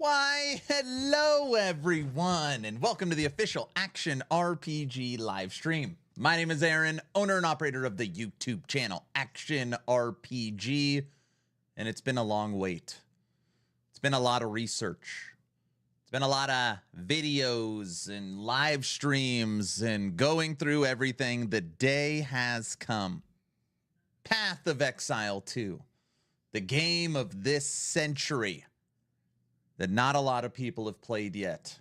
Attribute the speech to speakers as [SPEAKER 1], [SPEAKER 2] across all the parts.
[SPEAKER 1] Why, hello everyone, and welcome to the official Action RPG live stream. My name is Aaron, owner and operator of the YouTube channel Action RPG, and it's been a long wait. It's been a lot of research. It's been a lot of videos and live streams and going through everything. The day has come. Path of Exile 2, the game of this century that not a lot of people have played yet.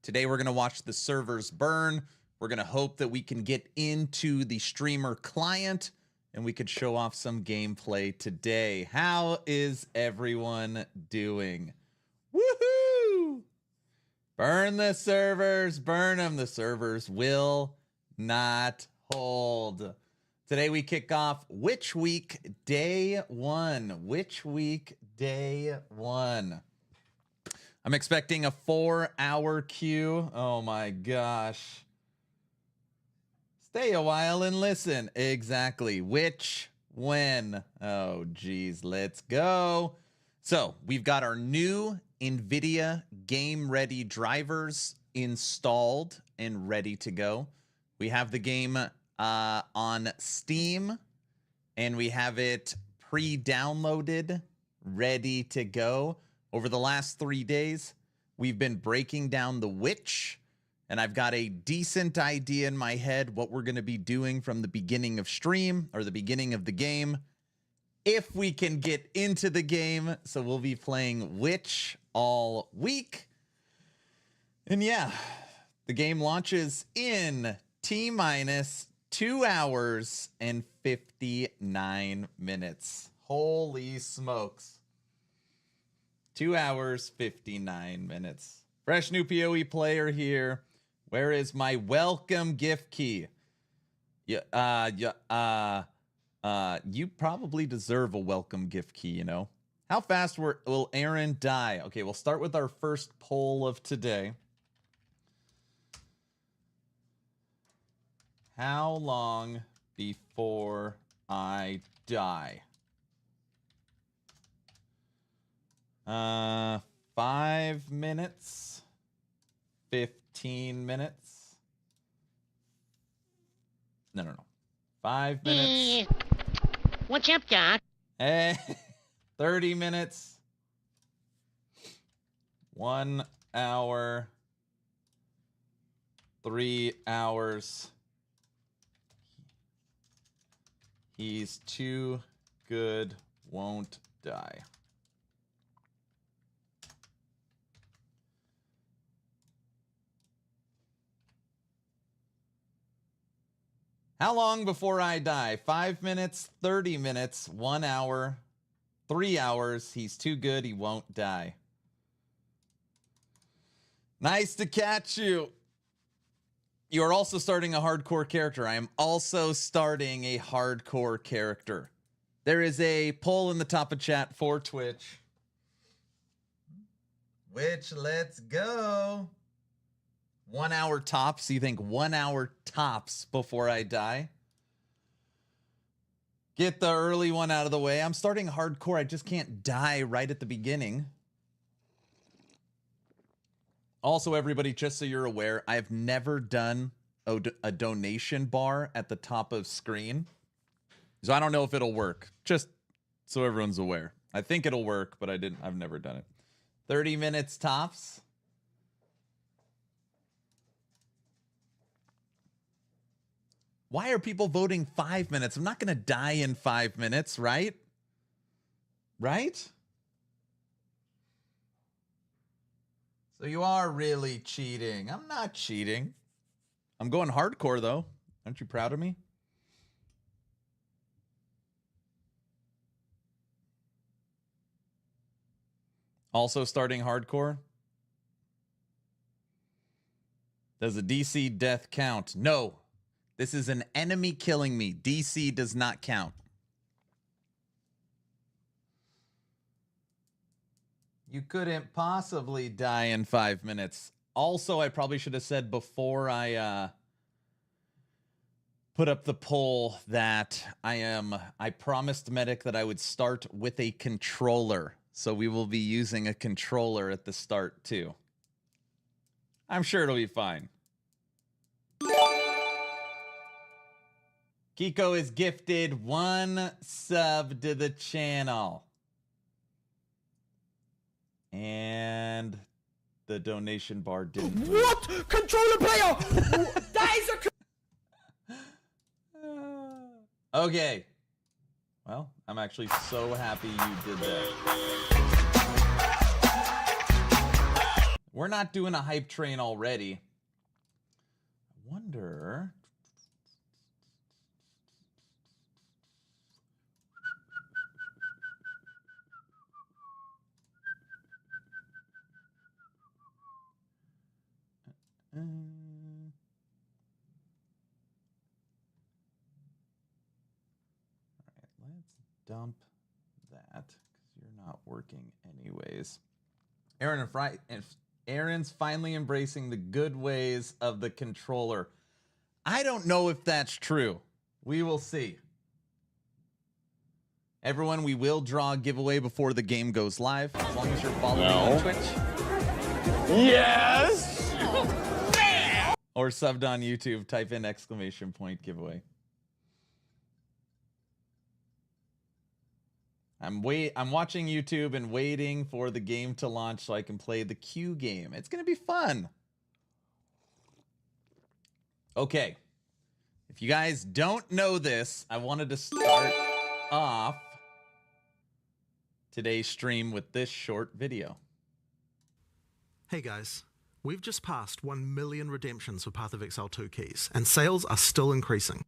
[SPEAKER 1] Today we're going to watch the servers burn. We're going to hope that we can get into the streamer client and we could show off some gameplay today. How is everyone doing? Woohoo! Burn the servers, burn them. The servers will not hold. Today we kick off Witch Week Day 1. Witch Week Day 1. I'm expecting a 4-hour queue. Oh my gosh. Stay a while and listen. Exactly. Which, when? Oh geez, let's go. So we've got our new NVIDIA Game Ready drivers installed and ready to go. We have the game on Steam and we have it pre-downloaded, ready to go. Over the last 3 days, we've been breaking down The Witch, and I've got a decent idea in my head what we're going to be doing from the beginning of stream, or the beginning of the game, if we can get into the game. So we'll be playing Witch all week. And yeah, the game launches in T-minus 2 hours and 59 minutes. Holy smokes. 2 hours, 59 minutes. Fresh new POE player here. Where is my welcome gift key? You probably deserve a welcome gift key, you know. How fast will Aaron die? Okay, we'll start with our first poll of today. How long before I die? 5 minutes, 15 minutes. No. 5 minutes.
[SPEAKER 2] What's up, Doc?
[SPEAKER 1] 30 minutes. 1 hour. 3 hours. He's too good, won't die. How long before I die? 5 minutes, 30 minutes, 1 hour, 3 hours. He's too good, he won't die. Nice to catch you. You are also starting a hardcore character. I am also starting a hardcore character. There is a poll in the top of chat for Twitch. Which, let's go. 1 hour tops. You think 1 hour tops before I die? Get the early one out of the way. I'm starting hardcore. I just can't die right at the beginning. Also, everybody, just so you're aware, I've never done a donation bar at the top of screen. So I don't know if it'll work. Just so everyone's aware. I think it'll work, but I've never done it. 30 minutes tops. Why are people voting 5 minutes? I'm not going to die in 5 minutes, right? Right? So you are really cheating. I'm not cheating. I'm going hardcore, though. Aren't you proud of me? Also starting hardcore. Does a DC death count? No. This is an enemy killing me. DC does not count. You couldn't possibly die in 5 minutes. Also, I probably should have said before I put up the poll that I promised Medic that I would start with a controller. So we will be using a controller at the start too. I'm sure it'll be fine. Kiko is gifted 1 sub to the channel. And the donation bar didn't.
[SPEAKER 3] What? Controller player! That is a...
[SPEAKER 1] Okay. Well, I'm actually so happy you did that. We're not doing a hype train already. I wonder... All right, let's dump that because you're not working anyways. Aaron's finally embracing the good ways of the controller. I don't know if that's true. We will see. Everyone, we will draw a giveaway before the game goes live, as long as you're following on Twitch.
[SPEAKER 3] Yes!
[SPEAKER 1] Or subbed on YouTube, type in !giveaway. I'm watching YouTube and waiting for the game to launch so I can play the Q game. It's going to be fun. Okay. If you guys don't know this, I wanted to start off today's stream with this short video.
[SPEAKER 4] Hey guys, we've just passed 1 million redemptions for Path of Exile 2 keys, and sales are still increasing.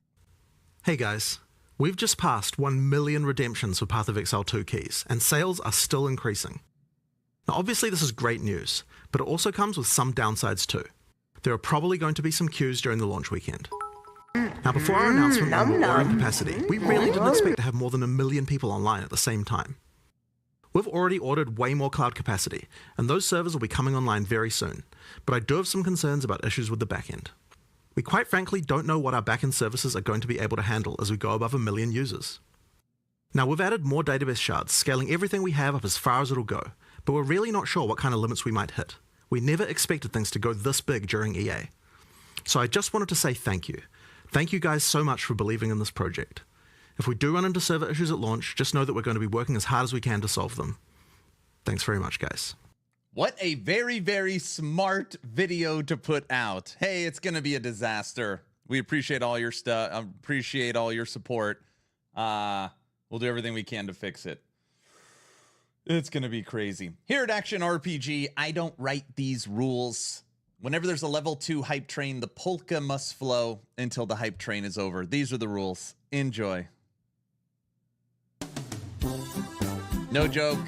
[SPEAKER 4] Hey guys, we've just passed 1 million redemptions for Path of Exile 2 keys, and sales are still increasing. Now obviously this is great news, but it also comes with some downsides too. There are probably going to be some queues during the launch weekend. Now before our announcement on the ordering capacity, we really didn't expect to have more than 1 million people online at the same time. We've already ordered way more cloud capacity, and those servers will be coming online very soon, but I do have some concerns about issues with the backend. We quite frankly don't know what our backend services are going to be able to handle as we go above 1 million users. Now we've added more database shards, scaling everything we have up as far as it'll go, but we're really not sure what kind of limits we might hit. We never expected things to go this big during EA. So I just wanted to say thank you. Thank you guys so much for believing in this project. If we do run into server issues at launch, just know that we're going to be working as hard as we can to solve them. Thanks very much, guys.
[SPEAKER 1] What a very, very smart video to put out. Hey, it's going to be a disaster. We appreciate all your stuff. Appreciate all your support. We'll do everything we can to fix it. It's going to be crazy. Here at Action RPG, I don't write these rules. Whenever there's a level 2 hype train, the polka must flow until the hype train is over. These are the rules. Enjoy. No joke.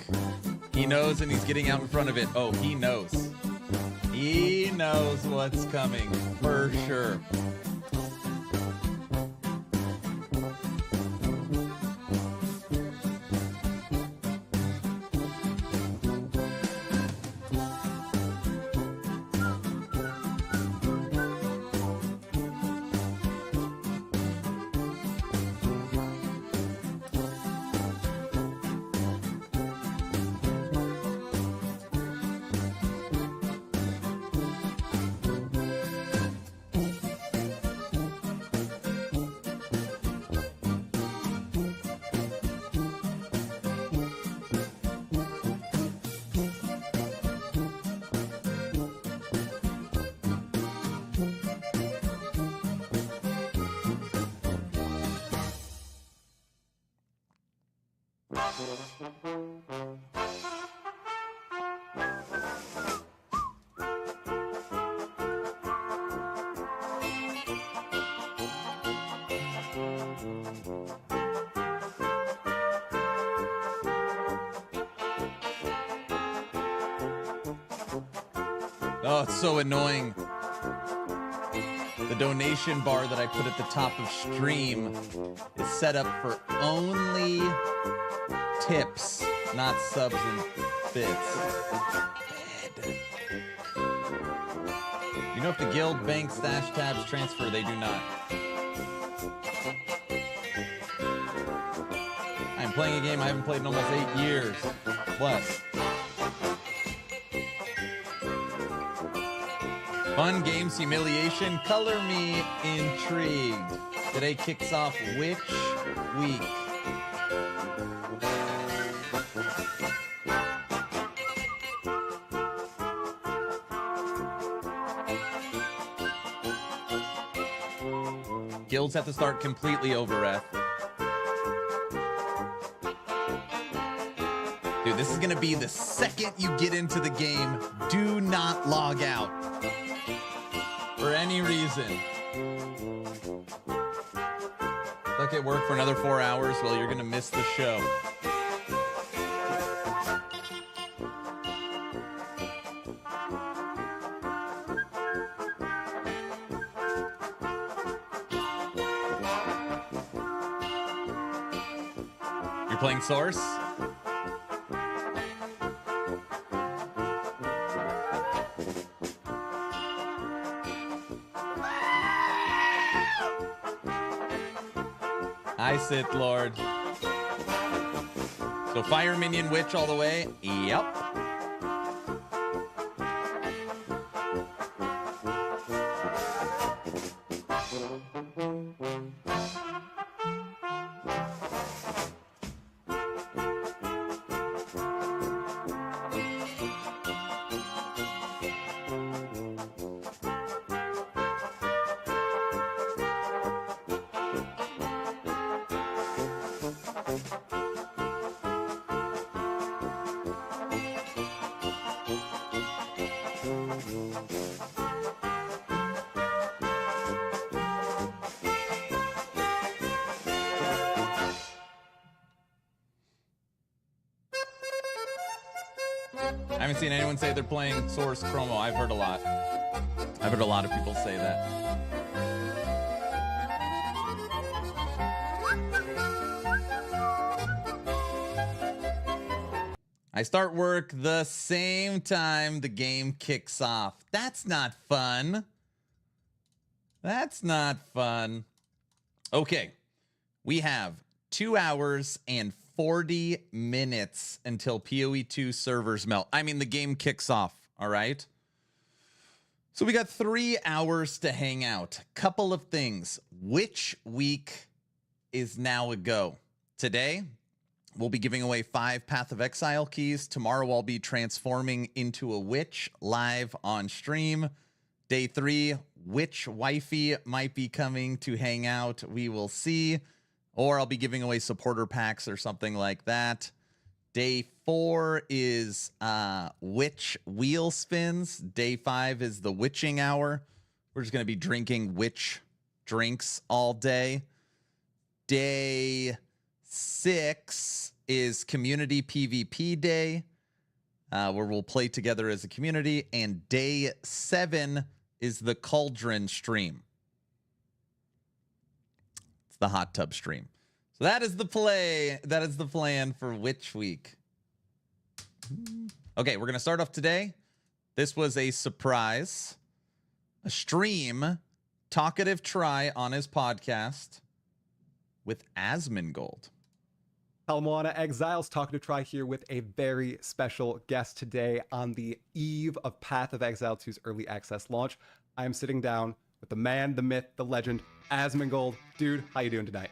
[SPEAKER 1] He knows and he's getting out in front of it. Oh, he knows. He knows what's coming for sure. Oh, it's so annoying. The donation bar that I put at the top of stream is set up for only tips, not subs and bits. You know, if the guild bank stash tabs transfer, they do not. I'm playing a game I haven't played in almost 8 years. What? Fun games, humiliation, color me intrigued. Today kicks off which week? Guilds have to start completely over, Ref. Dude, this is gonna be the second you get into the game, do not log out. For any reason. Stuck at work for another 4 hours, well, you're gonna miss the show. You're playing Source? Hi, Sith Lord. So Fire Minion Witch all the way? Yep. I haven't seen anyone say they're playing Source Chromo. I've heard a lot. I've heard a lot of people say that. I start work the same time the game kicks off. That's not fun. That's not fun. Okay, we have 2 hours and 40 minutes until POE 2 servers melt. I mean, the game kicks off, all right? So we got 3 hours to hang out. Couple of things. Which week is now a go? Today, we'll be giving away 5 Path of Exile keys. Tomorrow, I'll be transforming into a witch live on stream. Day 3, witch wifey might be coming to hang out. We will see. Or I'll be giving away supporter packs or something like that. Day 4 is witch wheel spins. Day 5 is the witching hour. We're just going to be drinking witch drinks all day. Day 6 is community PvP day, where we'll play together as a community. And day 7 is the cauldron stream. The hot tub stream. So that is the play. That is the plan for which week. Okay, we're going to start off today. This was a surprise. A stream. Talkative Try on his podcast with Asmongold.
[SPEAKER 5] Path Exiles, Talkative Try here with a very special guest today on the eve of Path of Exile 2's early access launch. I am sitting down with the man, the myth, the legend, Asmongold. Dude, how you doing tonight?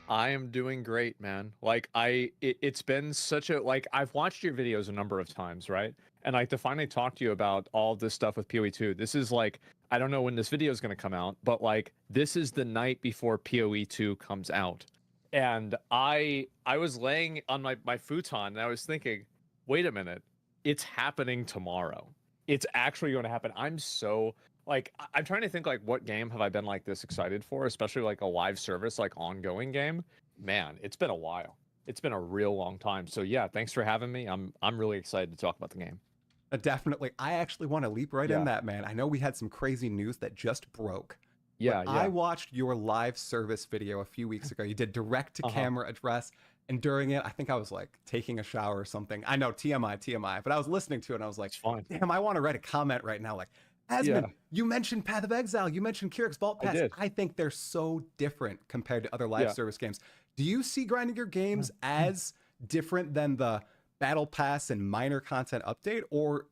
[SPEAKER 6] I am doing great, man. Like it's been such a, like, I've watched your videos a number of times, right? And like to finally talk to you about all this stuff with PoE 2. This is like, I don't know when this video is going to come out, but like this is the night before PoE 2 comes out. And I was laying on my futon and I was thinking, wait a minute, it's happening tomorrow. It's actually going to happen. I'm so, like, I'm trying to think, like, what game have I been, like, this excited for, especially, like, a live service, like, ongoing game? Man, it's been a while. It's been a real long time. So, yeah, thanks for having me. I'm really excited to talk about the game.
[SPEAKER 5] Definitely. I actually want to leap right in that, man. I know we had some crazy news that just broke.
[SPEAKER 6] Yeah.
[SPEAKER 5] I watched your live service video a few weeks ago. You did direct-to-camera address, and during it, I think I was, like, taking a shower or something. I know, TMI, but I was listening to it, and I was like, damn, I want to write a comment right now, like, Asmon, you mentioned Path of Exile. You mentioned Kyric's Vault Pass. I think they're so different compared to other live service games. Do you see grinding your games as different than the battle pass and minor content update, or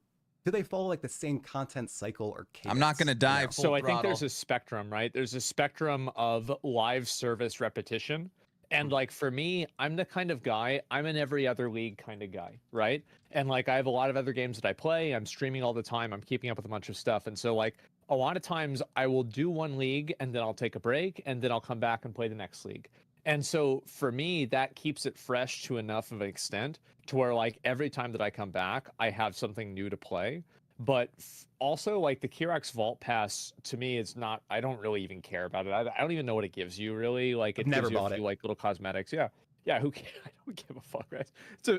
[SPEAKER 5] do they follow like the same content cycle or cadence?
[SPEAKER 1] I'm not going to dive full
[SPEAKER 6] So I think
[SPEAKER 1] throttle.
[SPEAKER 6] there's a spectrum, right? There's a spectrum of live service repetition. And like for me, I'm the kind of guy, I'm an every other league kind of guy, right? And like I have a lot of other games that I play, I'm streaming all the time, I'm keeping up with a bunch of stuff. And so like a lot of times I will do one league and then I'll take a break and then I'll come back and play the next league. And so for me, that keeps it fresh to enough of an extent to where like every time that I come back, I have something new to play. But also like the Kirax Vault Pass to me is not, I don't really even care about it. I don't even know what it gives you really. Like it
[SPEAKER 5] never
[SPEAKER 6] gives you
[SPEAKER 5] bought
[SPEAKER 6] a few
[SPEAKER 5] it.
[SPEAKER 6] like little cosmetics. Yeah. Yeah, who cares? I don't give a fuck, right?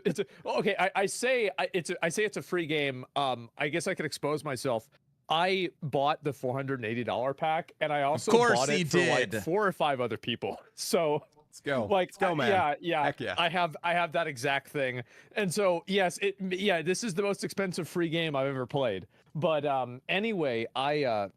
[SPEAKER 6] It's a okay. I say it's a free game. I guess I could expose myself. I bought the $480 pack, and I also bought it for like 4 or 5 other people. So
[SPEAKER 5] let's go.
[SPEAKER 6] Like,
[SPEAKER 5] let's go, man.
[SPEAKER 6] Yeah.
[SPEAKER 5] Heck yeah.
[SPEAKER 6] I have that exact thing, and so yes, this is the most expensive free game I've ever played. But anyway, I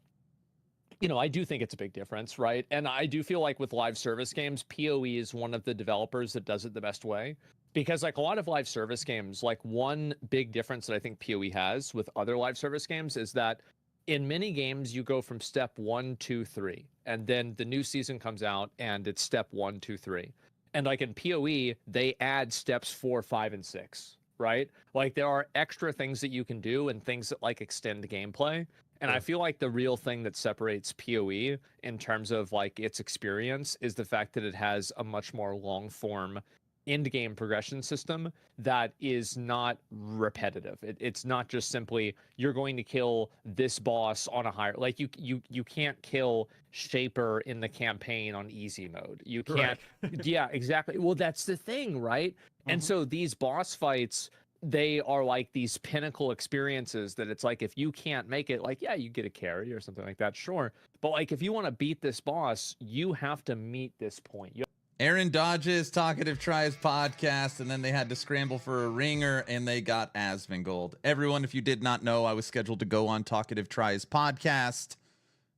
[SPEAKER 6] do think it's a big difference, right? And I do feel like with live service games, POE is one of the developers that does it the best way. Because like a lot of live service games, like one big difference that I think POE has with other live service games is that in many games you go from step 1, 2, 3, and then the new season comes out and it's step 1, 2, 3. And like in POE, they add steps 4, 5, and 6, right? Like there are extra things that you can do and things that like extend gameplay. And I feel like the real thing that separates POE in terms of like its experience is the fact that it has a much more long form end game progression system that is not repetitive. It's not just simply you're going to kill this boss on a higher, like you can't kill Shaper in the campaign on easy mode. You can't. Right. Yeah, exactly. Well, that's the thing, right? And so these boss fights, they are like these pinnacle experiences that it's like if you can't make it, like, yeah, you get a carry or something like that, sure, but like if you want to beat this boss, you have to meet this point.
[SPEAKER 1] Aaron dodges Talkative Tries podcast, and then they had to scramble for a ringer, and they got Asmongold. Everyone, if you did not know, I was scheduled to go on Talkative Tries podcast.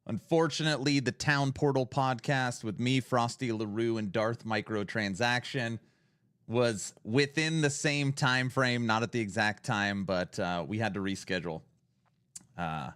[SPEAKER 1] Unfortunately, the Town Portal podcast with me, Frosty LaRue, and Darth Microtransaction was within the same time frame, not at the exact time, but we had to reschedule. Yeah.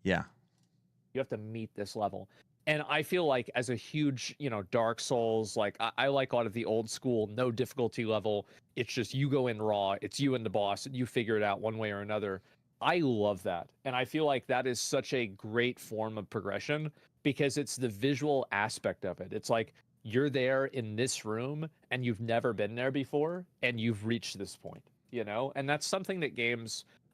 [SPEAKER 6] You have to meet this level. And I feel like as a huge, Dark Souls, like I like a lot of the old school, no difficulty level. It's just you go in raw, it's you and the boss, and you figure it out one way or another. I love that. And I feel like that is such a great form of progression because it's the visual aspect of it. It's like you're there in this room and you've never been there before and you've reached this point, And that's something that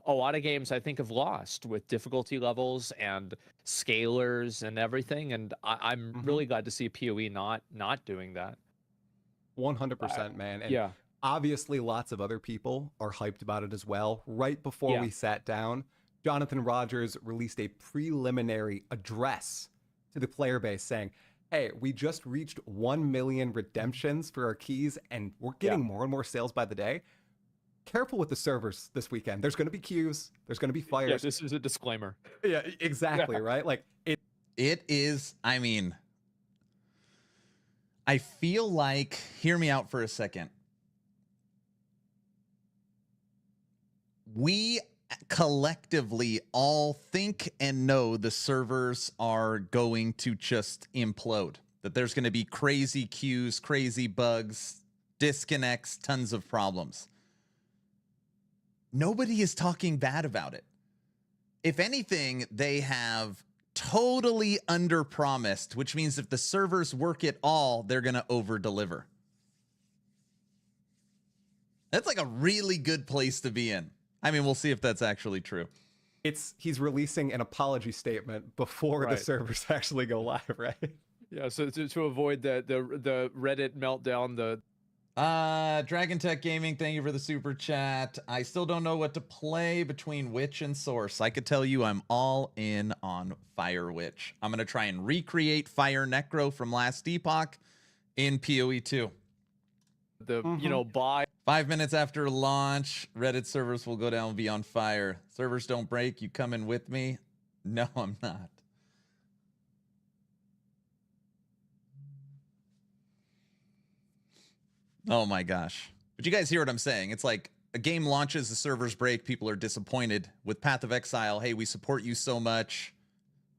[SPEAKER 6] a lot of games I think have lost with difficulty levels and scalers and everything. And I'm really glad to see PoE not doing that.
[SPEAKER 5] 100%, man. And obviously lots of other people are hyped about it as well. Right before we sat down, Jonathan Rogers released a preliminary address to the player base saying, hey, we just reached 1 million redemptions for our keys and we're getting more and more sales by the day. Careful with the servers this weekend. There's going to be queues. There's going to be fires.
[SPEAKER 6] Yeah, this is a disclaimer.
[SPEAKER 5] Yeah, exactly, right? Like
[SPEAKER 1] it is, I mean, I feel like, hear me out for a second. We collectively all think and know the servers are going to just implode, that there's going to be crazy queues, crazy bugs, disconnects, tons of problems. Nobody is talking bad about it. If anything, they have totally under-promised, which means if the servers work at all, they're going to over-deliver. That's like a really good place to be in. I mean, we'll see if that's actually true.
[SPEAKER 5] He's releasing an apology statement before the servers actually go live, right?
[SPEAKER 6] Yeah, so to avoid the Reddit meltdown,
[SPEAKER 1] Dragon Tech Gaming, thank you for the super chat. I still don't know what to play between Witch and Source. I could tell you I'm all in on Fire Witch. I'm going to try and recreate Fire Necro from last Epoch in PoE 2.
[SPEAKER 6] By
[SPEAKER 1] 5 minutes after launch, Reddit servers will go down and be on fire. Servers don't break. You coming with me? No, I'm not. Oh my gosh. But you guys hear what I'm saying? It's like a game launches, the servers break, people are disappointed. With Path of Exile, hey, we support you so much.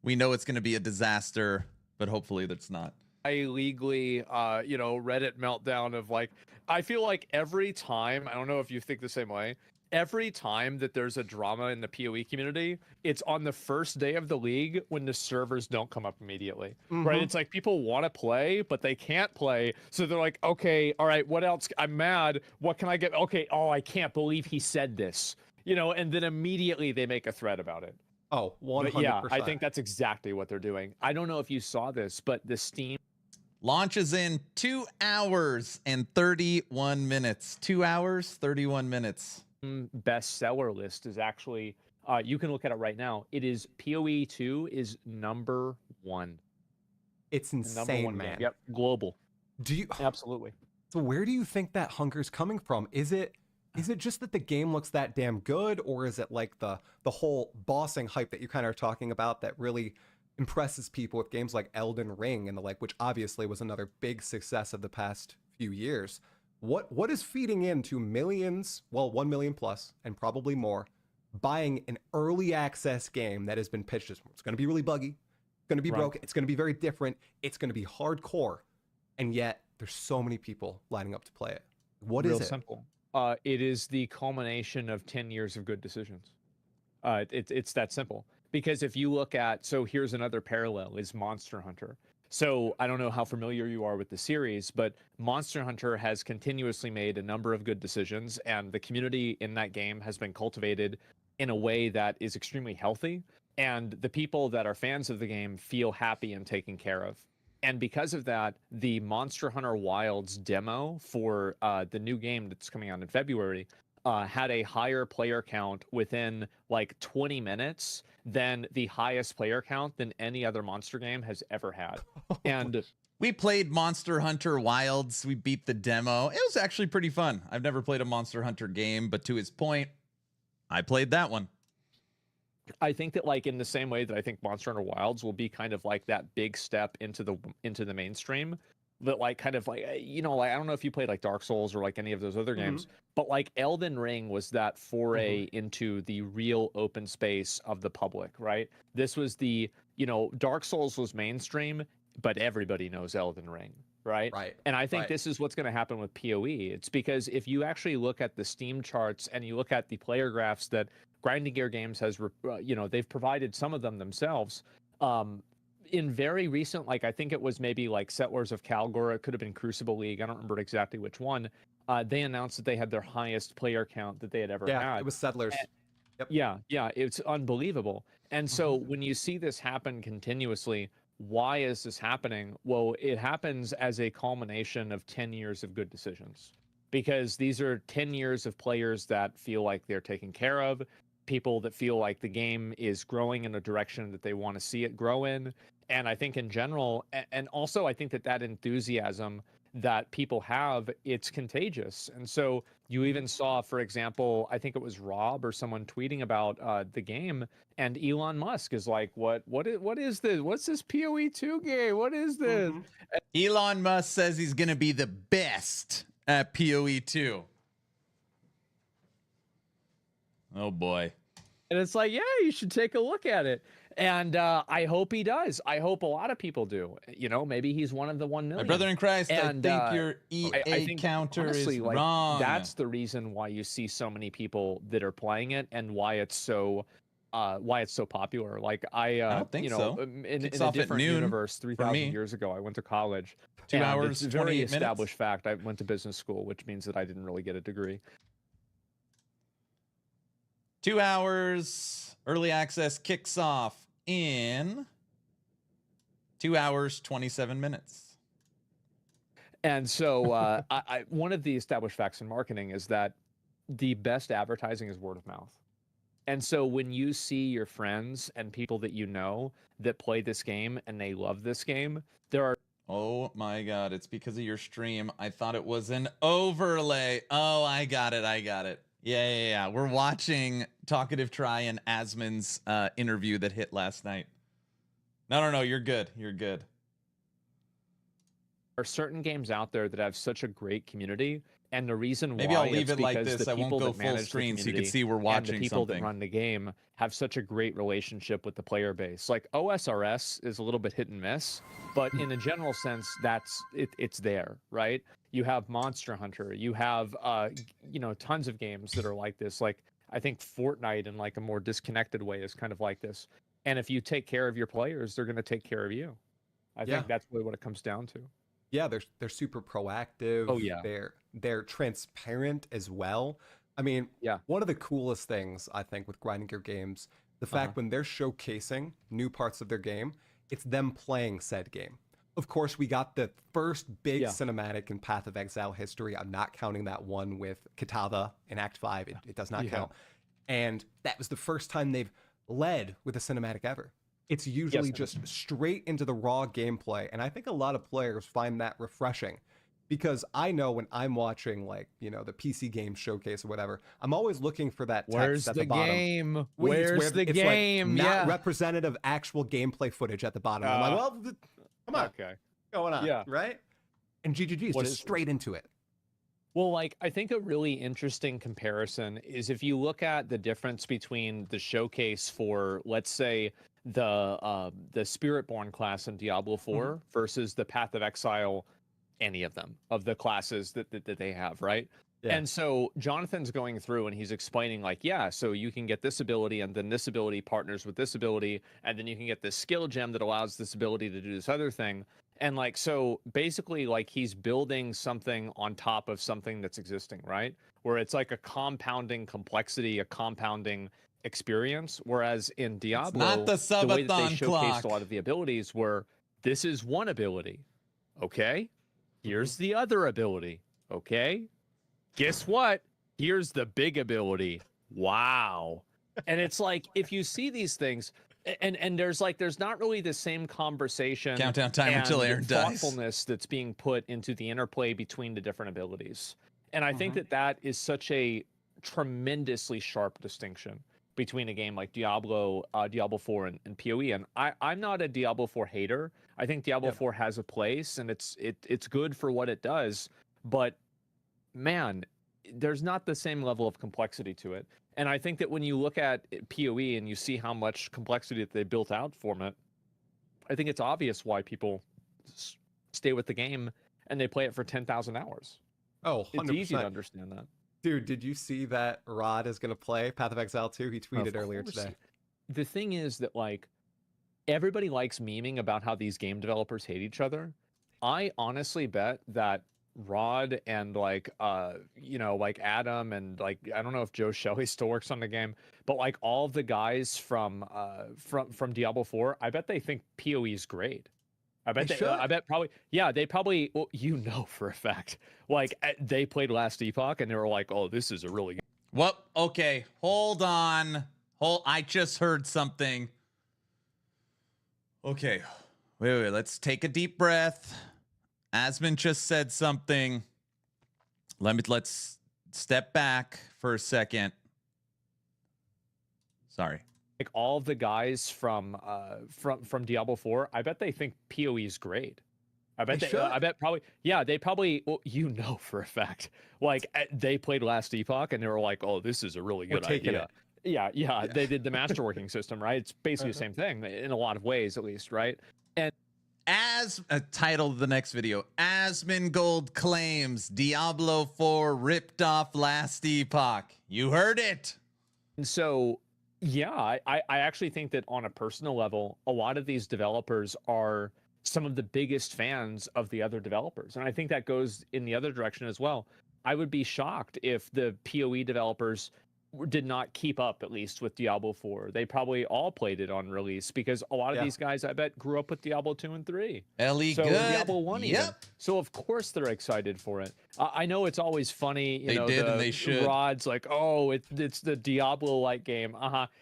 [SPEAKER 1] We know it's going to be a disaster, but hopefully that's not.
[SPEAKER 6] I legally, Reddit meltdown of like, I feel like every time, I don't know if you think the same way, every time that there's a drama in the PoE community, it's on the first day of the league when the servers don't come up immediately, right? It's like people want to play, but they can't play. So they're like, okay, all right, what else? I'm mad. What can I get? Okay, oh, I can't believe he said this, and then immediately they make a thread about it.
[SPEAKER 5] Oh, 100%.
[SPEAKER 6] But yeah, I think that's exactly what they're doing. I don't know if you saw this, but the Steam
[SPEAKER 1] launches in 2 hours and 31 minutes. 2 hours, 31 minutes.
[SPEAKER 6] bestseller list is actually, you can look at it right now. It is PoE 2 is number 1.
[SPEAKER 5] It's insane, man.
[SPEAKER 6] Game. Yep, global.
[SPEAKER 5] Do you
[SPEAKER 6] absolutely?
[SPEAKER 5] So where do you think that hunger's coming from? Is it just that the game looks that damn good, or is it like the whole bossing hype that you kind of are talking about that really impresses people with games like Elden Ring and the like, which obviously was another big success of the past few years? What is feeding into millions, well, 1 million plus and probably more, buying an early access game that has been pitched as it's going to be really buggy, it's going to be broken, it's going to be very different, it's going to be hardcore, and yet there's so many people lining up to play it? What is it?
[SPEAKER 6] Simple. It is the culmination of 10 years of good decisions. It's that simple. Because if you look at, so here's another parallel, is Monster Hunter. So I don't know how familiar you are with the series, but Monster Hunter has continuously made a number of good decisions, and the community in that game has been cultivated in a way that is extremely healthy, and the people that are fans of the game feel happy and taken care of. And because of that, the Monster Hunter Wilds demo for the new game that's coming out in February had a higher player count within like 20 minutes than the highest player count than any other monster game has ever had. And
[SPEAKER 1] we played Monster Hunter Wilds. We beat the demo. It was actually pretty fun. I've never played a Monster Hunter game, but to his point, I played that one.
[SPEAKER 6] I think that, like, in the same way that I think Monster Hunter Wilds will be kind of like that big step into the mainstream, that like kind of like, like, I don't know if you played like Dark Souls or like any of those other games, but like Elden Ring was that foray into the real open space of the public, right? This was the, Dark Souls was mainstream, but everybody knows Elden Ring, right?
[SPEAKER 5] Right.
[SPEAKER 6] And I think this is what's going to happen with PoE. It's because if you actually look at the Steam charts and you look at the player graphs that Grinding Gear Games has, they've provided some of them themselves. In very recent, like I think it was maybe like Settlers of Kalgor, it could have been Crucible League, I don't remember exactly which one. They announced that they had their highest player count that they had ever had.
[SPEAKER 5] Yeah, it was Settlers.
[SPEAKER 6] Yeah, it's unbelievable. And so when you see this happen continuously, why is this happening? Well, it happens as a culmination of 10 years of good decisions, because these are 10 years of players that feel like they're taken care of, people that feel like the game is growing in a direction that they want to see it grow in. And I think in general, and also I think that enthusiasm that people have, it's contagious. And so you even saw, for example, I think it was Rob or someone tweeting about the game, and Elon Musk is like, what is this? What's this PoE 2 game? What is this?
[SPEAKER 1] Elon Musk says he's going to be the best at PoE 2. Oh boy.
[SPEAKER 6] And it's like, yeah, you should take a look at it. And I hope he does. I hope a lot of people do. Maybe he's one of the 1 million.
[SPEAKER 1] My brother in Christ,
[SPEAKER 6] and,
[SPEAKER 1] I think your EA counter
[SPEAKER 6] honestly,
[SPEAKER 1] is
[SPEAKER 6] like,
[SPEAKER 1] wrong.
[SPEAKER 6] That's the reason why you see so many people that are playing it, and why it's so popular. Like I
[SPEAKER 1] don't think so.
[SPEAKER 6] In
[SPEAKER 1] Kicks
[SPEAKER 6] a
[SPEAKER 1] off at
[SPEAKER 6] different
[SPEAKER 1] noon
[SPEAKER 6] universe,
[SPEAKER 1] for
[SPEAKER 6] 3,000
[SPEAKER 1] me.
[SPEAKER 6] years ago, I went to college.
[SPEAKER 1] 2
[SPEAKER 6] and
[SPEAKER 1] hours,
[SPEAKER 6] it's a very
[SPEAKER 1] 28 minutes.
[SPEAKER 6] established fact. I went to business school, which means that I didn't really get a degree.
[SPEAKER 1] 2 hours. Early access kicks off in 2 hours, 27 minutes.
[SPEAKER 6] And so one of the established facts in marketing is that the best advertising is word of mouth. And so when you see your friends and people that you know that play this game and they love this game, there are...
[SPEAKER 1] Oh my God, it's because of your stream. I thought it was an overlay. Oh, I got it. Yeah. We're watching Talkative Try and Asmon's interview that hit last night. No, you're good. There are certain games out there that have such a great community,
[SPEAKER 6] And the reason
[SPEAKER 1] Maybe
[SPEAKER 6] why
[SPEAKER 1] I'll leave
[SPEAKER 6] it's
[SPEAKER 1] it like
[SPEAKER 6] because
[SPEAKER 1] this.
[SPEAKER 6] the
[SPEAKER 1] I won't
[SPEAKER 6] people
[SPEAKER 1] go
[SPEAKER 6] that
[SPEAKER 1] full
[SPEAKER 6] manage the
[SPEAKER 1] screen so you can
[SPEAKER 6] community
[SPEAKER 1] see we're
[SPEAKER 6] and
[SPEAKER 1] watching
[SPEAKER 6] the people that
[SPEAKER 1] something.
[SPEAKER 6] run the game have such a great relationship with the player base. Like OSRS is a little bit hit and miss, but in a general sense, it's there, right? You have Monster Hunter, you have tons of games that are like this. Like I think Fortnite in like a more disconnected way is kind of like this. And if you take care of your players, they're going to take care of you. I think that's really what it comes down to.
[SPEAKER 5] Yeah, they're super proactive.
[SPEAKER 6] Oh, yeah.
[SPEAKER 5] They're transparent as well. I mean,
[SPEAKER 6] Yeah.
[SPEAKER 5] one of the coolest things I think with grinding gear games, the fact when they're showcasing new parts of their game, it's them playing said game. Of course, we got the first big cinematic in Path of Exile history. I'm not counting that one with Kitava in Act 5. It does not count. And that was the first time they've led with a cinematic ever. It's usually just straight into the raw gameplay. And I think a lot of players find that refreshing because I know when I'm watching like, the PC game showcase or whatever, I'm always looking for that text
[SPEAKER 6] Where's
[SPEAKER 5] at
[SPEAKER 6] the
[SPEAKER 5] the bottom.
[SPEAKER 6] game?
[SPEAKER 5] Where
[SPEAKER 6] Where's the
[SPEAKER 5] it's
[SPEAKER 6] game?
[SPEAKER 5] like not
[SPEAKER 6] Yeah.
[SPEAKER 5] representative actual gameplay footage at the bottom. I'm like, well, come on.
[SPEAKER 6] Okay.
[SPEAKER 5] What's going on?
[SPEAKER 6] Yeah.
[SPEAKER 5] Right? And GGG is just straight into it.
[SPEAKER 6] Well, like I think a really interesting comparison is if you look at the difference between the showcase for, let's say, the Spiritborn class in Diablo 4 versus the Path of Exile, any of them of the classes that they have, right? Yeah. And so Jonathan's going through and he's explaining like, yeah, so you can get this ability and then this ability partners with this ability, and then you can get this skill gem that allows this ability to do this other thing. And like, so basically like he's building something on top of something that's existing, right? Where it's like a compounding complexity, a compounding experience. Whereas in Diablo,
[SPEAKER 1] not the
[SPEAKER 6] way that they
[SPEAKER 1] subathon
[SPEAKER 6] showcased
[SPEAKER 1] clock.
[SPEAKER 6] a lot of the abilities were, this is one ability. Okay. Here's the other ability. Okay. Guess what? Here's the big ability. Wow. And it's like, if you see these things, and there's not really the same conversation
[SPEAKER 1] Countdown timer until Aaron dies.
[SPEAKER 6] Thoughtfulness that's being put into the interplay between the different abilities. And I think that is such a tremendously sharp distinction between a game like Diablo 4 and POE. And I'm not a Diablo 4 hater. I think Diablo 4 has a place and it's good for what it does, but man, there's not the same level of complexity to it. And I think that when you look at PoE and you see how much complexity that they built out from it, I think it's obvious why people stay with the game and they play it for 10,000 hours.
[SPEAKER 5] Oh, 100%.
[SPEAKER 6] It's easy to understand that.
[SPEAKER 5] Dude, did you see that Rod is going to play Path of Exile 2? He tweeted earlier today.
[SPEAKER 6] The thing is that like everybody likes memeing about how these game developers hate each other. I honestly bet that Rod and like Adam and like I don't know if Joe Shelley still works on the game, but like all of the guys from Diablo 4, I bet they think PoE is great. I bet they probably well, for a fact like they played Last Epoch and they were like, oh, this is a really good.
[SPEAKER 1] Well, okay, hold on. I just heard something. Okay, wait, let's take a deep breath. Asmon just said something. Let's step back for a second. Sorry.
[SPEAKER 6] Like all of the guys from Diablo 4, I bet they think PoE is great. I bet they probably well, for a fact like they played Last Epoch and they were like, oh, this is a really good idea. Yeah, they did the masterworking system, right? It's basically the same thing in a lot of ways, at least, right? And
[SPEAKER 1] As a title of the next video, Asmongold claims Diablo 4 ripped off Last Epoch. You heard it.
[SPEAKER 6] And so, yeah, I actually think that on a personal level, a lot of these developers are some of the biggest fans of the other developers. And I think that goes in the other direction as well. I would be shocked if the PoE developers did not keep up, at least with Diablo 4. They probably all played it on release because a lot of these guys, I bet, grew up with Diablo 2 and 3.
[SPEAKER 1] Ellie,
[SPEAKER 6] so
[SPEAKER 1] good.
[SPEAKER 6] Diablo 1 even. So of course they're excited for it. I know it's always funny, you know,
[SPEAKER 1] and they should.
[SPEAKER 6] Rod's like, oh, it's the Diablo-like game.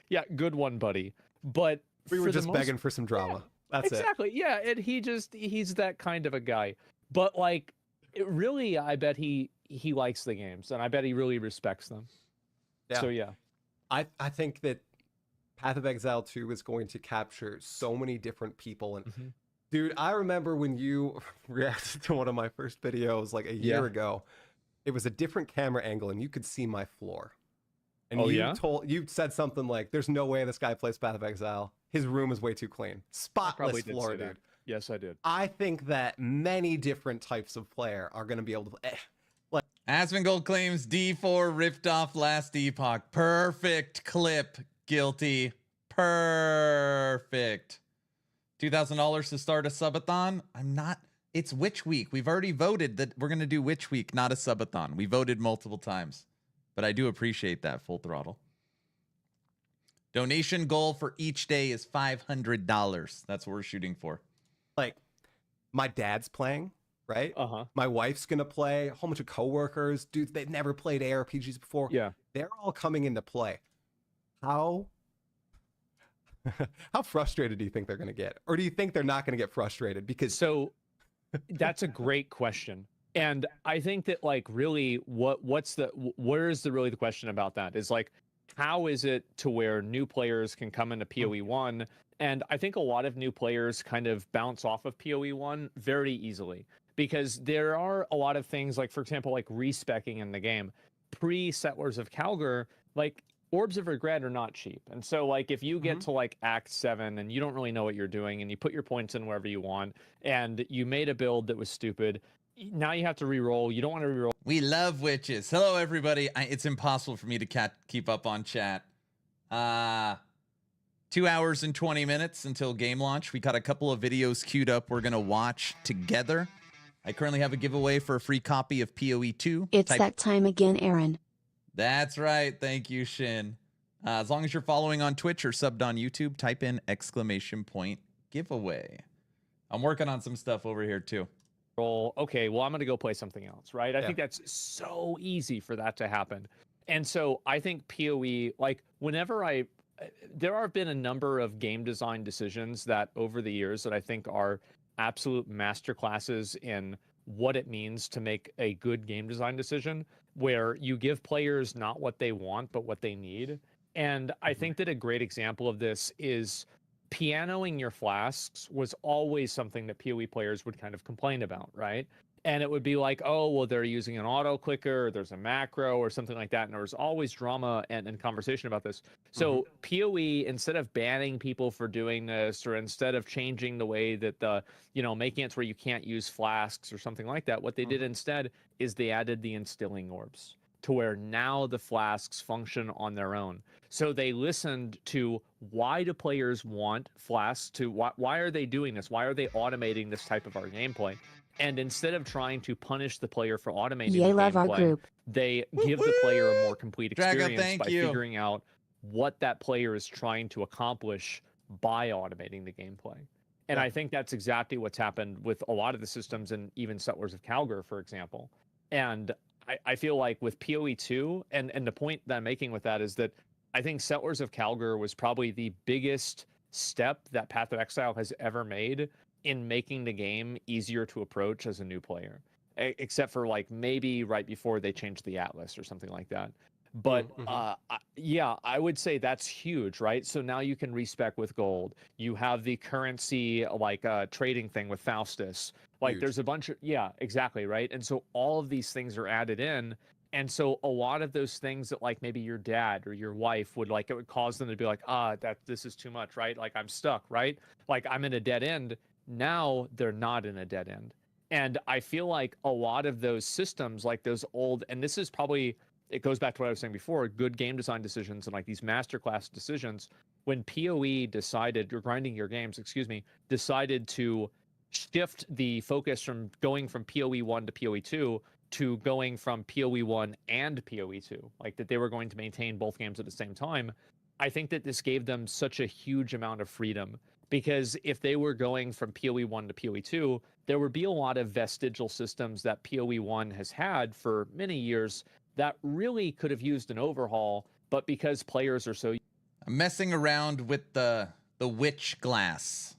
[SPEAKER 6] Yeah, good one, buddy. But
[SPEAKER 5] we were just begging for some drama. That's
[SPEAKER 6] exactly. Yeah, and he's that kind of a guy. But like, really, I bet he likes the games, and I bet he really respects them.
[SPEAKER 5] Yeah.
[SPEAKER 6] So yeah,
[SPEAKER 5] I think that Path of Exile 2 is going to capture so many different people. And dude, I remember when you reacted to one of my first videos like a year ago, it was a different camera angle, and you could see my floor. And
[SPEAKER 6] Oh,
[SPEAKER 5] you
[SPEAKER 6] yeah?
[SPEAKER 5] you said something like, "There's no way this guy plays Path of Exile. His room is way too clean.
[SPEAKER 6] I probably
[SPEAKER 5] Spotless
[SPEAKER 6] did
[SPEAKER 5] floor,
[SPEAKER 6] say that.
[SPEAKER 5] dude."
[SPEAKER 6] Yes, I did.
[SPEAKER 5] I think that many different types of player are going to be able to.
[SPEAKER 1] Asmongold claims D4 ripped off last epoch. Perfect clip. Guilty. Perfect. $2,000 to start a subathon. I'm not. It's Witch Week. We've already voted that we're going to do Witch Week, not a subathon. We voted multiple times, but I do appreciate that. Full throttle. Donation goal for each day is $500. That's what we're shooting for.
[SPEAKER 5] Like, my dad's playing, right?
[SPEAKER 6] Uh-huh.
[SPEAKER 5] My wife's gonna play. A whole bunch of coworkers, dude, they've never played ARPGs before.
[SPEAKER 6] Yeah.
[SPEAKER 5] They're all coming into play. How frustrated do you think they're gonna get, or do you think they're not gonna get frustrated? Because
[SPEAKER 6] So that's a great question. And I think that, like, really where's really the question about that is, like, how is it to where new players can come into PoE 1? And I think a lot of new players kind of bounce off of PoE 1 very easily, because there are a lot of things, like, for example, like respecking in the game. Pre-Settlers of Calgar, like, Orbs of Regret are not cheap. And so, like, if you get to, like, Act 7 and you don't really know what you're doing and you put your points in wherever you want and you made a build that was stupid, now you have to re-roll. You don't want to re-roll.
[SPEAKER 1] We love witches. Hello, everybody. It's impossible for me to keep up on chat. 2 hours and 20 minutes until game launch. We got a couple of videos queued up we're going to watch together. I currently have a giveaway for a free copy of PoE 2.
[SPEAKER 7] It's that time again, Aaron.
[SPEAKER 1] That's right. Thank you, Shin. As long as you're following on Twitch or subbed on YouTube, type in !giveaway. I'm working on some stuff over here, too.
[SPEAKER 6] Okay, well, I'm going to go play something else, right? I think that's so easy for that to happen. And so I think PoE, like, whenever there have been a number of game design decisions that over the years that I think are absolute masterclasses in what it means to make a good game design decision, where you give players not what they want, but what they need. And I think that a great example of this is pianoing your flasks was always something that PoE players would kind of complain about, right? And it would be like, oh, well, they're using an auto clicker, or there's a macro or something like that. And there was always drama and conversation about this. So PoE, instead of banning people for doing this, or instead of changing the way that making it where you can't use flasks or something like that, what they did instead is they added the instilling orbs, to where now the flasks function on their own. So they listened to, why do players want flasks? Why are they doing this? Why are they automating this type of our gameplay? And instead of trying to punish the player for automating the gameplay, they give the player a more complete experience by figuring out what that player is trying to accomplish by automating the gameplay. And I think that's exactly what's happened with a lot of the systems, and even Settlers of Calgar, for example. And I feel like with PoE 2, and the point that I'm making with that is that I think Settlers of Calgar was probably the biggest step that Path of Exile has ever made in making the game easier to approach as a new player, except for, like, maybe right before they changed the Atlas or something like that. But yeah, I would say that's huge, right? So now you can respec with gold. You have the currency, like, trading thing with Faustus. Like, there's a bunch of, exactly, right? And so all of these things are added in. And so a lot of those things that, like, maybe your dad or your wife would, like, it would cause them to be like, this is too much, right? Like, I'm stuck, right? Like, I'm in a dead end. Now they're not in a dead end. And I feel like a lot of those systems, like those old, and this is probably, it goes back to what I was saying before, good game design decisions and, like, these masterclass decisions, when PoE decided, or Grinding Your Games, decided to shift the focus from going from PoE 1 to PoE 2 to going from PoE 1 and PoE 2, like, that they were going to maintain both games at the same time. I think that this gave them such a huge amount of freedom, because if they were going from PoE 1 to PoE 2, there would be a lot of vestigial systems that PoE 1 has had for many years that really could have used an overhaul, but because players are so...
[SPEAKER 1] I'm messing around with the witch glass.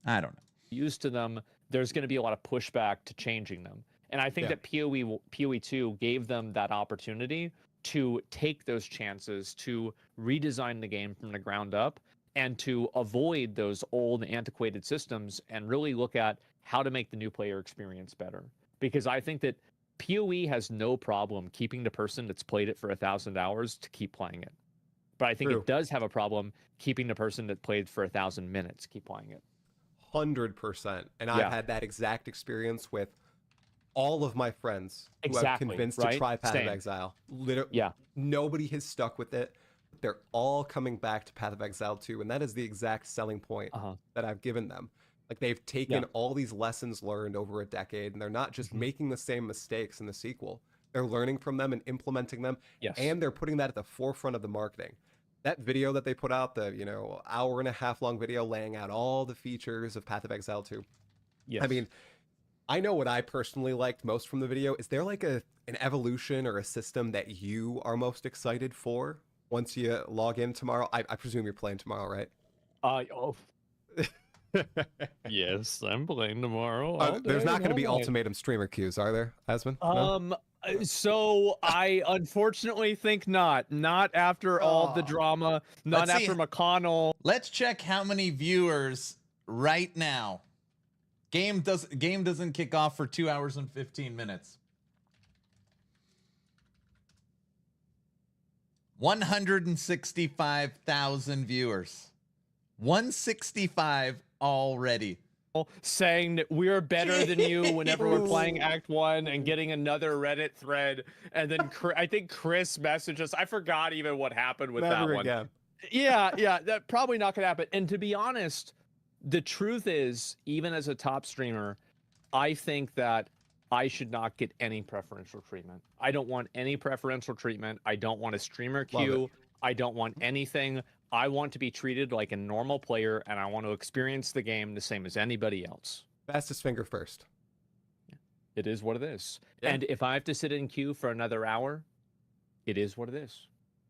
[SPEAKER 1] I don't know.
[SPEAKER 6] Used to them, there's going to be a lot of pushback to changing them. And I think that PoE 2 gave them that opportunity to take those chances, to redesign the game from the ground up, and to avoid those old antiquated systems and really look at how to make the new player experience better. Because I think that PoE has no problem keeping the person that's played it for 1,000 hours to keep playing it. But I think
[SPEAKER 5] True.
[SPEAKER 6] it does have a problem keeping the person that played for 1,000 minutes keep playing it.
[SPEAKER 5] 100%. And
[SPEAKER 6] Yeah.
[SPEAKER 5] I've had that exact experience with all of my friends who I've
[SPEAKER 6] Exactly,
[SPEAKER 5] convinced
[SPEAKER 6] right?
[SPEAKER 5] to try Path
[SPEAKER 6] Same.
[SPEAKER 5] of Exile. Literally,
[SPEAKER 6] Yeah.
[SPEAKER 5] nobody has stuck with it. They're all coming back to Path of Exile 2, and that is the exact selling point that I've given them. Like, they've taken all these lessons learned over a decade, and they're not just making the same mistakes in the sequel. They're learning from them and implementing them, and they're putting that at the forefront of the marketing. That video that they put out, the hour and a half long video laying out all the features of Path of Exile 2.
[SPEAKER 6] Yes.
[SPEAKER 5] I mean, I know what I personally liked most from the video. Is there like an evolution or a system that you are most excited for once you log in tomorrow? I presume you're playing tomorrow, right?
[SPEAKER 6] Yes, I'm playing tomorrow.
[SPEAKER 5] There's not going to be ultimatum streamer queues, are there, Asmon? No?
[SPEAKER 6] So I unfortunately think not. Not after all the drama. Not
[SPEAKER 1] Let's see.
[SPEAKER 6] after McConnell.
[SPEAKER 1] Let's check how many viewers right now. Game doesn't kick off for 2 hours and 15 minutes. 165,000 viewers. 165 already.
[SPEAKER 6] Saying that we're better than you whenever we're playing Act 1 and getting another Reddit thread. And then I think Chris messaged us. I forgot even what happened with that one.
[SPEAKER 5] Again.
[SPEAKER 6] Yeah, that probably not gonna happen. And to be honest, the truth is, even as a top streamer, I think that I should not get any preferential treatment. I don't want any preferential treatment. I don't want a streamer queue. I don't want anything. I want to be treated like a normal player, and I want to experience the game the same as anybody else.
[SPEAKER 5] Fastest finger first.
[SPEAKER 6] It is what it is.
[SPEAKER 5] Yeah.
[SPEAKER 6] And if I have to sit in queue for another hour, it is what it is.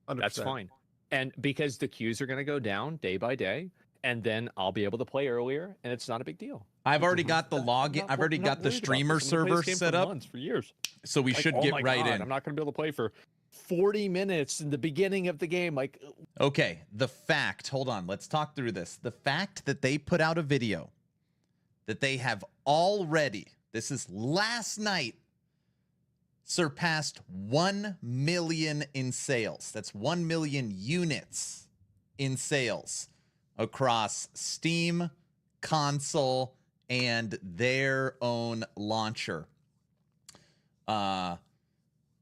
[SPEAKER 5] 100%.
[SPEAKER 6] That's fine. And because the queues are going to go down day by day, and then I'll be able to play earlier, and it's not a big deal.
[SPEAKER 1] I've already got the login. I've already got the streamer server set up,
[SPEAKER 6] for years.
[SPEAKER 1] so we should get right in.
[SPEAKER 6] I'm not going to be able to play for 40 minutes in the beginning of the game. Like,
[SPEAKER 1] okay, the fact, hold on, let's talk through this. The fact that they put out a video that they have already, this is last night, surpassed 1 million in sales. That's 1 million units in sales across Steam, console, and their own launcher.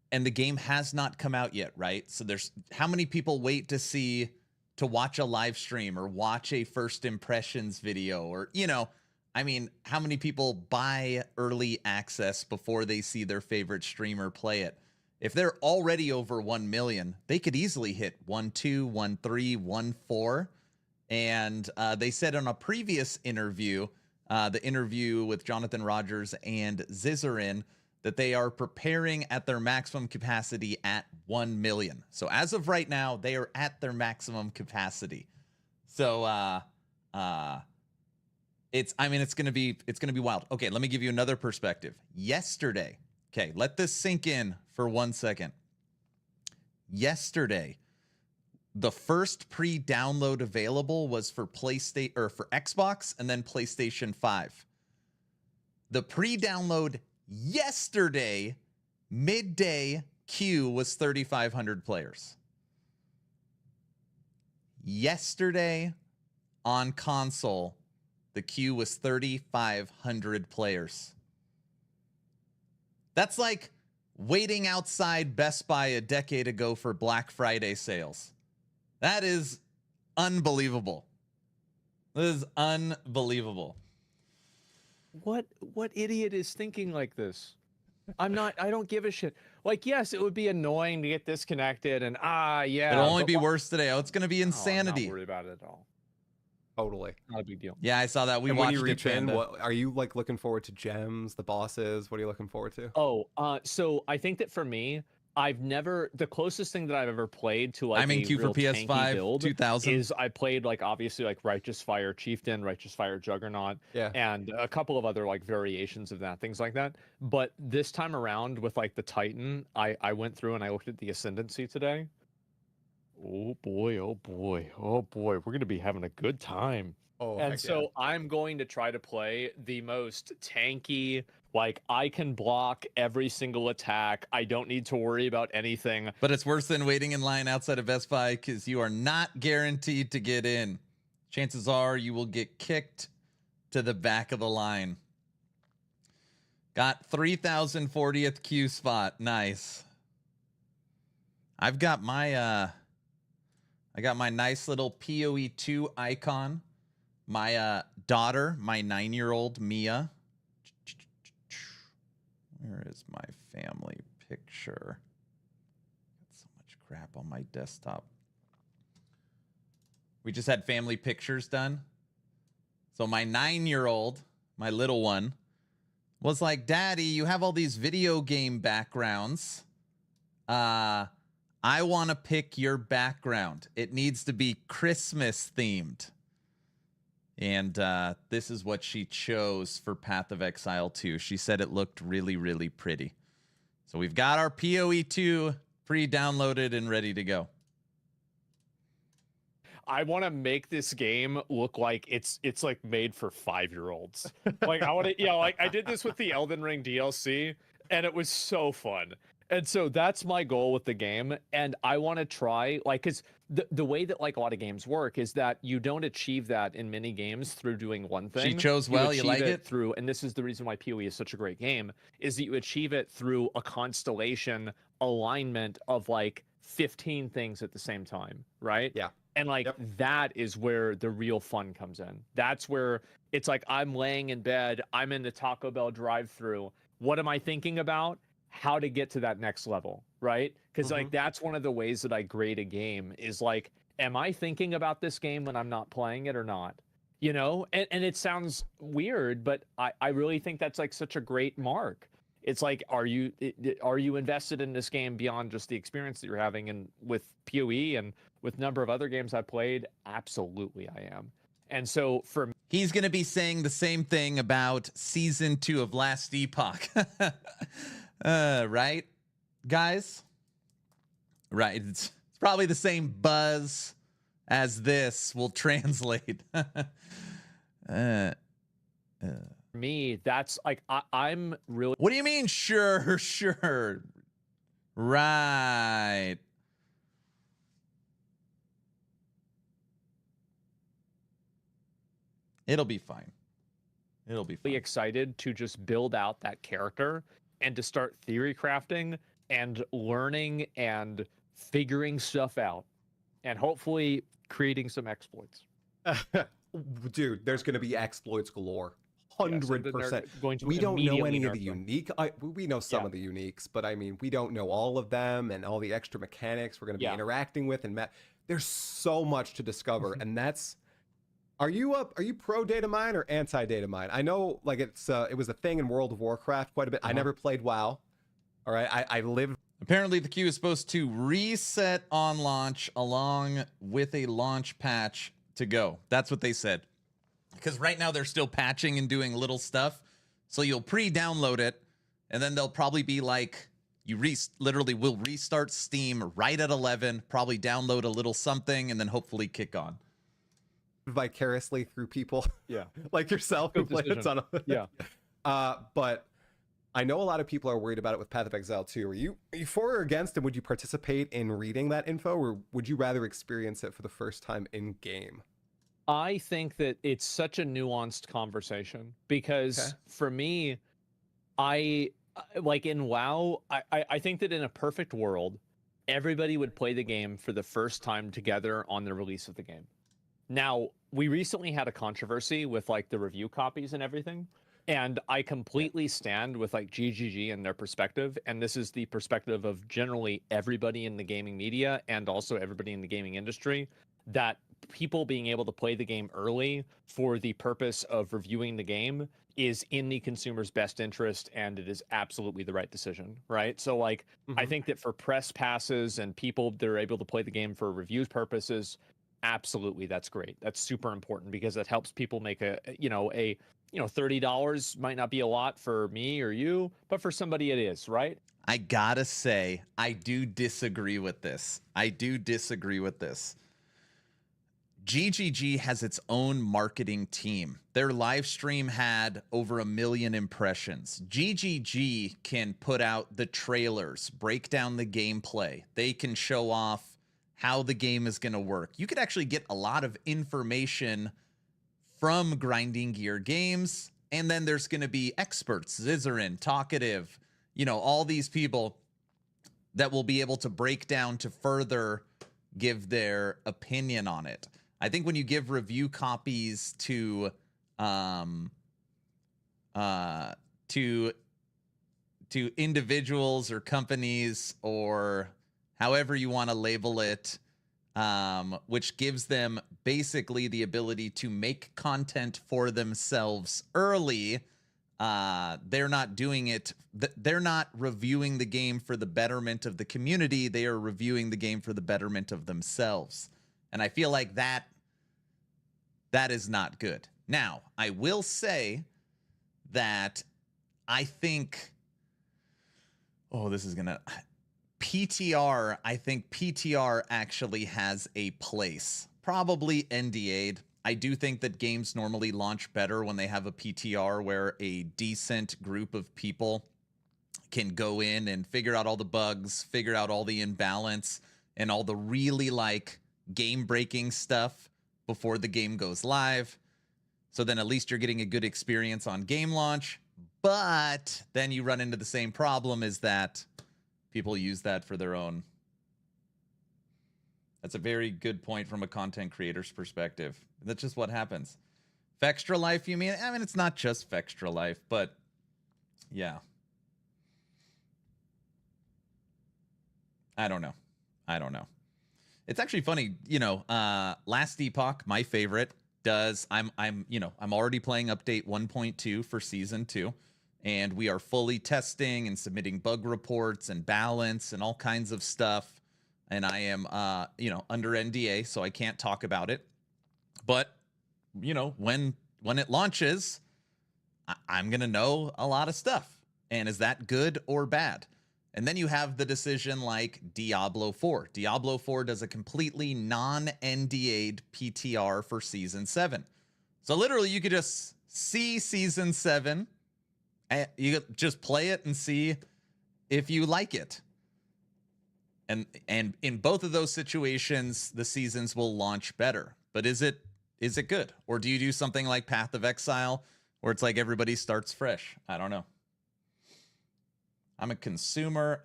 [SPEAKER 1] And the game has not come out yet, right? So there's how many people wait to watch a live stream or watch a first impressions video, or, I mean, how many people buy early access before they see their favorite streamer play it? If they're already over 1 million, they could easily hit 1.2, 1.3, 1.4. And they said on a previous interview, the interview with Jonathan Rogers and Zizarin, that they are preparing at their maximum capacity at 1 million. So as of right now, they are at their maximum capacity. So it's gonna be wild. Okay, let me give you another perspective. Yesterday, okay, let this sink in for 1 second. Yesterday, the first pre-download available was for PlayStation or for Xbox and then PlayStation 5. The pre-download yesterday, midday queue was 3,500 players. Yesterday on console, the queue was 3,500 players. That's like waiting outside Best Buy a decade ago for Black Friday sales. That is unbelievable. This is unbelievable.
[SPEAKER 6] what idiot is thinking like this? I don't give a shit. Like, yes, it would be annoying to get disconnected and yeah.
[SPEAKER 1] It'll only be worse today. Oh, it's going to be insanity.
[SPEAKER 6] I'm not worried about it at all.
[SPEAKER 5] Totally.
[SPEAKER 6] Not a big deal.
[SPEAKER 1] Yeah, I saw that. We
[SPEAKER 5] And
[SPEAKER 1] watched
[SPEAKER 5] when you reach
[SPEAKER 1] it.
[SPEAKER 5] in, what are you like looking forward to? Gems, the bosses? What are you looking forward to?
[SPEAKER 6] So I think that for me, the closest thing that I've ever played to like
[SPEAKER 1] I'm in queue for
[SPEAKER 6] real tanky
[SPEAKER 1] PS5
[SPEAKER 6] build
[SPEAKER 1] 2000.
[SPEAKER 6] is I played like obviously like Righteous Fire Chieftain, Righteous Fire Juggernaut,
[SPEAKER 5] Yeah.
[SPEAKER 6] and a couple of other like variations of that, things like that. But this time around with like the Titan, I went through and I looked at the Ascendancy today. Oh boy, we're gonna be having a good time.
[SPEAKER 5] Oh,
[SPEAKER 6] And
[SPEAKER 5] heck
[SPEAKER 6] so I'm going to try to play the most tanky, like I can block every single attack. I don't need to worry about anything.
[SPEAKER 1] But it's worse than waiting in line outside of Best Buy because you are not guaranteed to get in. Chances are you will get kicked to the back of the line. Got 3,040th queue spot. Nice. I've got my I got my nice little POE 2 icon. My daughter, my 9-year-old Mia. Where is my family picture? Got so much crap on my desktop. We just had family pictures done. So my 9-year-old, my little one, was like, Daddy, you have all these video game backgrounds. I want to pick your background. It needs to be Christmas themed. And this is what she chose for Path of Exile 2. She said it looked really, really pretty. So we've got our POE 2 pre-downloaded and ready to go.
[SPEAKER 6] I want to make this game look like it's like made for 5-year-olds. Like I want to, yeah, like I did this with the Elden Ring DLC, and it was so fun. And so that's my goal with the game. And I want to try, like, because the way that like a lot of games work is that you don't achieve that in many games through doing one thing.
[SPEAKER 1] She chose well. You like it?
[SPEAKER 6] Through, and this is the reason why PoE is such a great game, is that you achieve it through a constellation alignment of like 15 things at the same time, right?
[SPEAKER 5] Yeah.
[SPEAKER 6] And like that is where the real fun comes in. That's where it's like I'm laying in bed, I'm in the Taco Bell drive-through. What am I thinking about? How to get to that next level, right? Because like that's one of the ways that I grade a game is like, am I thinking about this game when I'm not playing it or not? You know, and it sounds weird, but I really think that's like such a great mark. It's like, are you invested in this game beyond just the experience that you're having? And with PoE and with a number of other games I played, absolutely I am. And so for me,
[SPEAKER 1] he's going to be saying the same thing about season 2 of Last Epoch. Right, guys? Right. It's probably the same buzz as this will translate.
[SPEAKER 6] me, that's like, I'm really.
[SPEAKER 1] What do you mean? Sure. Right. It'll be fine. It'll be fine.
[SPEAKER 6] Excited to just build out that character and to start theory crafting and learning and figuring stuff out and hopefully creating some exploits.
[SPEAKER 5] Dude, there's going to be exploits galore. 100%.
[SPEAKER 6] So
[SPEAKER 5] we don't know any of the unique. We know some of the uniques, but I mean, we don't know all of them and all the extra mechanics we're going to be interacting with. And there's so much to discover, and that's. Are you pro data mine or anti data mine? I know, like it was a thing in World of Warcraft quite a bit. I never played WoW. All right, I lived.
[SPEAKER 1] Apparently, the queue is supposed to reset on launch along with a launch patch to go. That's what they said. Because right now they're still patching and doing little stuff. So you'll pre-download it, and then they'll probably be like, you literally will restart Steam right at 11, probably download a little something, and then hopefully kick on.
[SPEAKER 5] Vicariously through people,
[SPEAKER 6] yeah,
[SPEAKER 5] like yourself who played it on but I know a lot of people are worried about it with Path of Exile 2. Are you for or against, and would you participate in reading that info, or would you rather experience it for the first time in game?
[SPEAKER 6] I think that it's such a nuanced conversation because for me, I like in WoW, I think that in a perfect world, everybody would play the game for the first time together on the release of the game. Now, we recently had a controversy with like the review copies and everything, and I completely stand with like GGG and their perspective, and this is the perspective of generally everybody in the gaming media and also everybody in the gaming industry, that people being able to play the game early for the purpose of reviewing the game is in the consumer's best interest, and it is absolutely the right decision, right? So like, I think that for press passes and people that are able to play the game for review purposes, absolutely, that's great. That's super important because that helps people make a $30 might not be a lot for me or you, but for somebody it is, right?
[SPEAKER 1] I gotta say, I do disagree with this. GGG has its own marketing team. Their live stream had over 1 million impressions. GGG can put out the trailers, break down the gameplay. They can show off how the game is going to work. You could actually get a lot of information from Grinding Gear Games. And then there's going to be experts, Zizarin, Talkative, you know, all these people that will be able to break down to further give their opinion on it. I think when you give review copies to individuals or companies or however you want to label it, which gives them basically the ability to make content for themselves early, they're not doing it. They're not reviewing the game for the betterment of the community. They are reviewing the game for the betterment of themselves. And I feel like that is not good. Now, I will say that I think, this is going to... PTR, I think PTR actually has a place. Probably NDA'd. I do think that games normally launch better when they have a PTR where a decent group of people can go in and figure out all the bugs, figure out all the imbalance, and all the really like game-breaking stuff before the game goes live. So then at least you're getting a good experience on game launch. But then you run into the same problem, is that people use that for their own. That's a very good point from a content creator's perspective. That's just what happens. Fextra Life, you mean? I mean, it's not just Fextra Life, but yeah. I don't know. It's actually funny, you know, Last Epoch, my favorite, I'm already playing update 1.2 for season 2. And we are fully testing and submitting bug reports and balance and all kinds of stuff. And I am, under NDA, so I can't talk about it. But, you know, when it launches, I'm going to know a lot of stuff. And is that good or bad? And then you have the decision like Diablo 4. Diablo 4 does a completely non-NDA'd PTR for Season 7. So literally, you could just see Season 7. You just play it and see if you like it. And in both of those situations, the seasons will launch better. But is it good? Or do you do something like Path of Exile, where it's like everybody starts fresh? I don't know. I'm a consumer.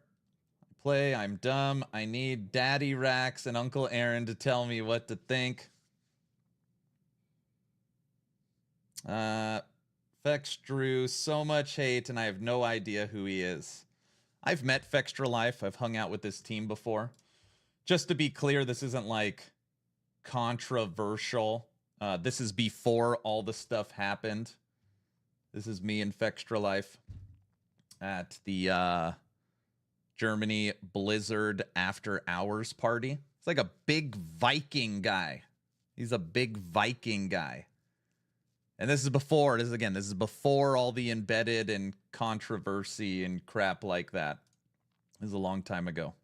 [SPEAKER 1] I'm dumb. I need Daddy Rax and Uncle Aaron to tell me what to think. Fextru, so much hate, and I have no idea who he is. I've met Fextra Life. I've hung out with this team before. Just to be clear, this isn't like controversial. This is before all the stuff happened. This is me and Fextra Life at the Germany Blizzard After Hours party. It's like a big Viking guy. He's a big Viking guy. And this is before all the embedded and controversy and crap like that. This is a long time ago.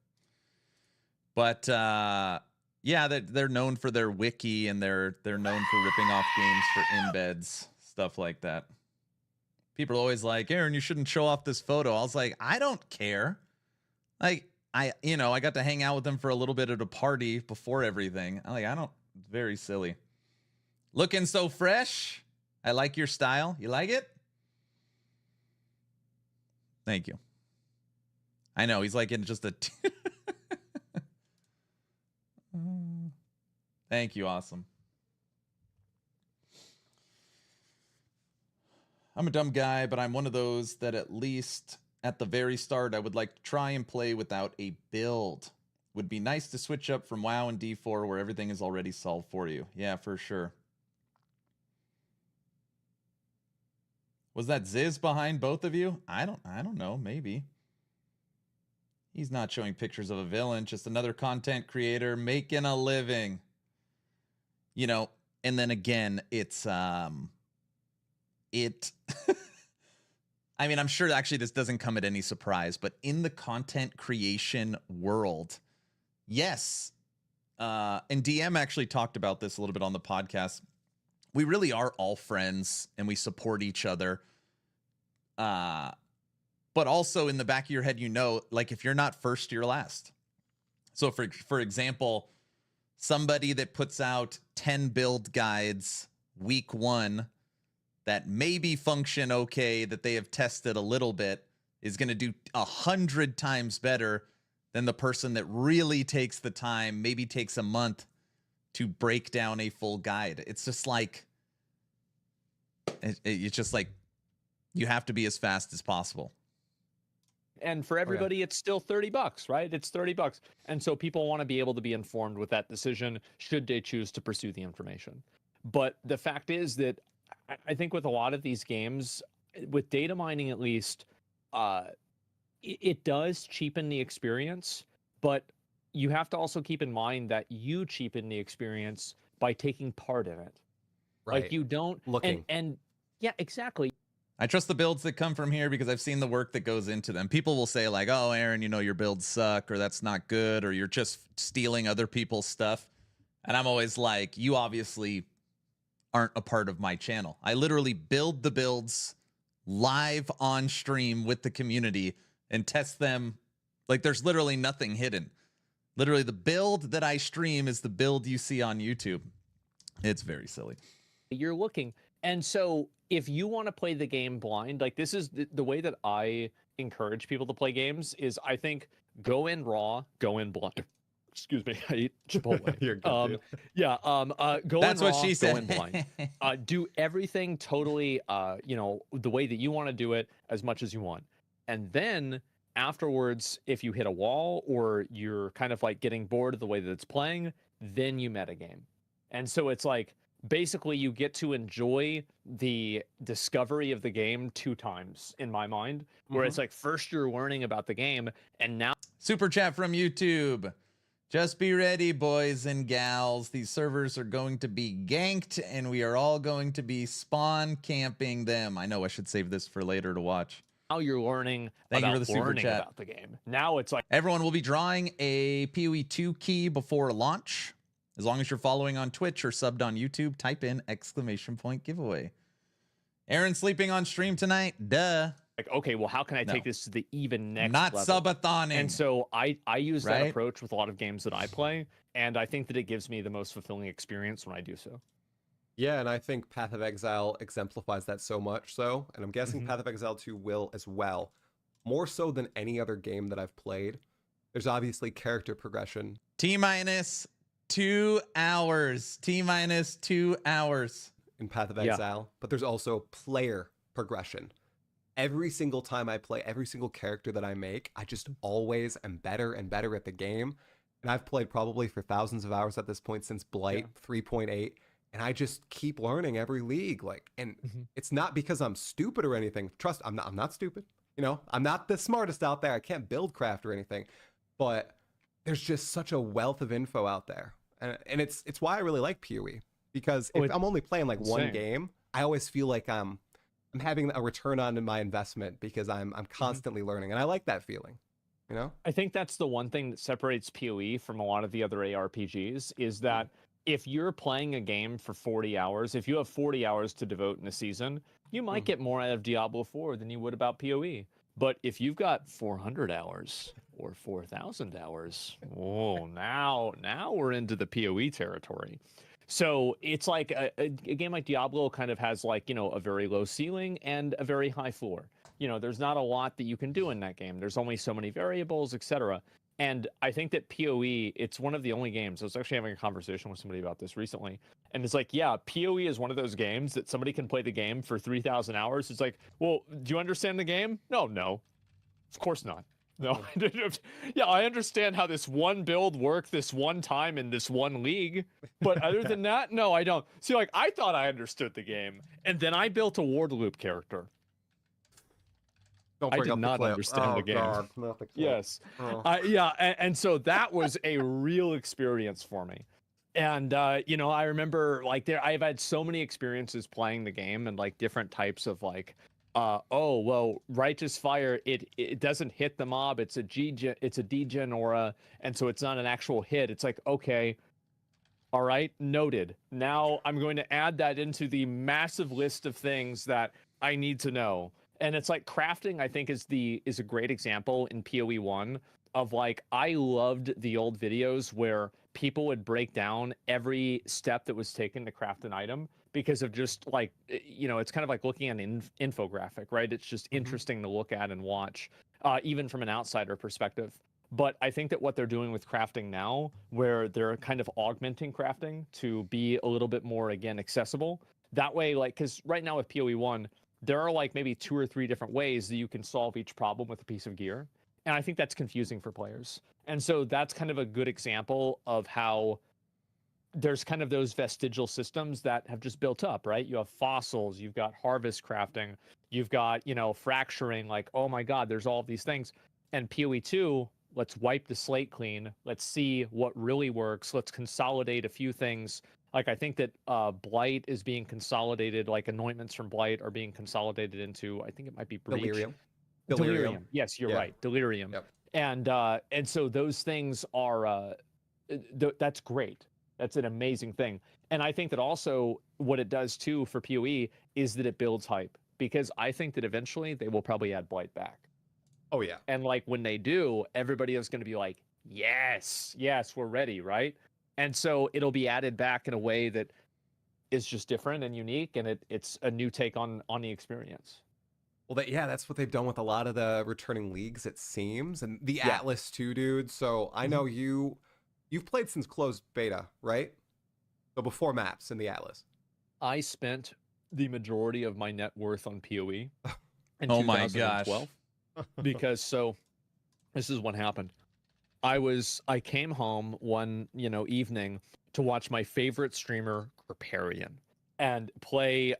[SPEAKER 1] But yeah, they're known for their wiki, and they're known for ripping off games for embeds, stuff like that. People are always like, Aaron, you shouldn't show off this photo. I was like, I don't care. Like, I got to hang out with them for a little bit at a party before everything. It's very silly. Looking so fresh. I like your style. You like it? Thank you. I know, he's like in just a... Thank you, awesome. I'm a dumb guy, but I'm one of those that at least at the very start, I would like to try and play without a build. Would be nice to switch up from WoW and D4 where everything is already solved for you. Yeah, for sure. Was that Ziz behind both of you? I don't know, maybe. He's not showing pictures of a villain, just another content creator making a living. You know, and then again, it's I mean, I'm sure actually this doesn't come at any surprise, but in the content creation world, yes, and DM actually talked about this a little bit on the podcast. We really are all friends and we support each other. But also in the back of your head, you know, like if you're not first, you're last. So for example, somebody that puts out 10 build guides week 1 that maybe function okay, that they have tested a little bit, is going to do 100 times better than the person that really takes the time, maybe takes a month to break down a full guide. It's just like, it's just like, you have to be as fast as possible.
[SPEAKER 6] And for everybody, it's still $30, right? It's $30. And so people want to be able to be informed with that decision should they choose to pursue the information. But the fact is that I think with a lot of these games, with data mining at least, it does cheapen the experience, but you have to also keep in mind that you cheapen the experience by taking part in it.
[SPEAKER 5] Right.
[SPEAKER 6] Like you don't
[SPEAKER 5] looking.
[SPEAKER 6] And yeah, exactly.
[SPEAKER 1] I trust the builds that come from here because I've seen the work that goes into them. People will say like, oh, Aaron, you know, your builds suck, or that's not good, or you're just stealing other people's stuff. And I'm always like, you obviously aren't a part of my channel. I literally build the builds live on stream with the community and test them. Like there's literally nothing hidden. Literally the build that I stream is the build you see on YouTube. It's very silly.
[SPEAKER 6] You're looking. And so if you want to play the game blind, like this is the way that I encourage people to play games is I think go in raw, go in blind. Excuse me, I eat Chipotle.
[SPEAKER 5] You're good,
[SPEAKER 6] go
[SPEAKER 1] That's
[SPEAKER 6] in raw,
[SPEAKER 1] what she said.
[SPEAKER 6] go in blind. Do everything totally, you know, the way that you want to do it as much as you want. And then afterwards, if you hit a wall or you're kind of like getting bored of the way that it's playing, then you metagame. And so it's like, basically you get to enjoy the discovery of the game 2 times in my mind, where it's like first you're learning about the game and now
[SPEAKER 1] Super chat from YouTube. Just be ready, boys and gals. These servers are going to be ganked and we are all going to be spawn camping them. I know I should save this for later to watch.
[SPEAKER 6] now you're learning
[SPEAKER 1] Thank you
[SPEAKER 6] about
[SPEAKER 1] for the super
[SPEAKER 6] learning
[SPEAKER 1] chat.
[SPEAKER 6] about the game. Now it's like
[SPEAKER 1] Everyone will be drawing a POE 2 key before launch. As long as you're following on Twitch or subbed on YouTube, type in ! giveaway. Aaron sleeping on stream tonight? Duh.
[SPEAKER 6] like, okay, well, how can I take this to the even next
[SPEAKER 1] Not
[SPEAKER 6] level?
[SPEAKER 1] subathoning.
[SPEAKER 6] And so I use that
[SPEAKER 1] Right?
[SPEAKER 6] approach with a lot of games that I play, and I think that it gives me the most fulfilling experience when I do so.
[SPEAKER 5] Yeah, and I think Path of Exile exemplifies that so much so, and I'm guessing Path of Exile 2 will as well. More so than any other game that I've played. There's obviously character progression.
[SPEAKER 1] T-minus 2 hours. T-minus 2 hours.
[SPEAKER 5] In Path of
[SPEAKER 6] Yeah.
[SPEAKER 5] Exile, but there's also player progression. Every single time I play, every single character that I make, I just always am better and better at the game. And I've played probably for thousands of hours at this point since Blight 3.8, and I just keep learning every league. Like, and it's not because I'm stupid or anything. Trust, I'm not stupid. You know, I'm not the smartest out there. I can't build craft or anything, but there's just such a wealth of info out there, and it's why I really like POE. Because if I'm only playing like one game, I always feel like I'm having a return on my investment because I'm constantly learning, and I like that feeling. You know,
[SPEAKER 6] I think that's the one thing that separates PoE from a lot of the other ARPGs is that if you're playing a game for 40 hours, if you have 40 hours to devote in a season, you might get more out of Diablo 4 than you would about PoE. But if you've got 400 hours or 4,000 hours, oh, now we're into the PoE territory. So it's like a game like Diablo kind of has like, you know, a very low ceiling and a very high floor. You know, there's not a lot that you can do in that game. There's only so many variables, etc. And I think that PoE, it's one of the only games. I was actually having a conversation with somebody about this recently. And it's like, yeah, PoE is one of those games that somebody can play the game for 3,000 hours. It's like, well, do you understand the game? No. Of course not. No. Yeah, I understand how this one build worked this one time in this one league. But other than that, no, I don't. See, like, I thought I understood the game. And then I built a ward loop character.
[SPEAKER 5] don't
[SPEAKER 6] I
[SPEAKER 5] bring
[SPEAKER 6] did
[SPEAKER 5] up the
[SPEAKER 6] not
[SPEAKER 5] clip.
[SPEAKER 6] understand the game.
[SPEAKER 5] God, not the clip.
[SPEAKER 6] Yes.
[SPEAKER 5] Oh.
[SPEAKER 6] Yeah. And so that was a real experience for me. And, you know, I remember like I've had so many experiences playing the game and like different types of like oh well, righteous fire, it doesn't hit the mob, it's a degen aura, and so it's not an actual hit. It's like, okay, all right, noted. Now I'm going to add that into the massive list of things that I need to know. And it's like crafting, I think, is a great example in PoE 1 of like, I loved the old videos where people would break down every step that was taken to craft an item, because of just like, it's kind of like looking at an infographic, right? It's just interesting to look at and watch, even from an outsider perspective. But I think that what they're doing with crafting now, where they're kind of augmenting crafting to be a little bit more, again, accessible, that way, like, because right now with PoE 1, there are like maybe 2 or 3 different ways that you can solve each problem with a piece of gear. And I think that's confusing for players. And so that's kind of a good example of how there's kind of those vestigial systems that have just built up, right? You have fossils, you've got harvest crafting, you've got, fracturing, like, oh my God, there's all of these things. And PoE 2, let's wipe the slate clean. Let's see what really works. Let's consolidate a few things. Like, I think that Blight is being consolidated, like anointments from Blight are being consolidated into, I think it might be Breach. Delirium. Yes, you're right. Delirium.
[SPEAKER 5] Yep.
[SPEAKER 6] And so those things are, that's great. That's an amazing thing. And I think that also what it does too for PoE is that it builds hype, because I think that eventually they will probably add Blight back.
[SPEAKER 5] Oh yeah.
[SPEAKER 6] And like when they do, everybody is going to be like, yes, we're ready, right? And so it'll be added back in a way that is just different and unique, and it's a new take on the experience.
[SPEAKER 5] Well, that's what they've done with a lot of the returning leagues, it seems, and the Atlas too, dude. So I know you've played since closed beta, right? So before maps in the Atlas.
[SPEAKER 6] I spent the majority of my net worth on PoE in
[SPEAKER 1] Oh my
[SPEAKER 6] 2012.
[SPEAKER 1] gosh.
[SPEAKER 6] Because so this is what happened. I came home one, evening to watch my favorite streamer, Kripparrian, and play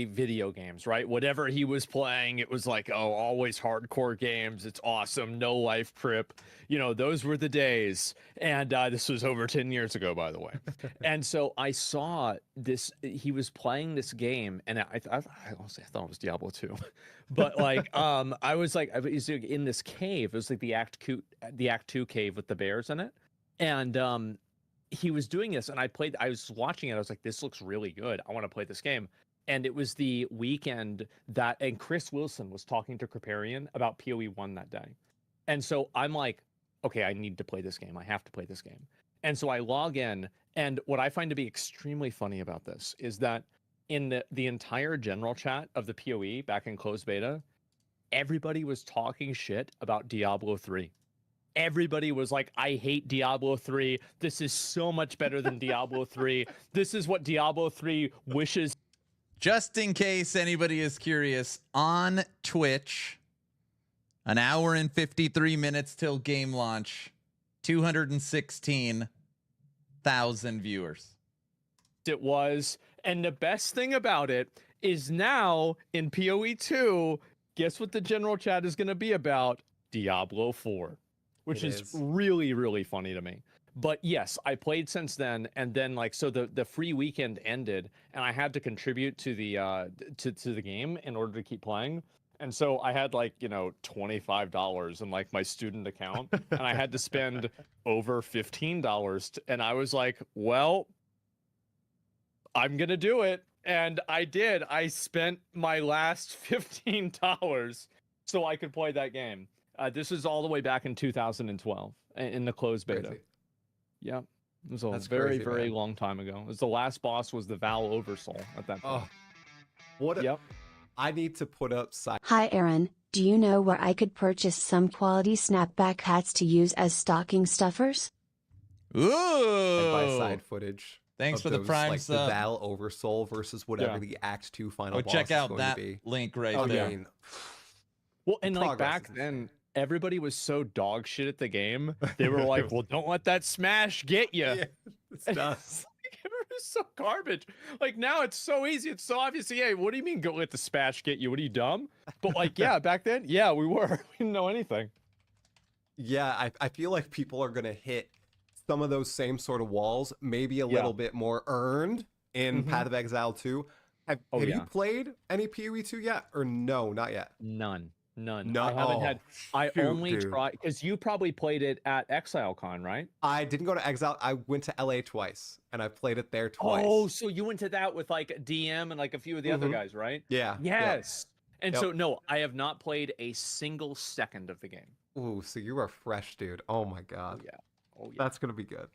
[SPEAKER 6] video games, right? Whatever he was playing, it was like, oh, always hardcore games. It's awesome. No life crip. Those were the days. And this was over 10 years ago, by the way. And so I saw this, he was playing this game, and I honestly, I thought it was Diablo 2. But like, I was in this cave. It was like the Act 2 cave with the bears in it. And he was doing this, and I was watching it. I was like, this looks really good. I want to play this game. And it was the weekend and Chris Wilson was talking to Kripparrian about PoE 1 that day. And so I'm like, okay, I need to play this game. I have to play this game. And so I log in, and what I find to be extremely funny about this is that in the entire general chat of the PoE back in closed beta, everybody was talking shit about Diablo 3. Everybody was like, I hate Diablo 3. This is so much better than Diablo 3. This is what Diablo 3 wishes.
[SPEAKER 1] Just in case anybody is curious, on Twitch, an hour and 53 minutes till game launch, 216,000 viewers.
[SPEAKER 6] It was. And the best thing about it is now in PoE 2, guess what the general chat is going to be about? Diablo 4. Which is really, really funny to me. But yes, I played since then, and then so the free weekend ended, and I had to contribute to the to the game in order to keep playing. And so I had $25 in my student account, and I had to spend over $15. And I was like, well, I'm gonna do it, and I did. I spent my last $15 so I could play that game. This is all the way back in 2012 in the closed beta.
[SPEAKER 5] Crazy.
[SPEAKER 6] Yeah, it was a
[SPEAKER 5] That's
[SPEAKER 6] very,
[SPEAKER 5] crazy,
[SPEAKER 6] very
[SPEAKER 5] man.
[SPEAKER 6] long time ago. It was the last boss was the Val Oversoul at that point.
[SPEAKER 5] Yep. I need to put up side.
[SPEAKER 7] Hi Aaron, do you know where I could purchase some quality snapback hats to use as stocking stuffers?
[SPEAKER 1] Ooh!
[SPEAKER 5] By side footage.
[SPEAKER 1] Thanks
[SPEAKER 5] of
[SPEAKER 1] for the
[SPEAKER 5] those,
[SPEAKER 1] prime
[SPEAKER 5] the
[SPEAKER 1] sub.
[SPEAKER 5] Val Oversoul versus whatever the Act 2 final boss
[SPEAKER 1] check
[SPEAKER 5] is
[SPEAKER 1] out
[SPEAKER 5] going
[SPEAKER 1] that
[SPEAKER 5] to be.
[SPEAKER 1] link right
[SPEAKER 5] I
[SPEAKER 1] there.
[SPEAKER 5] mean,
[SPEAKER 6] Well, and
[SPEAKER 5] progress
[SPEAKER 6] back
[SPEAKER 5] is
[SPEAKER 6] then, everybody was so dog shit at the game. They were like, well, don't let that smash get you.
[SPEAKER 5] yeah, it's nuts.
[SPEAKER 6] It was so garbage. Now it's so easy. It's so obvious. Hey, what do you mean go let the smash get you? What are you, dumb? But yeah, back then, yeah, we were. We didn't know anything.
[SPEAKER 5] Yeah, I feel like people are going to hit some of those same sort of walls, maybe a little bit more earned in Path of Exile 2. Have you played any POE 2 yet, or no, not yet?
[SPEAKER 6] None.
[SPEAKER 5] No,
[SPEAKER 6] I haven't had. I
[SPEAKER 5] shoot,
[SPEAKER 6] only
[SPEAKER 5] dude.
[SPEAKER 6] tried because you probably played it at ExileCon, right?
[SPEAKER 5] I didn't go to Exile. I went to LA twice, and I played it there twice.
[SPEAKER 6] Oh, so you went to that with like DM and like a few of the other guys, right?
[SPEAKER 5] Yeah.
[SPEAKER 6] Yes. And
[SPEAKER 5] Yep.
[SPEAKER 6] so no, I have not played a single second of the game.
[SPEAKER 5] Ooh, so you are fresh, dude. Oh my god.
[SPEAKER 6] Oh yeah.
[SPEAKER 5] That's gonna be good.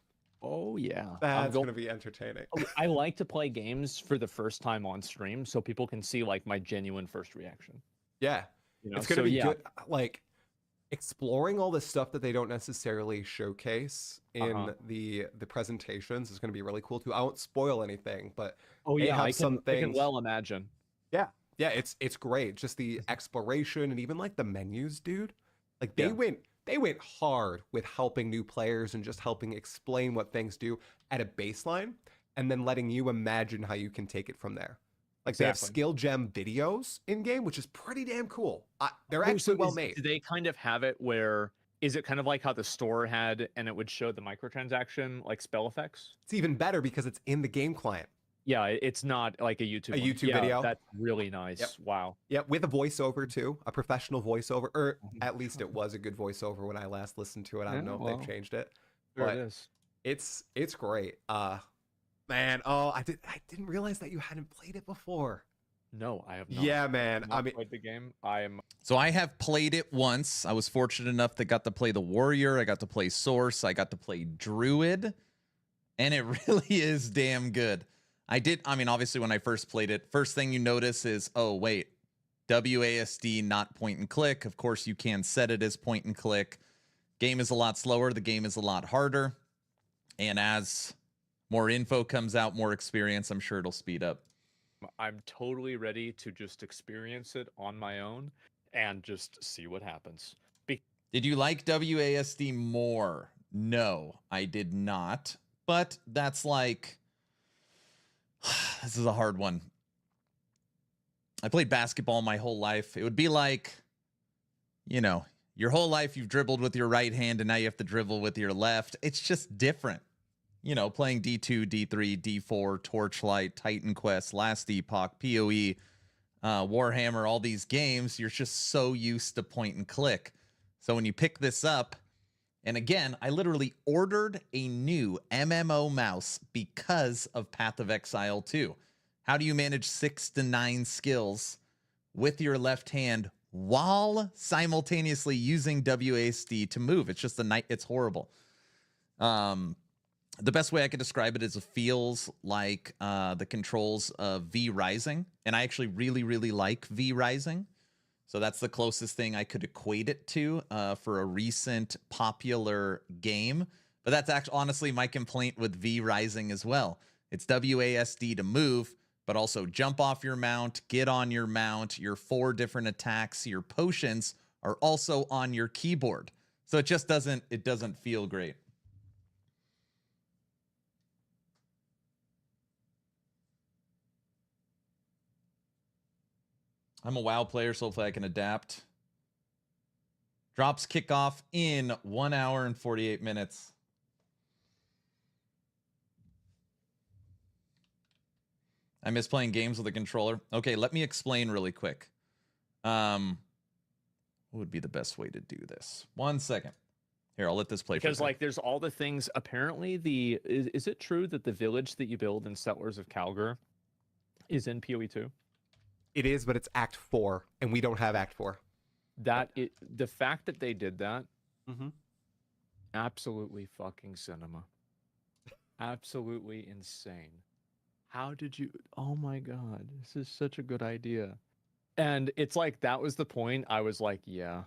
[SPEAKER 6] Oh yeah.
[SPEAKER 5] That's gonna be entertaining.
[SPEAKER 6] I like to play games for the first time on stream so people can see like my genuine first reaction.
[SPEAKER 5] Yeah.
[SPEAKER 6] You know?
[SPEAKER 5] It's gonna be good. Like exploring all the stuff that they don't necessarily showcase in the presentations is gonna be really cool too. I won't spoil anything, but they have some things.
[SPEAKER 6] I can well imagine.
[SPEAKER 5] Yeah, it's great. Just the exploration and even like the menus, dude. Like they went hard with helping new players and just helping explain what things do at a baseline and then letting you imagine how you can take it from there. Like they have skill gem videos in game, which is pretty damn cool. They're actually well made.
[SPEAKER 6] Do they kind of have it where is it kind of like how the store had and it would show the microtransaction like spell effects?
[SPEAKER 5] It's even better because it's in the game client.
[SPEAKER 6] Yeah, it's not like a YouTube
[SPEAKER 5] video.
[SPEAKER 6] That's really nice.
[SPEAKER 5] Yep.
[SPEAKER 6] Wow.
[SPEAKER 5] Yeah, with a voiceover too, a professional voisover, or at least it was a good voiceover when I last listened to it. I don't know if they've changed it.
[SPEAKER 6] There
[SPEAKER 5] but
[SPEAKER 6] it is.
[SPEAKER 5] It's great. Man, I didn't realize that you hadn't played it before.
[SPEAKER 6] No, I have not.
[SPEAKER 5] Yeah, man.
[SPEAKER 6] I mean, played the game.
[SPEAKER 1] So I have played it once. I was fortunate enough that got to play the warrior. I got to play source. I got to play druid, and it really is damn good. I mean, obviously when I first played it, first thing you notice is, oh, wait, WASD, not point and click. Of course, you can set it as point and click. Game is a lot slower. The game is a lot harder. And as more info comes out, more experience, I'm sure it'll speed up.
[SPEAKER 6] I'm totally ready to just experience it on my own and just see what happens.
[SPEAKER 1] Did you like WASD more? No, I did not. But that's like... This is a hard one. I played basketball my whole life. It would be like, you know, your whole life you've dribbled with your right hand and now you have to dribble with your left. It's just different. You know, playing D2, D3, D4, Torchlight, Titan Quest, Last Epoch, POE, Warhammer, all these games, you're just so used to point and click. So when you pick this up, and again, I literally ordered a new MMO mouse because of Path of Exile 2. How do you manage 6 to 9 skills with your left hand while simultaneously using WASD to move? It's just it's horrible. The best way I could describe it is it feels like the controls of V Rising. And I actually really, really like V Rising. So that's the closest thing I could equate it to for a recent popular game. But that's actually honestly my complaint with V Rising as well. It's WASD to move, but also jump off your mount, get on your mount. Your 4 different attacks, your potions are also on your keyboard. So it just doesn't feel great. I'm a WoW player, so hopefully I can adapt. Drops kick off in 1 hour and 48 minutes. I miss playing games with a controller. Okay, let me explain really quick. What would be the best way to do this? 1 second. Here, I'll let this play.
[SPEAKER 6] Because like there's all the things, apparently is it true that the village that you build in Settlers of Calgar is in POE 2?
[SPEAKER 5] It is, but it's Act 4, and we don't have Act 4.
[SPEAKER 6] The fact that they did that, absolutely fucking cinema. Absolutely insane. How did you, oh my God, this is such a good idea. And it's like, that was the point. I was like, yeah,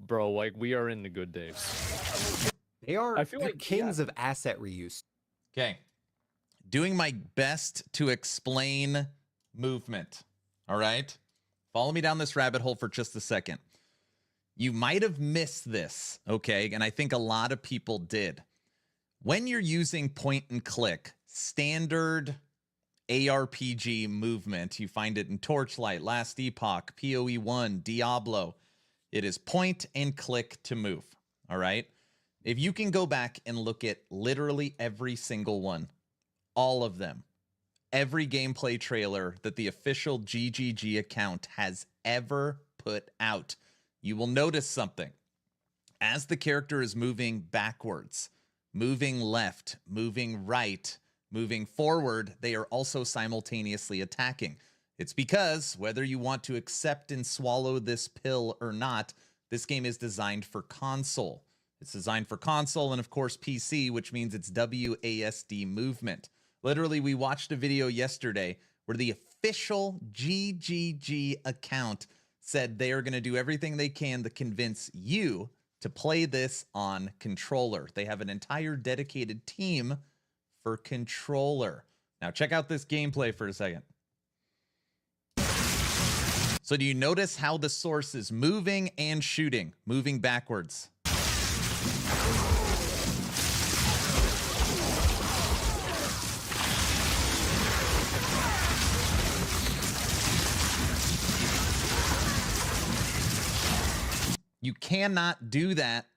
[SPEAKER 6] bro, like we are in the good days.
[SPEAKER 5] They are,
[SPEAKER 6] I feel like
[SPEAKER 5] kings of asset reuse.
[SPEAKER 1] Okay. Doing my best to explain movement. All right. Follow me down this rabbit hole for just a second. You might have missed this. Okay. And I think a lot of people did. When you're using point and click, standard ARPG movement, you find it in Torchlight, Last Epoch, POE 1, Diablo. It is point and click to move. All right. If you can go back and look at literally every single one, all of them, every gameplay trailer that the official GGG account has ever put out. You will notice something. As the character is moving backwards, moving left, moving right, moving forward, they are also simultaneously attacking. It's because whether you want to accept and swallow this pill or not, this game is designed for console. It's designed for console and, of course, PC, which means it's WASD movement. Literally, we watched a video yesterday where the official GGG account said they are going to do everything they can to convince you to play this on controller. They have an entire dedicated team for controller. Now, check out this gameplay for a second. So do you notice how the source is moving and shooting, moving backwards? You cannot do that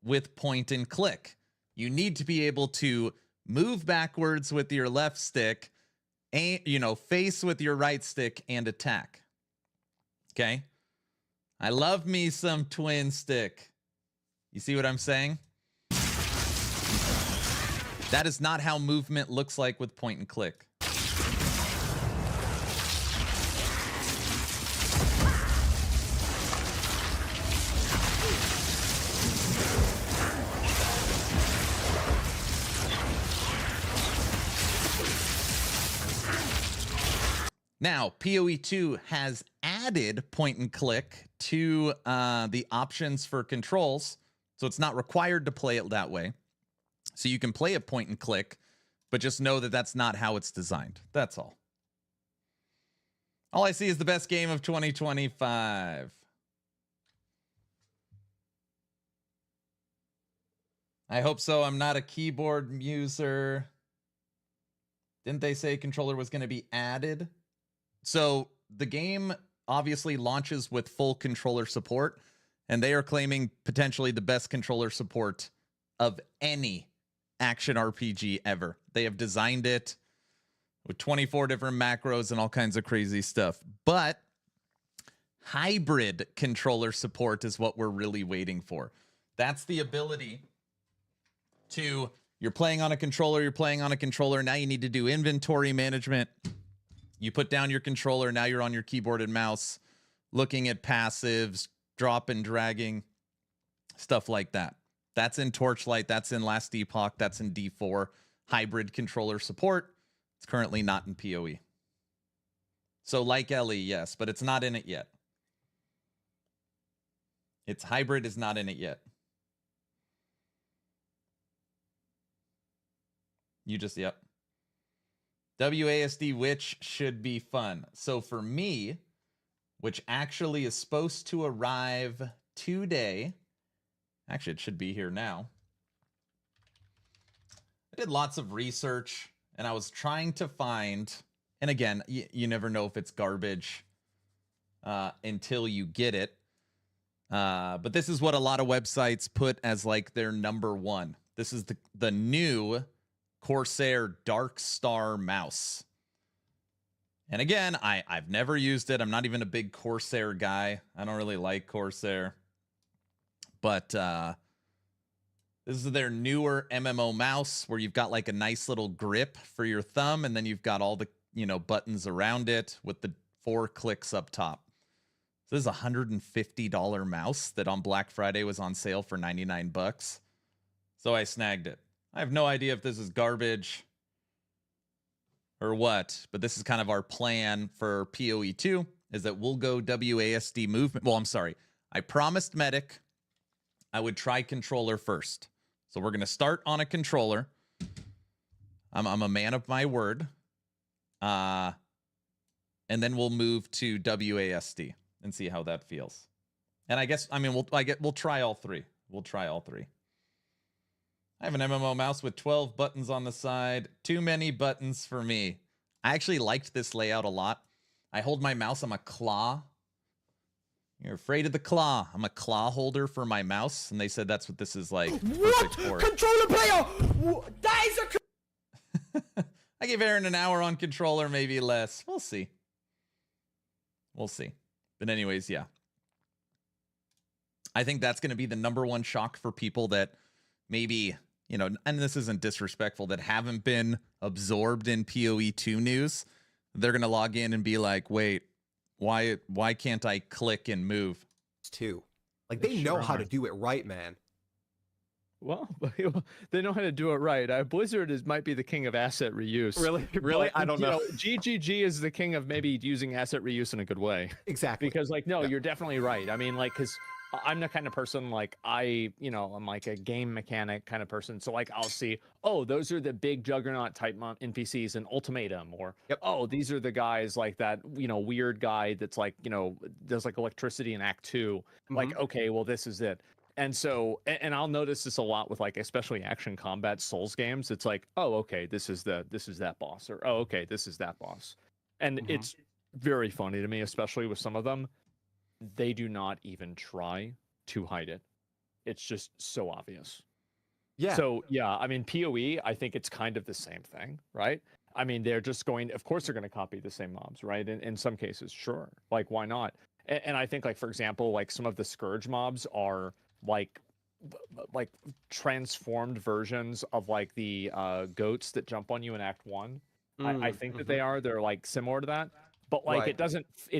[SPEAKER 1] with point and click. You need to be able to move backwards with your left stick, and, face with your right stick and attack. Okay? I love me some twin stick. You see what I'm saying? That is not how movement looks like with point and click. Now, POE 2 has added point and click to the options for controls, so it's not required to play it that way. So you can play a point and click, but just know that that's not how it's designed. That's all. All I see is the best game of 2025. I hope so. I'm not a keyboard user. Didn't they say controller was going to be added? So the game obviously launches with full controller support, and they are claiming potentially the best controller support of any action RPG ever. They have designed it with 24 different macros and all kinds of crazy stuff. But hybrid controller support is what we're really waiting for. That's the ability to, you're playing on a controller, now you need to do inventory management. You put down your controller, now you're on your keyboard and mouse, looking at passives, drop and dragging, stuff like that. That's in Torchlight, that's in Last Epoch, that's in D4. Hybrid controller support. It's currently not in PoE. So like LE, yes, but it's not in it yet. Its hybrid is not in it yet. Yep. WASD, which should be fun. So for me, which actually is supposed to arrive today, actually it should be here now. I did lots of research and I was trying to find, and again, you never know if it's garbage until you get it. But this is what a lot of websites put as like their number one. This is the new Corsair Dark Star mouse. And again, I've never used it. I'm not even a big Corsair guy. I don't really like Corsair. But this is their newer MMO mouse where you've got like a nice little grip for your thumb, and then you've got all the, buttons around it with the 4 clicks up top. So this is a $150 mouse that on Black Friday was on sale for 99 bucks. So I snagged it. I have no idea if this is garbage or what, but this is kind of our plan for PoE 2, is that we'll go WASD movement. Well, I'm sorry. I promised Medic I would try controller first. So we're going to start on a controller. I'm a man of my word. And then we'll move to WASD and see how that feels. And I guess, we'll try all three. We'll try all three. I have an MMO mouse with 12 buttons on the side. Too many buttons for me. I actually liked this layout a lot. I hold my mouse, I'm a claw. You're afraid of the claw. I'm a claw holder for my mouse, and they said that's what this is like.
[SPEAKER 3] What? Controller player! That is a...
[SPEAKER 1] I give Aaron an hour on controller, maybe less. We'll see. We'll see. But anyways, yeah. I think that's going to be the number one shock for people that maybe, you know, and this isn't disrespectful, that haven't been absorbed in PoE 2 news. They're going to log in and be like, wait, why can't I click and move?
[SPEAKER 5] Too. Like, they know how to do it right, man.
[SPEAKER 6] Well, they know how to do it right. Blizzard might be the king of asset reuse.
[SPEAKER 5] Really? Really?
[SPEAKER 6] But,
[SPEAKER 5] I don't know.
[SPEAKER 6] GGG is the king of maybe using asset reuse in a good way.
[SPEAKER 5] Exactly.
[SPEAKER 6] Because, like, no, you're definitely right. I mean, like, because I'm the kind of person, like, I'm like a game mechanic kind of person. So, like, I'll see, oh, those are the big juggernaut type NPCs in Ultimatum. Or, oh, these are the guys like that, weird guy that's like, does like electricity in Act 2. Like, okay, well, this is it. And so, and I'll notice this a lot with, like, especially action combat Souls games. It's like, oh, okay, this is that boss, or oh, okay, this is that boss. And it's very funny to me, especially with some of them. They do not even try to hide it. It's just so obvious.
[SPEAKER 5] Yeah.
[SPEAKER 6] So yeah, I mean, PoE, I think it's kind of the same thing, right? I mean, they're just of course they're going to copy the same mobs, right? In some cases, sure. Like, why not? And I think, like, for example, like, some of the Scourge mobs are like transformed versions of, like, the goats that jump on you in Act 1. I think that they're like similar to that. But, like, it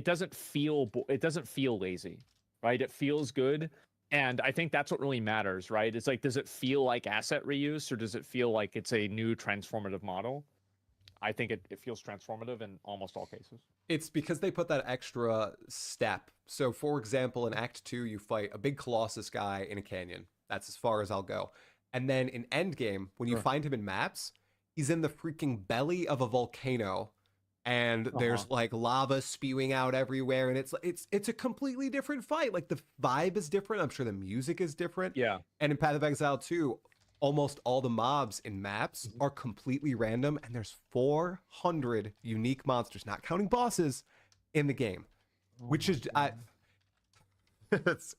[SPEAKER 6] doesn't feel lazy, right? It feels good. And I think that's what really matters, right? It's like, does it feel like asset reuse, or does it feel like it's a new transformative model? I think it feels transformative in almost all cases.
[SPEAKER 5] It's because they put that extra step. So, for example, in Act 2, you fight a big Colossus guy in a canyon. That's as far as I'll go. And then in Endgame, when you find him in maps, he's in the freaking belly of a volcano. And there's, like, lava spewing out everywhere, and it's a completely different fight. Like, the vibe is different. I'm sure the music is different.
[SPEAKER 6] Yeah.
[SPEAKER 5] And in Path of Exile 2, almost all the mobs in maps are completely random, and there's 400 unique monsters, not counting bosses, in the game, which is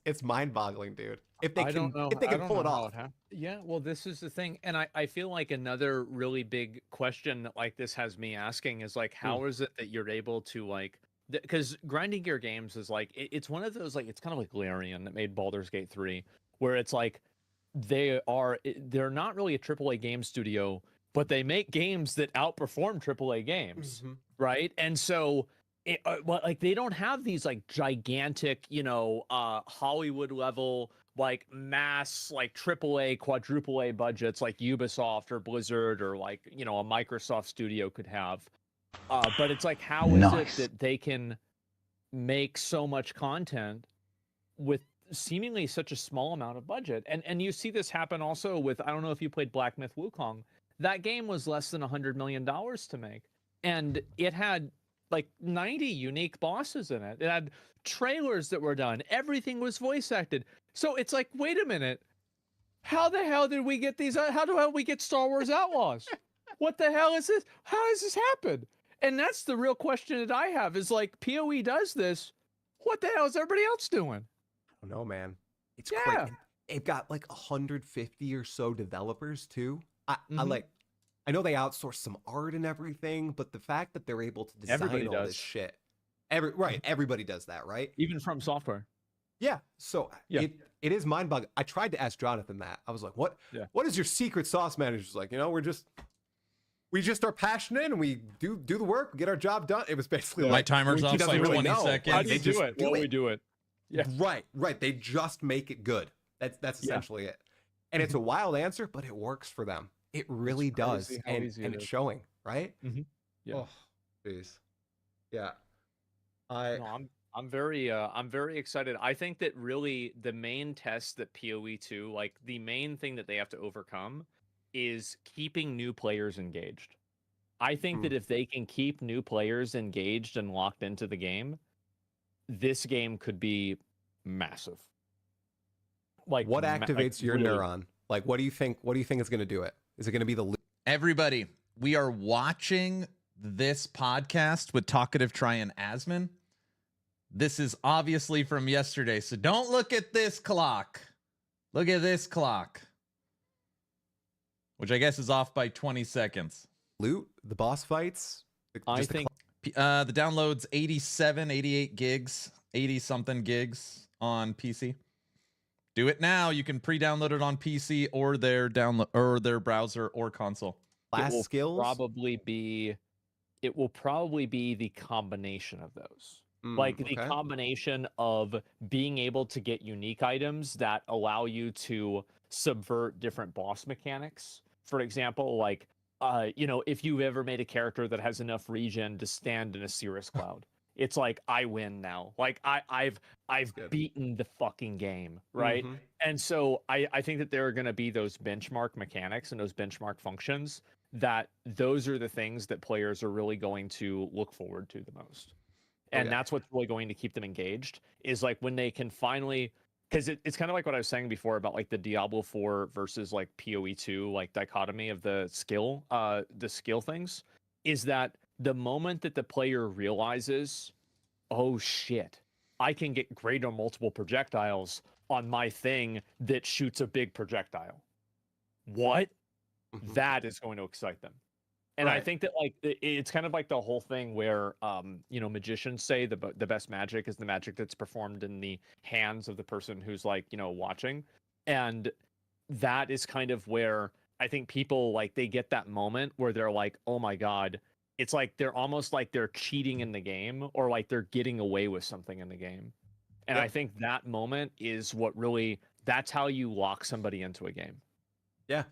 [SPEAKER 5] it's mind-boggling, dude. If they can pull it off.
[SPEAKER 6] Yeah, well, this is the thing. And I feel like another really big question that, like, this has me asking is, like, how is it that you're able to, like, because Grinding Gear Games is, like, it's one of those, like, it's kind of like Larian that made Baldur's Gate 3, where it's like, they're not really a AAA game studio, but they make games that outperform AAA games, right? And so, like, they don't have these, like, gigantic, Hollywood level, like, mass, like, AAA, quadruple A budgets like Ubisoft or Blizzard or, like, a Microsoft studio could have. But it's like, how is it that they can make so much content with seemingly such a small amount of budget? And you see this happen also with, I don't know if you played Black Myth Wukong. That game was less than $100 million to make, and it had like 90 unique bosses in it. It had trailers that were done. Everything was voice acted. So it's like, wait a minute, how the hell did we get these? How do we get Star Wars Outlaws? What the hell is this? How does this happen? And that's the real question that I have, is like, PoE does this. What the hell is everybody else doing?
[SPEAKER 5] I don't know, man. It's crazy. They've got like 150 or so developers too. I know they outsource some art and everything, but the fact that they're able to design all this shit. Everybody does that, right? Even
[SPEAKER 6] From Software.
[SPEAKER 5] Yeah. So it is mind-boggling. I tried to ask Jonathan that. I was like, what is your secret sauce? Manager's like, we just are passionate and we do the work, we get our job done. It was basically
[SPEAKER 1] my timer's off by 20 seconds.
[SPEAKER 6] How do you do it? We do it. Yeah.
[SPEAKER 5] Right. They just make it good. That's essentially it. And it's a wild answer, but it works for them. It really does. And it's showing, right?
[SPEAKER 6] Yeah.
[SPEAKER 5] Oh, jeez. Yeah.
[SPEAKER 6] I'm very excited. I think that really the main test that PoE 2, like, the main thing that they have to overcome is keeping new players engaged. I think that if they can keep new players engaged and locked into the game, this game could be massive. Like,
[SPEAKER 5] what activates your neuron? Like, what do you think is going to do it? Is it going to be the
[SPEAKER 1] everybody? We are watching this podcast with Talkative Try and Asmon. This is obviously from yesterday, so don't look at this clock. Look at this clock, which I guess is off by 20 seconds.
[SPEAKER 5] loot, the boss fights.
[SPEAKER 6] I think
[SPEAKER 1] The download's 87, 88 gigs, 80 something gigs on PC. Do it now. You can pre-download it on PC or their download or their browser or console.
[SPEAKER 5] class skills.
[SPEAKER 6] It will probably be the combination of those. Like the combination of being able to get unique items that allow you to subvert different boss mechanics. For example, like if you've ever made a character that has enough regen to stand in a cirrus cloud, it's like I win now. Like I've beaten the fucking game, right? And so I think that there are going to be those benchmark mechanics and those benchmark functions that those are the things that players are really going to look forward to the most. And that's what's really going to keep them engaged, is like when they can finally, because it's kind of like what I was saying before about like the Diablo 4 versus like PoE 2 like dichotomy of the skill things, is that the moment that the player realizes, oh shit, I can get greater multiple projectiles on my thing that shoots a big projectile. What? That is going to excite them. And I think that like it's kind of like the whole thing where magicians say the best magic is the magic that's performed in the hands of the person who's like watching, and that is kind of where I think people like they get that moment where they're like, oh my god, it's like they're almost like they're cheating in the game or like they're getting away with something in the game. And I think that moment is what really, that's how you lock somebody into a game.
[SPEAKER 5] Yeah.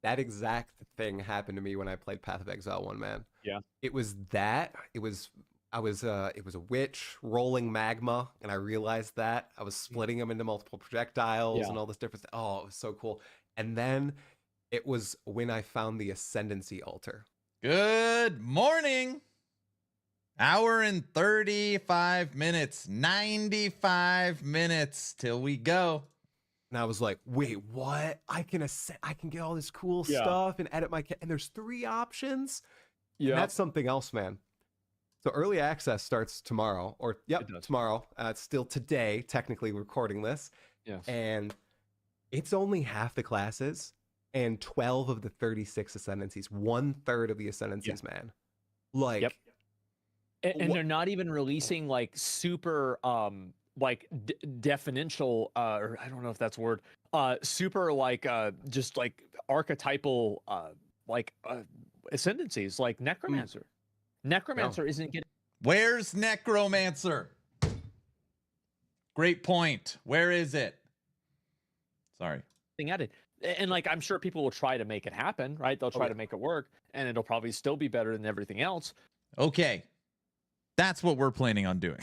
[SPEAKER 5] That exact thing happened to me when I played Path of Exile 1, man.
[SPEAKER 6] Yeah.
[SPEAKER 5] It was a witch rolling magma, and I realized that. I was splitting them into multiple projectiles and all this different stuff. Oh, it was so cool. And then it was when I found the Ascendancy altar.
[SPEAKER 1] Good morning. Hour and 35 minutes, 95 minutes till we go.
[SPEAKER 5] And I was like, wait, what? I can get all this cool stuff and edit my and there's 3 options. Yeah. That's something else, man. So early access starts tomorrow, or tomorrow. It's still today, technically recording this.
[SPEAKER 6] Yes.
[SPEAKER 5] And it's only half the classes and 12 of the 36 ascendancies, 1/3 of the ascendancies, man. Like
[SPEAKER 6] and they're not even releasing like super like definitional or I don't know if that's a word, super like just like archetypal ascendancies like necromancer. Necromancer isn't getting.
[SPEAKER 1] Where's necromancer? Great point. Where is it? Sorry.
[SPEAKER 6] Added. And like I'm sure people will try to make it happen, right? They'll try to make it work, and it'll probably still be better than everything else.
[SPEAKER 1] Okay. That's what we're planning on doing.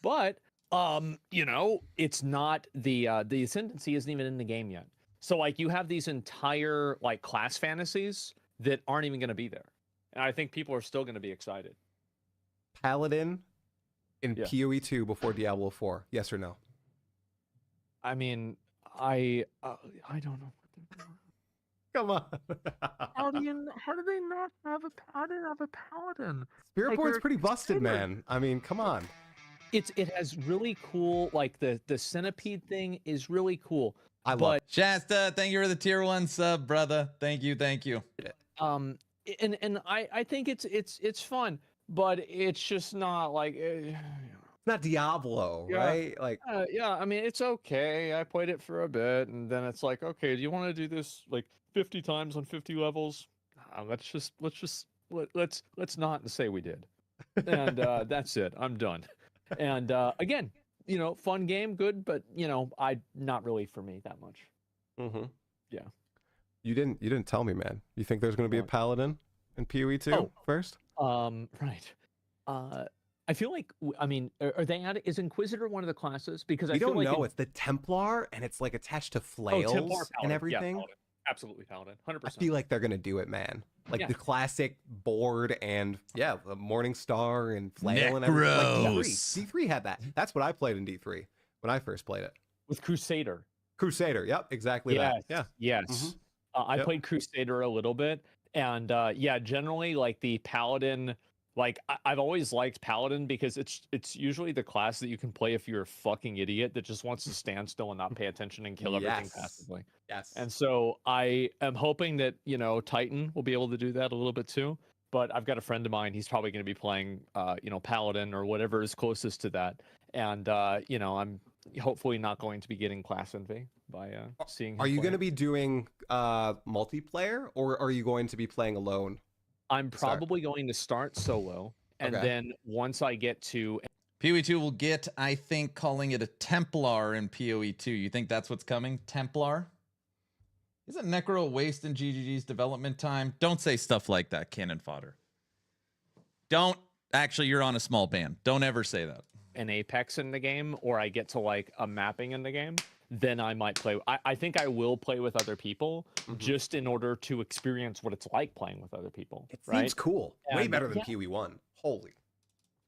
[SPEAKER 6] But it's not the ascendancy isn't even in the game yet. So like you have these entire like class fantasies that aren't even going to be there. And I think people are still going to be excited.
[SPEAKER 5] Paladin in PoE 2 before Diablo 4, yes or no?
[SPEAKER 6] I mean, I don't know.
[SPEAKER 5] Come on.
[SPEAKER 3] How do they not have a paladin?
[SPEAKER 5] Spirit Board's pretty busted, man. I mean, come on.
[SPEAKER 6] It has really cool, like the centipede thing is really cool. I love it.
[SPEAKER 1] Shasta, thank you for the tier 1 sub, brother. Thank you.
[SPEAKER 6] And I think it's fun, but it's just not like
[SPEAKER 5] it's not Diablo, right? Like
[SPEAKER 6] I mean it's okay. I played it for a bit, and then it's like, okay, do you want to do this like 50 times on 50 levels? Let's not say we did, and that's it. I'm done. And again, fun game, good, but not really for me that much. Yeah.
[SPEAKER 5] You didn't tell me, man. You think there's going to be a paladin in PoE 2 first?
[SPEAKER 6] Right. I feel like, I mean, are they adding, is Inquisitor one of the classes? Because I
[SPEAKER 5] don't
[SPEAKER 6] like
[SPEAKER 5] know. It's the Templar, and it's like attached to flails and everything.
[SPEAKER 6] Yeah, absolutely paladin, 100%.
[SPEAKER 5] I feel like they're gonna do it, man. Like the classic board and the Morning Star and flail and everything. Like D3 had that. That's what I played in D3 when I first played it.
[SPEAKER 6] With Crusader.
[SPEAKER 5] Yep, exactly that. Yeah.
[SPEAKER 6] Yes. I played Crusader a little bit, and generally like the paladin Like I've always liked Paladin because it's usually the class that you can play if you're a fucking idiot that just wants to stand still and not pay attention and kill everything passively.
[SPEAKER 5] Yes.
[SPEAKER 6] And so I am hoping that, you know, Titan will be able to do that a little bit too. But I've got a friend of mine, he's probably going to be playing, you know, Paladin or whatever is closest to that. And, you know, I'm hopefully not going to be getting class envy by seeing him
[SPEAKER 5] Are you
[SPEAKER 6] play.
[SPEAKER 5] going to be doing multiplayer, or are you going to be playing alone?
[SPEAKER 6] I'm probably going to start solo. And then once I get to...
[SPEAKER 1] PoE 2 will get, I think, calling it a Templar in PoE 2. You think that's what's coming? Templar? Isn't Necro a waste in GGG's development time? Don't say stuff like that, cannon fodder. Don't. Actually, you're on a small ban. Don't ever say that.
[SPEAKER 6] An Apex in the game, or I get to like a mapping in the game, then I might play. I think I will play with other people just in order to experience what it's like playing with other people.
[SPEAKER 5] It seems cool. Way
[SPEAKER 6] And-
[SPEAKER 5] better than PoE 1. Holy.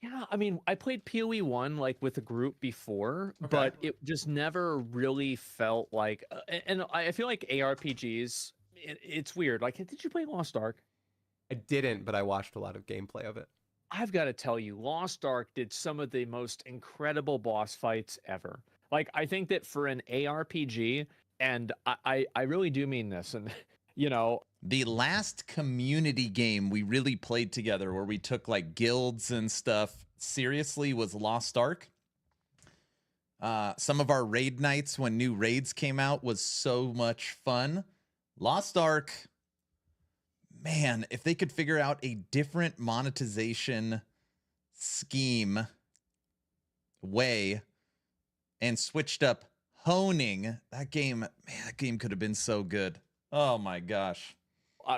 [SPEAKER 6] Yeah, I mean, I played PoE 1 like with a group before, but it just never really felt like. And I feel like ARPGs, it's weird. Like, did you play Lost Ark?
[SPEAKER 5] I didn't, but I watched a lot of gameplay of it.
[SPEAKER 6] I've got to tell you, Lost Ark did some of the most incredible boss fights ever. Like, I think that for an ARPG, and I really do mean this, and you know,
[SPEAKER 1] the last community game we really played together where we took like guilds and stuff seriously was Lost Ark. Some of our raid nights when new raids came out was so much fun. Lost Ark, man, if they could figure out a different monetization scheme way and switched up honing, that game, man, that game could have been so good. Oh my gosh.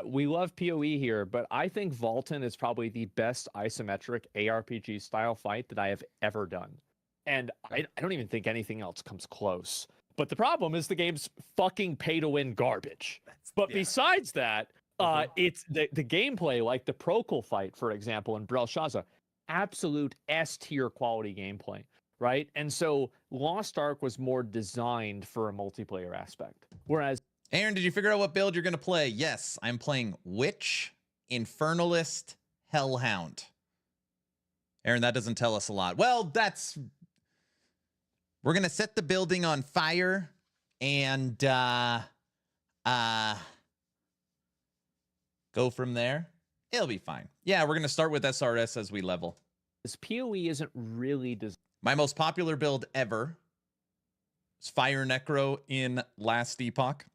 [SPEAKER 6] We love PoE here, but I think Vulcan is probably the best isometric ARPG style fight that I have ever done. And I don't even think anything else comes close. But the problem is the game's fucking pay to win garbage. But besides that, it's the gameplay, like the Procol fight, for example, in Belshazzar, absolute S tier quality gameplay, right? And so Lost Ark was more designed for a multiplayer aspect. Whereas
[SPEAKER 1] Aaron, did you figure out what build you're going to play? Yes, I'm playing Witch, Infernalist, Hellhound. Aaron, that doesn't tell us a lot. Well, we're going to set the building on fire and go from there. It'll be fine. Yeah, we're going to start with SRS as we level.
[SPEAKER 6] this PoE isn't really designed.
[SPEAKER 1] My most popular build ever is Fire Necro in Last Epoch.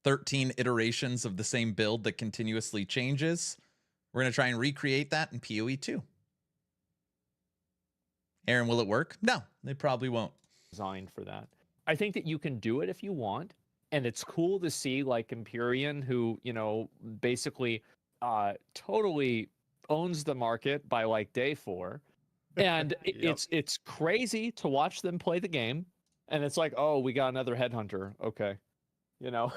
[SPEAKER 1] 13 iterations of the same build that continuously changes. We're going to try and recreate that in PoE 2. Aaron, will it work? No, they probably won't.
[SPEAKER 6] Designed for that. I think that you can do it if you want, and it's cool to see like Empyrean, who, you know, basically totally owns the market by like day 4. And it's crazy to watch them play the game, and it's like, oh, we got another headhunter. Okay. You know,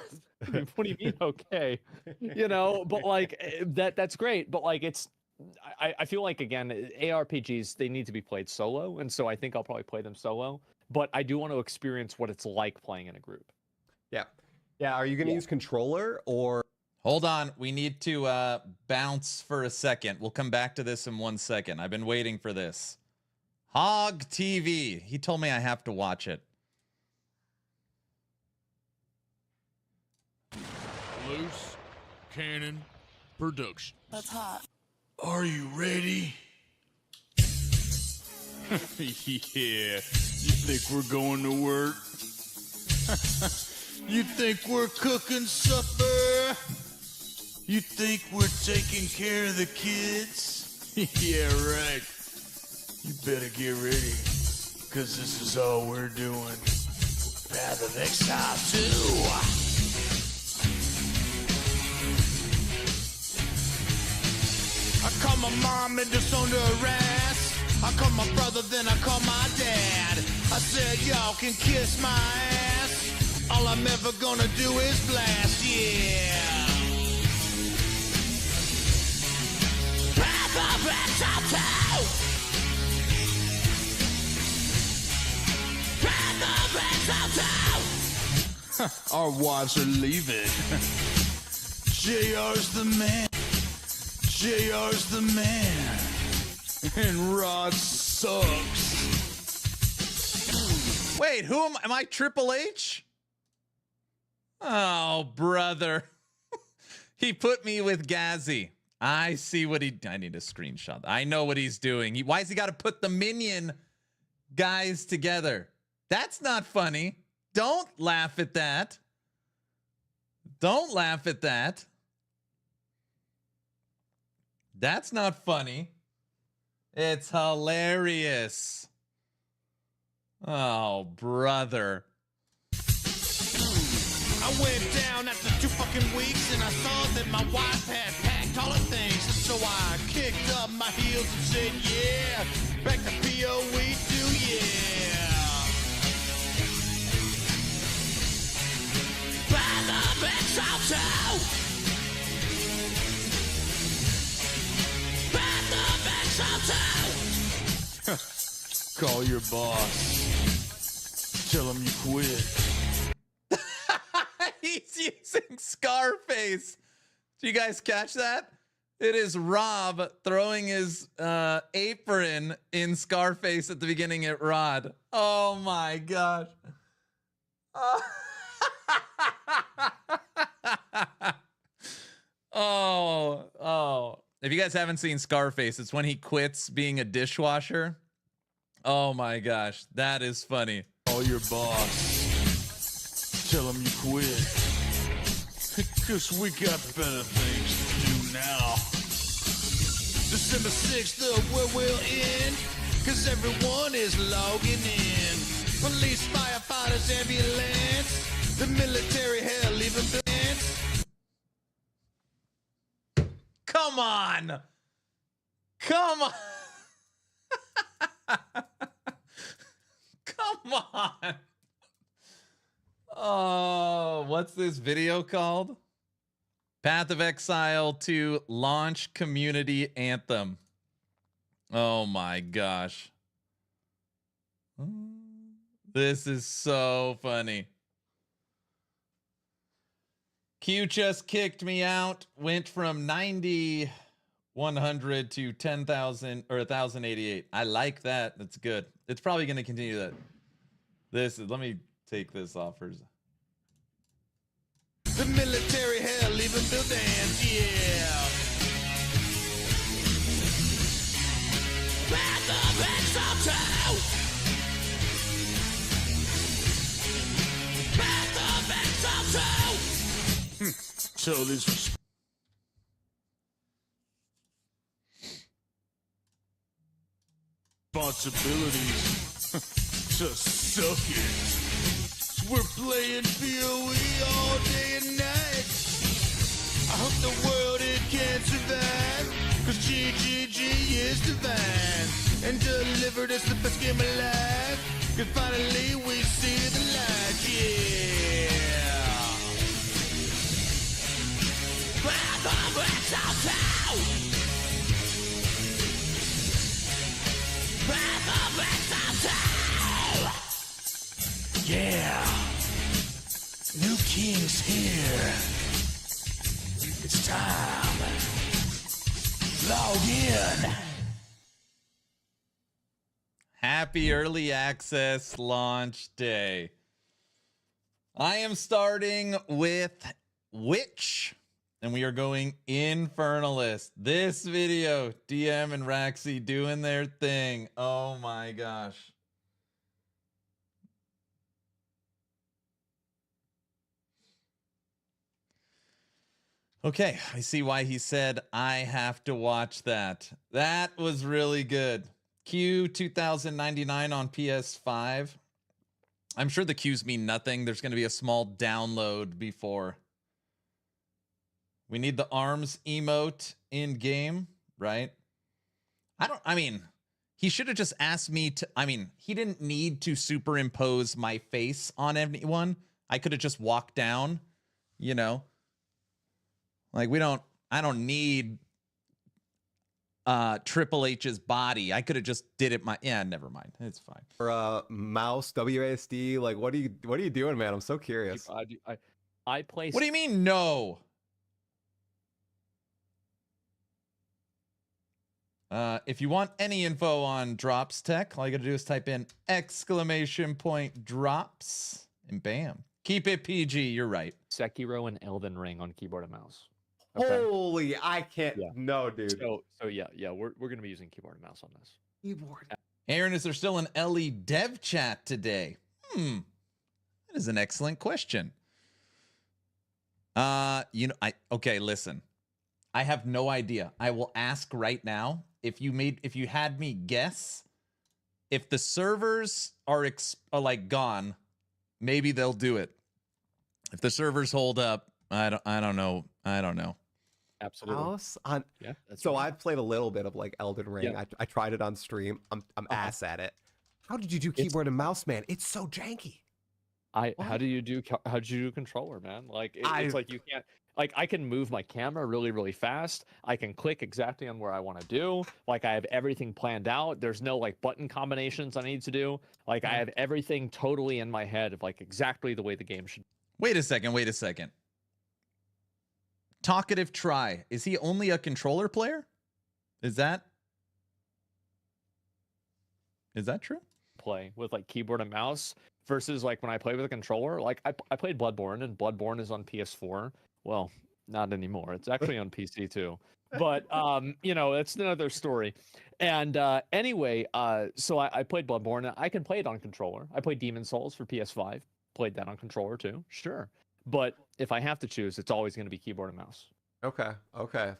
[SPEAKER 6] what do you mean? Okay. You know, but like that's great. But like, I feel like, again, ARPGs, they need to be played solo. And so I think I'll probably play them solo, but I do want to experience what it's like playing in a group.
[SPEAKER 5] Yeah. Yeah. Are you going to use controller or?
[SPEAKER 1] Hold on. We need to bounce for a second. We'll come back to this in 1 second. I've been waiting for this. Hog TV. He told me I have to watch it.
[SPEAKER 8] Loose Cannon Production.
[SPEAKER 9] That's hot.
[SPEAKER 8] Are you ready? Yeah. You think we're going to work? You think we're cooking supper? You think we're taking care of the kids? Yeah, right. You better get ready, because this is all we're doing. Path of Exile 2. I call my mom and disowned her ass. I call my brother, then I call my dad. I said, y'all can kiss my ass. All I'm ever gonna do is blast, yeah. Path of Exile 2. Path of Exile 2. Our wives are leaving. JR's the man. JR's the man, and Rod sucks.
[SPEAKER 1] Wait, who am I? Triple H? Oh, brother. He put me with Gazzy. I see what I need a screenshot. I know what he's doing. Why has he got to put the minion guys together? That's not funny. Don't laugh at that. Don't laugh at that. That's not funny. It's hilarious. Oh, brother.
[SPEAKER 8] I went down after 2 fucking weeks and I saw that my wife had packed all her things. And so I kicked up my heels and said, yeah, back to POE 2, yeah. Path of Exile 2! Path of Exile 2! Call your boss. Tell him you quit.
[SPEAKER 1] He's using Scarface. Do you guys catch that? It is Rob throwing his apron in Scarface at the beginning at Rod. Oh my gosh. Oh. If you guys haven't seen Scarface, it's when he quits being a dishwasher. Oh my gosh, that is funny.
[SPEAKER 8] Call your boss. Tell him you quit. Cause we got better things to do now. December 6th, the world will end. Cause everyone is logging in. Police, firefighters, ambulance. The military, hell, even plants.
[SPEAKER 1] Come on. Come on. Come on. Oh, what's this video called? Path of Exile 2 Launch Community Anthem. Oh my gosh. This is so funny. Q just kicked me out. Went from 9,100 to 10,000 or 1,088. I like that. That's good. It's probably going to continue that. Let me take this off for
[SPEAKER 8] the military, hell, even buildings, yeah. Path of Exile 2! Path of Exile 2! So this responsibilities to suck it. We're playing POE all day and night. I hope the world it can survive. Cause GGG is divine. And delivered us the best game alive. Cause finally we see the light, yeah. Path of Exile 2! Path of Exile 2! Yeah. New king's here. It's time. Log in.
[SPEAKER 1] Happy early access launch day. I am starting with Witch, and we are going Infernalist. This video, DM and Raxi doing their thing. Oh my gosh. Okay, I see why he said I have to watch that. That was really good. Q 2099 on PS5. I'm sure the Qs mean nothing. There's going to be a small download before. We need the arms emote in game, right? I mean, he should have just asked me to, he didn't need to superimpose my face on anyone. I could have just walked down, you know? Like I don't need Triple H's body. I could have just did it never mind. It's fine.
[SPEAKER 5] Or mouse WASD, like what are you doing, man? I'm so curious.
[SPEAKER 6] I play.
[SPEAKER 1] What do you mean no? If you want any info on drops tech, all you gotta do is type in !drops and bam. Keep it PG, you're right.
[SPEAKER 6] Sekiro and Elden Ring on keyboard and mouse.
[SPEAKER 5] Holy, I can't.
[SPEAKER 6] Yeah.
[SPEAKER 5] No, dude.
[SPEAKER 6] So yeah, we're gonna be using keyboard and mouse on this.
[SPEAKER 5] Keyboard.
[SPEAKER 1] Aaron, is there still an LE dev chat today? That is an excellent question. Okay, listen. I have no idea. I will ask right now. If you had me guess, if the servers are like gone, maybe they'll do it. If the servers hold up, I don't know.
[SPEAKER 6] Absolutely.
[SPEAKER 5] Yeah. So I've played a little bit of like Elden Ring. Yeah. I tried it on stream. I'm ass at it. How did you do keyboard and mouse, man? It's so janky.
[SPEAKER 6] How did you do controller, man? Like it's like you can't. Like I can move my camera really, really fast. I can click exactly on where I want to do. Like I have everything planned out. There's no like button combinations I need to do. Like I have everything totally in my head of like exactly the way the game should.
[SPEAKER 1] Wait a second. Talkative Try. Is he only a controller player? Is that true?
[SPEAKER 6] Play with like keyboard and mouse versus like when I play with a controller. Like I played Bloodborne, and Bloodborne is on PS4. Well, not anymore. It's actually on PC too. But it's another story. And anyway, so I played Bloodborne. I can play it on controller. I played Demon Souls for PS5. Played that on controller too. Sure. But if I have to choose, it's always going to be keyboard and mouse.
[SPEAKER 5] Okay.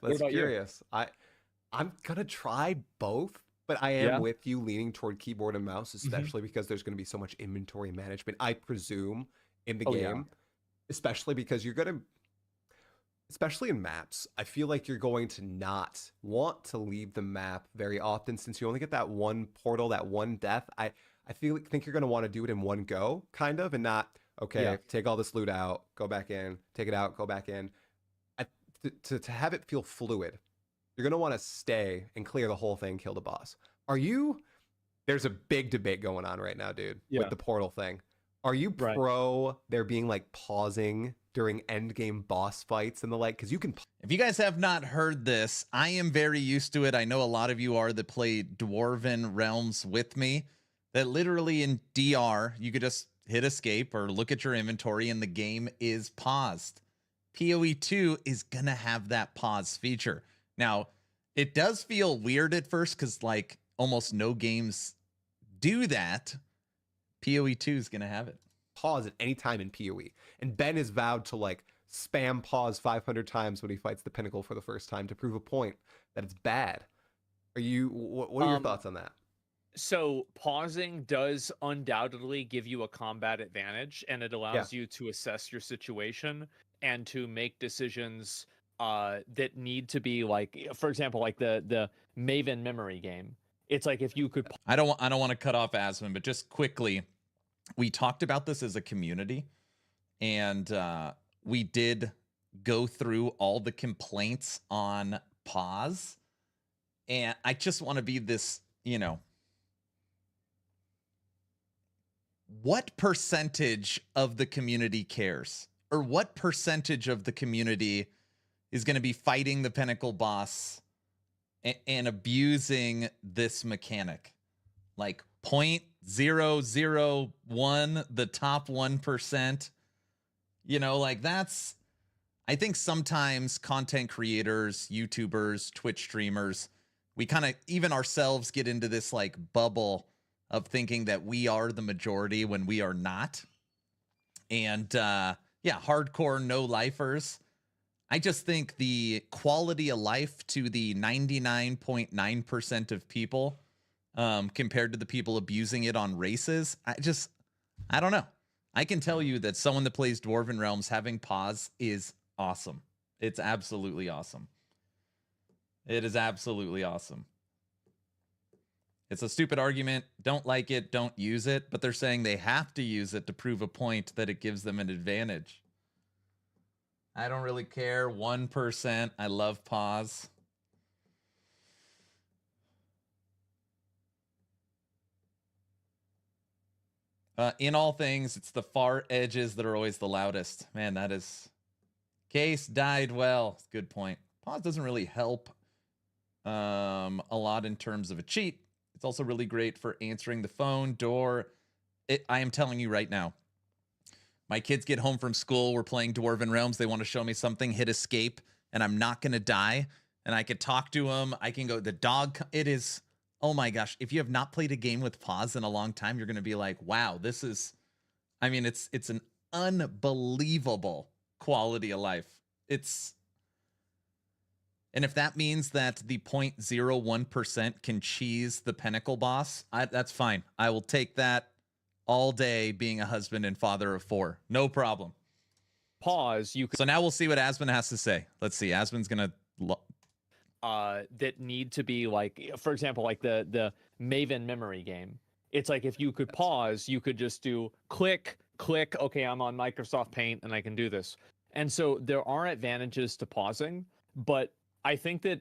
[SPEAKER 5] That's curious. I'm gonna try both, but I am with you leaning toward keyboard and mouse, especially because there's going to be so much inventory management, I presume, in the game. Especially because you're gonna. Especially in maps, I feel like you're going to not want to leave the map very often since you only get that one portal, that one death. I think you're going to want to do it in one go, kind of, and not, take all this loot out, go back in, take it out, go back in. To have it feel fluid, you're going to want to stay and clear the whole thing, kill the boss. There's a big debate going on right now, dude, with the portal thing. Are you pro there being like pausing during end game boss fights and the like? Because you can.
[SPEAKER 1] If you guys have not heard this, I am very used to it. I know a lot of you are that play Dwarven Realms with me. That literally in DR, you could just hit escape or look at your inventory and the game is paused. POE 2 is going to have that pause feature. Now, it does feel weird at first because like almost no games do that. POE 2 is going to have it.
[SPEAKER 5] Pause at any time in POE. And Ben is vowed to like spam pause 500 times when he fights the Pinnacle for the first time to prove a point that it's bad. What are your thoughts on that?
[SPEAKER 6] So pausing does undoubtedly give you a combat advantage, and it allows you to assess your situation and to make decisions that need to be like, for example, like the Maven memory game. It's like if you could.
[SPEAKER 1] I don't want to cut off Asmon, but just quickly, we talked about this as a community, and we did go through all the complaints on pause, and I just want to be this, what percentage of the community cares, or what percentage of the community is going to be fighting the Pinnacle boss and abusing this mechanic? Like 0.001, the top 1%, like that's, I think sometimes content creators, YouTubers, Twitch streamers, we kind of, even ourselves get into this like bubble of thinking that we are the majority when we are not. And hardcore no-lifers. I just think the quality of life to the 99.9% of people compared to the people abusing it on races, I don't know. I can tell you that someone that plays Dwarven Realms having pause is awesome. It's absolutely awesome. It is absolutely awesome. It's a stupid argument. Don't like it. Don't use it. But they're saying they have to use it to prove a point that it gives them an advantage. I don't really care. 1%. I love pause. In all things, it's the far edges that are always the loudest. Man, that is... Case died well. Good point. Pause doesn't really help a lot in terms of a cheat. It's also really great for answering the phone, door. I am telling you right now, my kids get home from school, we're playing Dwarven Realms, they want to show me something, hit escape, and I'm not going to die, and I can talk to them, I can go, the dog, it is, oh my gosh, if you have not played a game with pause in a long time, you're going to be like, wow, this is, I mean, it's an unbelievable quality of life. And if that means that the 0.01% can cheese the Pinnacle boss, that's fine. I will take that all day, being a husband and father of 4. No problem.
[SPEAKER 6] Pause. You could,
[SPEAKER 1] so now we'll see what Asmon has to say. Let's see. Asmon's going to...
[SPEAKER 6] that need to be like, for example, like the Maven memory game. It's like if you could pause, you could just do click, click. Okay, I'm on Microsoft Paint and I can do this. And so there are advantages to pausing, but I think that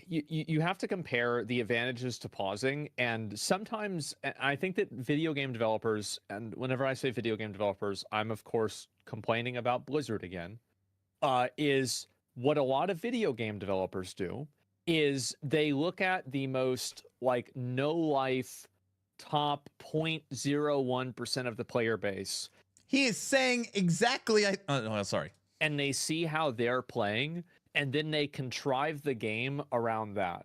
[SPEAKER 6] you have to compare the advantages to pausing, and sometimes I think that video game developers, and whenever I say video game developers, I'm of course complaining about Blizzard again, is what a lot of video game developers do is they look at the most like no life top 0.01% of the player base.
[SPEAKER 1] He is saying exactly. Sorry.
[SPEAKER 6] And they see how they're playing, and then they contrive the game around that.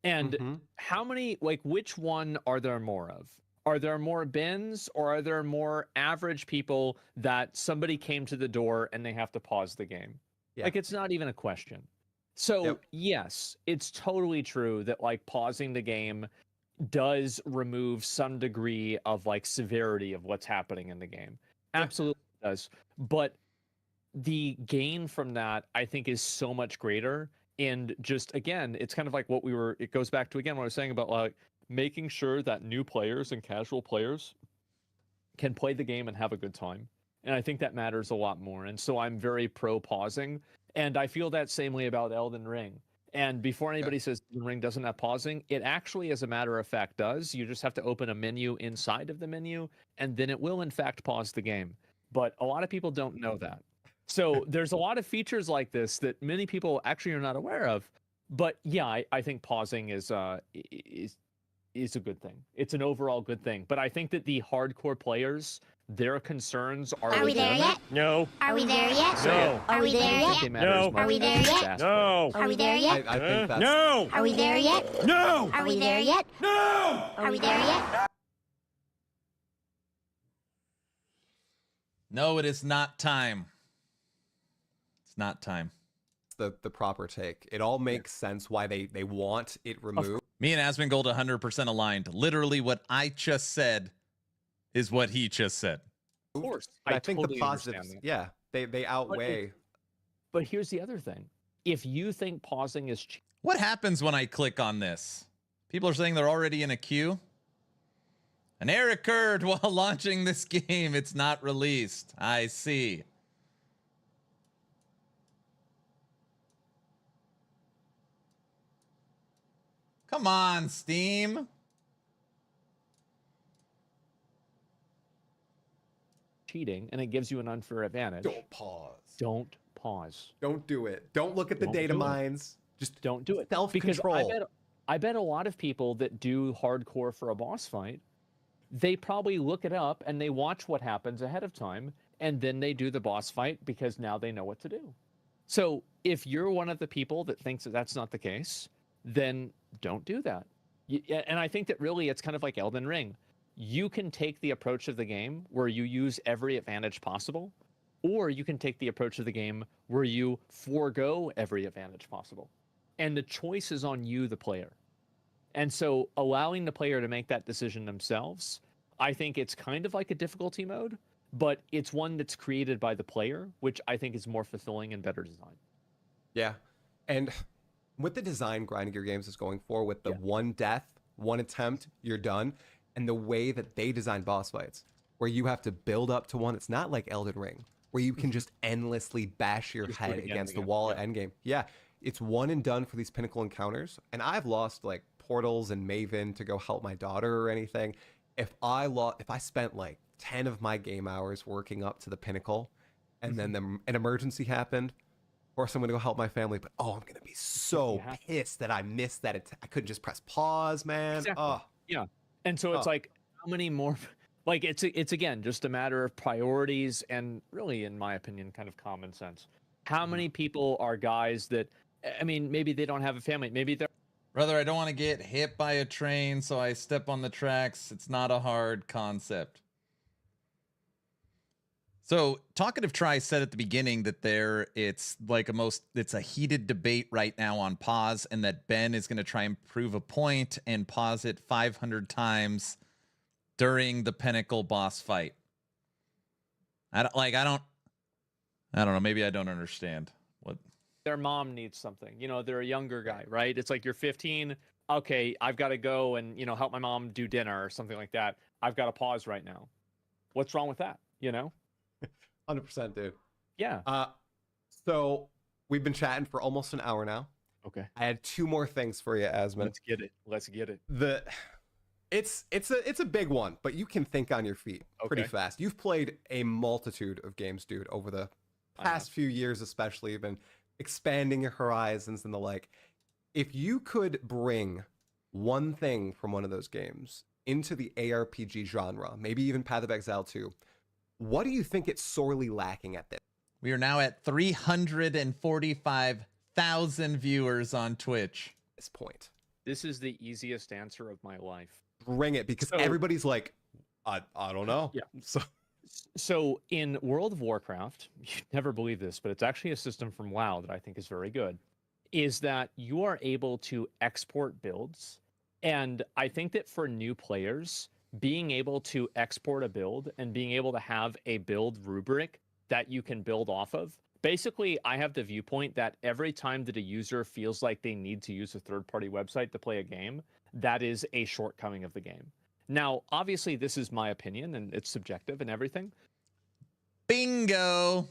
[SPEAKER 6] And how many, like, which one are there more of? Are there more bins, or are there more average people that somebody came to the door and they have to pause the game? Yeah. Like, it's not even a question. So, yes, it's totally true that, like, pausing the game does remove some degree of, like, severity of what's happening in the game. Absolutely does. But the gain from that, I think, is so much greater. And just, again, it's kind of like it goes back to, again, what I was saying about, like, making sure that new players and casual players can play the game and have a good time. And I think that matters a lot more. And so I'm very pro pausing. And I feel that same way about Elden Ring. And before anybody says Elden Ring doesn't have pausing, it actually, as a matter of fact, does. You just have to open a menu inside of the menu, and then it will, in fact, pause the game. But a lot of people don't know that. So there's a lot of features like this that many people actually are not aware of. But yeah, I think pausing is a good thing. It's an overall good thing. But I think that the hardcore players, their concerns are...
[SPEAKER 2] Are we there yet?
[SPEAKER 6] No.
[SPEAKER 2] Are we there yet?
[SPEAKER 6] No.
[SPEAKER 2] Are we there yet?
[SPEAKER 6] No.
[SPEAKER 2] Are we there yet?
[SPEAKER 6] No.
[SPEAKER 2] Are we there yet?
[SPEAKER 5] I think that's...
[SPEAKER 6] No.
[SPEAKER 2] Are we there yet?
[SPEAKER 6] No.
[SPEAKER 2] Are we there yet?
[SPEAKER 6] No.
[SPEAKER 2] Are we there yet?
[SPEAKER 1] No, it is not time. It's not time.
[SPEAKER 5] The proper take. It all makes sense why they want it removed.
[SPEAKER 1] Me and Asmongold 100% aligned. Literally what I just said is what he just said.
[SPEAKER 6] Of course.
[SPEAKER 5] I think
[SPEAKER 6] totally
[SPEAKER 5] the positives,
[SPEAKER 6] understand that.
[SPEAKER 5] they outweigh.
[SPEAKER 6] But here's the other thing. If you think pausing is cheap,
[SPEAKER 1] What happens when I click on this? People are saying they're already in a queue. An error occurred while launching this game. It's not released. I see. Come on, Steam.
[SPEAKER 6] cheating, and it gives you an unfair advantage.
[SPEAKER 5] Don't pause.
[SPEAKER 6] Don't pause.
[SPEAKER 5] Don't do it. Don't look at the
[SPEAKER 6] Don't
[SPEAKER 5] data
[SPEAKER 6] do it.
[SPEAKER 5] mines. Just
[SPEAKER 6] Don't do it.
[SPEAKER 5] Self-control.
[SPEAKER 6] Because I bet a lot of people that do hardcore for a boss fight, they probably look it up and they watch what happens ahead of time, and then they do the boss fight because now they know what to do. So if you're one of the people that thinks that that's not the case, then don't do that. And I think that really it's kind of like Elden Ring. You can take the approach of the game where you use every advantage possible, or you can take the approach of the game where you forego every advantage possible. And the choice is on you, the player. And so allowing the player to make that decision themselves, I think it's kind of like a difficulty mode, but it's one that's created by the player, which I think is more fulfilling and better design.
[SPEAKER 5] Yeah. And with the design grinding your games is going for, with the one death, one attempt, you're done. And the way that they design boss fights, where you have to build up to one, it's not like Elden Ring, where you can just endlessly bash your head against the wall at endgame. Yeah, it's one and done for these pinnacle encounters. And I've lost like portals and Maven to go help my daughter or anything. If I spent like 10 of my game hours working up to the pinnacle, and then an emergency happened, Of course, I'm gonna go help my family, but I'm gonna be so pissed that I missed that. I couldn't just press pause, man.
[SPEAKER 6] Exactly.
[SPEAKER 5] Oh,
[SPEAKER 6] yeah. And so it's like, how many more? Like, it's again just a matter of priorities and really, in my opinion, kind of common sense. How many people are guys that, I mean, maybe they don't have a family, maybe they're.
[SPEAKER 1] Brother, I don't want to get hit by a train, so I step on the tracks. It's not a hard concept. So, Talkative Try said at the beginning that it's a heated debate right now on pause, and that Ben is going to try and prove a point and pause it 500 times during the Pinnacle boss fight. I don't know. Maybe I don't understand what
[SPEAKER 6] Their mom needs something. You know, they're a younger guy, right? It's like you're 15. Okay, I've got to go and help my mom do dinner or something like that. I've got to pause right now. What's wrong with that?
[SPEAKER 5] 100%, dude.
[SPEAKER 6] Yeah.
[SPEAKER 5] So we've been chatting for almost an hour now.
[SPEAKER 6] Okay.
[SPEAKER 5] I had 2 more things for you, Asmon.
[SPEAKER 6] Let's get it.
[SPEAKER 5] It's a big one, but you can think on your feet pretty fast. You've played a multitude of games, dude, over the past few years, especially. You've been expanding your horizons and the like. If you could bring one thing from one of those games into the ARPG genre, maybe even Path of Exile 2, what do you think it's sorely lacking at this?
[SPEAKER 1] We are now at 345,000 viewers on Twitch.
[SPEAKER 5] At this point.
[SPEAKER 6] This is the easiest answer of my life.
[SPEAKER 5] Bring it, because everybody's like, I don't know.
[SPEAKER 6] Yeah.
[SPEAKER 5] So
[SPEAKER 6] in World of Warcraft, you'd never believe this, but it's actually a system from WoW that I think is very good, is that you are able to export builds. And I think that for new players, being able to export a build and being able to have a build rubric that you can build off of. Basically, I have the viewpoint that every time that a user feels like they need to use a third-party website to play a game, that is a shortcoming of the game. Now, obviously, this is my opinion, and it's subjective and everything.
[SPEAKER 1] Bingo!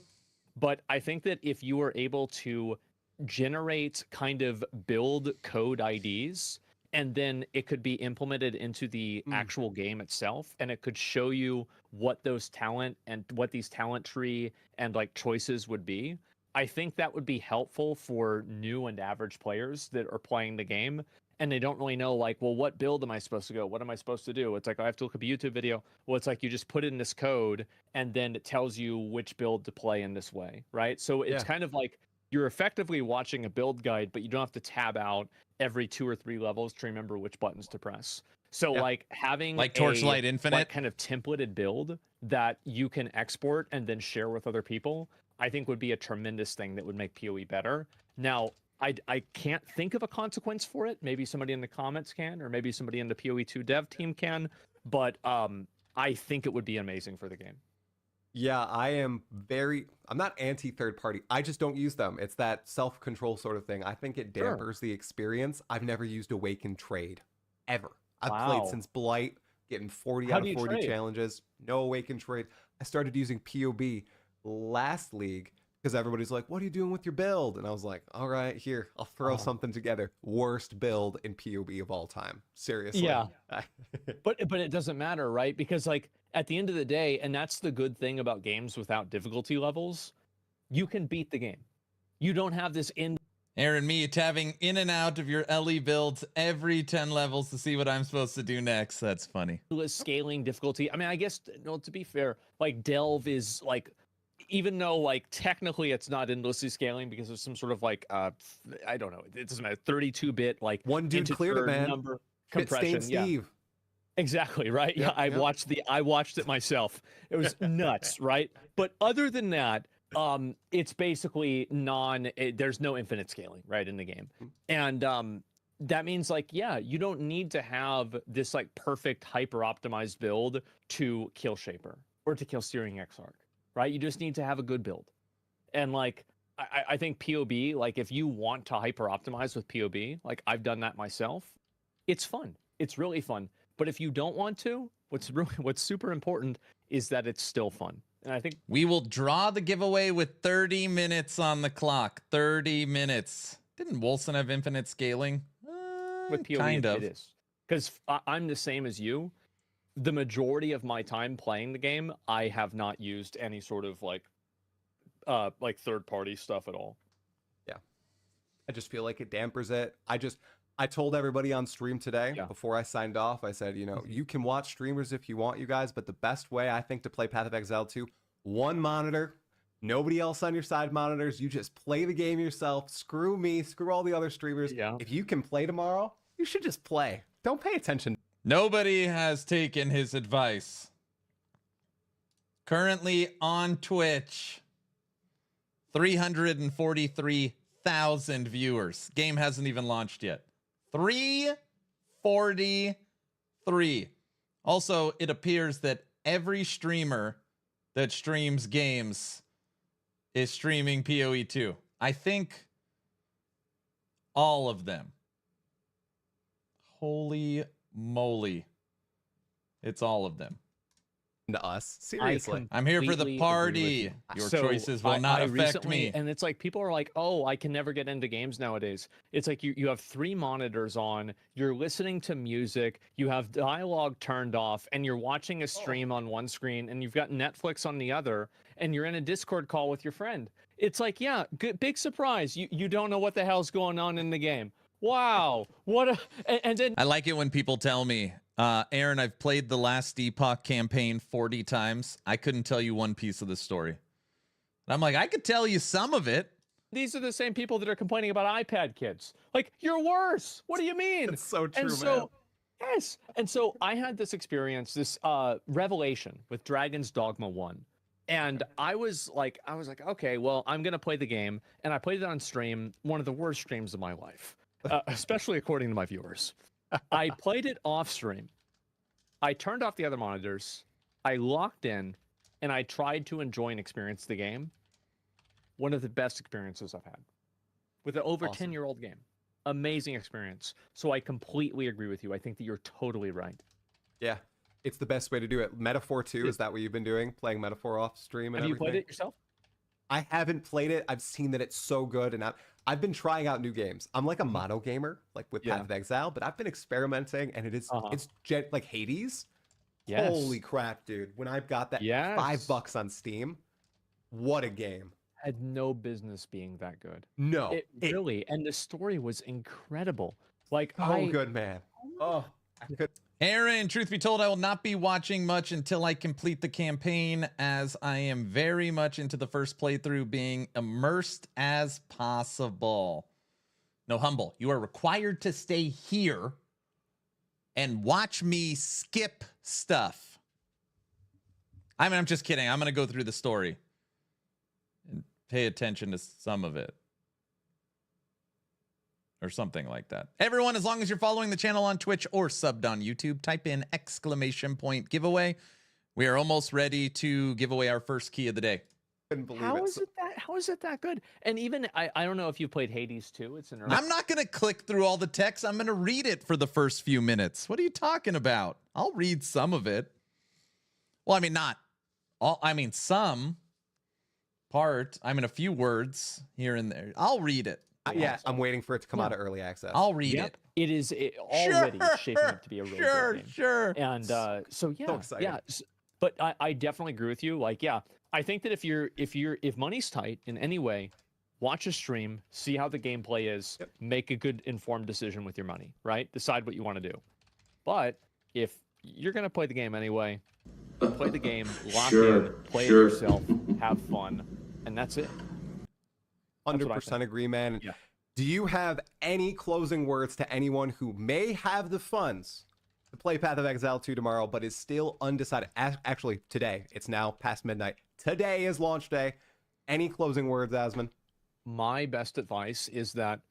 [SPEAKER 6] But I think that if you are able to generate kind of build code IDs, and then it could be implemented into the actual game itself, and it could show you what those talent and what these talent tree and like choices would be. I think that would be helpful for new and average players that are playing the game, and they don't really know, like, well, what build am I supposed to go? What am I supposed to do? It's like, I have to look up a YouTube video. Well, it's like you just put in this code, and then it tells you which build to play in this way, right? So it's kind of like you're effectively watching a build guide, but you don't have to tab out every 2 or 3 levels to remember which buttons to press. So like having
[SPEAKER 1] like Torchlight Infinite,
[SPEAKER 6] like kind of templated build that you can export and then share with other people, I think would be a tremendous thing that would make PoE better. Now, I can't think of a consequence for it. Maybe somebody in the comments can, or maybe somebody in the PoE2 dev team can, but I think it would be amazing for the game.
[SPEAKER 5] Yeah, I'm not anti third party. I just don't use them. It's that self-control sort of thing. I think it dampers the experience. I've never used Awaken Trade ever. I've played since Blight, getting 40 out of 40 challenges. No Awaken Trade. I started using POB last league because everybody's like, what are you doing with your build? And I was like, all right, here, I'll throw something together. Worst build in POB of all time. Seriously.
[SPEAKER 6] Yeah. but it doesn't matter, right? Because like at the end of the day, and that's the good thing about games without difficulty levels, you can beat the game. You don't have this
[SPEAKER 1] Aaron, me tabbing in and out of your LE builds every 10 levels to see what I'm supposed to do next. That's funny.
[SPEAKER 6] Scaling difficulty. I mean, I guess, no, to be fair, like Delve is like, even though like technically it's not endlessly scaling because of some sort of like I don't know, it doesn't matter, 32-bit like
[SPEAKER 5] one dude cleared it, man.
[SPEAKER 6] Number compression.
[SPEAKER 5] Steve.
[SPEAKER 6] Exactly, right? Yeah, I watched it myself. It was nuts, right? But other than that, it's basically there's no infinite scaling, right, in the game. And that means like, yeah, you don't need to have this like perfect hyper optimized build to kill Shaper or to kill Steering Exarch, right? You just need to have a good build. And like, I think POB, like if you want to hyper optimize with POB, like I've done that myself, it's fun. It's really fun. But if you don't want to, what's super important is that it's still fun. And I think
[SPEAKER 1] we will draw the giveaway with 30 minutes on the clock. 30 minutes. Didn't Wolson have infinite scaling?
[SPEAKER 6] With PoE,
[SPEAKER 1] kind of.
[SPEAKER 6] It is. Because I'm the same as you. The majority of my time playing the game, I have not used any sort of like third-party stuff at all.
[SPEAKER 5] I just feel like it dampers it. I told everybody on stream today before I signed off, I said, you know, you can watch streamers if you want, you guys, but the best way I think to play Path of Exile 2, one monitor, nobody else on your side monitors. You just play the game yourself. Screw me, screw all the other streamers.
[SPEAKER 6] Yeah.
[SPEAKER 5] If you can play tomorrow, you should just play. Don't pay attention.
[SPEAKER 1] Nobody has taken his advice. Currently on Twitch, 343,000 viewers. Game hasn't even launched yet. 343. Also, it appears that every streamer that streams games is streaming PoE 2. I think all of them. Holy moly. It's all of them.
[SPEAKER 5] To us, seriously.
[SPEAKER 1] I'm here for the party. Your choices will not affect me.
[SPEAKER 6] And it's like people are like, oh, I can never get into games nowadays. It's like you have 3 monitors on, you're listening to music, you have dialogue turned off, and you're watching a stream on one screen, and you've got Netflix on the other, and you're in a Discord call with your friend. It's like, yeah, good, big surprise. You don't know what the hell's going on in the game. Wow. What a and then
[SPEAKER 1] I like it when people tell me, Aaron, I've played the last Epoch campaign 40 times. I couldn't tell you one piece of the story. And I'm like, I could tell you some of it.
[SPEAKER 6] These are the same people that are complaining about iPad kids. Like, you're worse. What do you mean?
[SPEAKER 5] It's so true,
[SPEAKER 6] and so,
[SPEAKER 5] man.
[SPEAKER 6] Yes. And so I had this experience, this revelation with Dragon's Dogma 1. And I was like, okay, well, I'm going to play the game. And I played it on stream, one of the worst streams of my life, especially according to my viewers. I played it off stream. I turned off the other monitors. I locked in, and I tried to enjoy and experience the game. One of the best experiences I've had with an over 10-year-old game. Amazing experience. So I completely agree with you. I think that you're totally right.
[SPEAKER 5] Yeah, it's the best way to do it. Metaphor 2, is that what you've been doing? Playing Metaphor off stream and
[SPEAKER 6] Have
[SPEAKER 5] everything?
[SPEAKER 6] you played it yourself?
[SPEAKER 5] I haven't played it. I've seen that it's so good, and I've been trying out new games. I'm like a mono gamer, like with Path of Exile, but I've been experimenting, and it is like Hades.
[SPEAKER 6] Yes.
[SPEAKER 5] Holy crap, dude! When I got that $5 on Steam, what a game!
[SPEAKER 6] Had no business being that good.
[SPEAKER 5] No,
[SPEAKER 6] it really, and the story was incredible. Like,
[SPEAKER 5] good, man. Oh, I could.
[SPEAKER 1] Aaron, truth be told, I will not be watching much until I complete the campaign, as I am very much into the first playthrough, being immersed as possible. No, Humble, you are required to stay here and watch me skip stuff. I mean, I'm just kidding. I'm going to go through the story and pay attention to some of it. Or something like that. Everyone, as long as you're following the channel on Twitch or subbed on YouTube, type in !giveaway. We are almost ready to give away our first key of the day.
[SPEAKER 5] Couldn't believe
[SPEAKER 6] How is it that good? And even I don't know if you played Hades 2. It's an early.
[SPEAKER 1] I'm not going to click through all the text. I'm going to read it for the first few minutes. What are you talking about? I'll read some of it. Well, I mean, not all. I mean, some part. I mean, a few words here and there. I'll read it.
[SPEAKER 5] Yeah, I'm waiting for it to come out of early access.
[SPEAKER 1] I'll read it.
[SPEAKER 6] It is already shaping up to be a really good game.
[SPEAKER 1] Sure.
[SPEAKER 6] And so
[SPEAKER 5] So excited.
[SPEAKER 6] But I definitely agree with you. Like, yeah, I think that if money's tight in any way, watch a stream, see how the gameplay is, make a good informed decision with your money, right? Decide what you want to do. But if you're gonna play the game anyway, play the game, lock in, play it yourself, have fun, and that's it.
[SPEAKER 5] 100% agree, man.
[SPEAKER 6] Yeah.
[SPEAKER 5] Do you have any closing words to anyone who may have the funds to play Path of Exile 2 tomorrow, but is still undecided? Actually, today. It's now past midnight. Today is launch day. Any closing words, Asmon?
[SPEAKER 6] My best advice is that,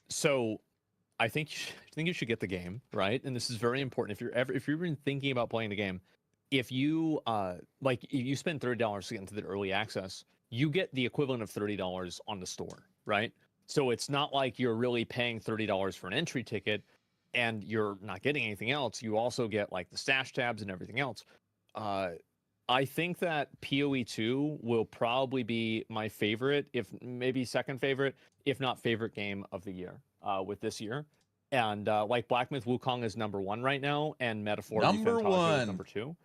[SPEAKER 6] so I think you should get the game, right? And this is very important. If you've been thinking about playing the game, if you if you spend $30 to get into the early access, you get the equivalent of $30 on the store, right? So it's not like you're really paying $30 for an entry ticket and you're not getting anything else. You also get like the stash tabs and everything else. I think that PoE 2 will probably be my favorite, if maybe second favorite, if not favorite game of the year with this year. And like Black Myth Wukong is number 1 right now, and Metaphor
[SPEAKER 1] Number
[SPEAKER 6] Fantasia
[SPEAKER 1] 1
[SPEAKER 6] is number 2.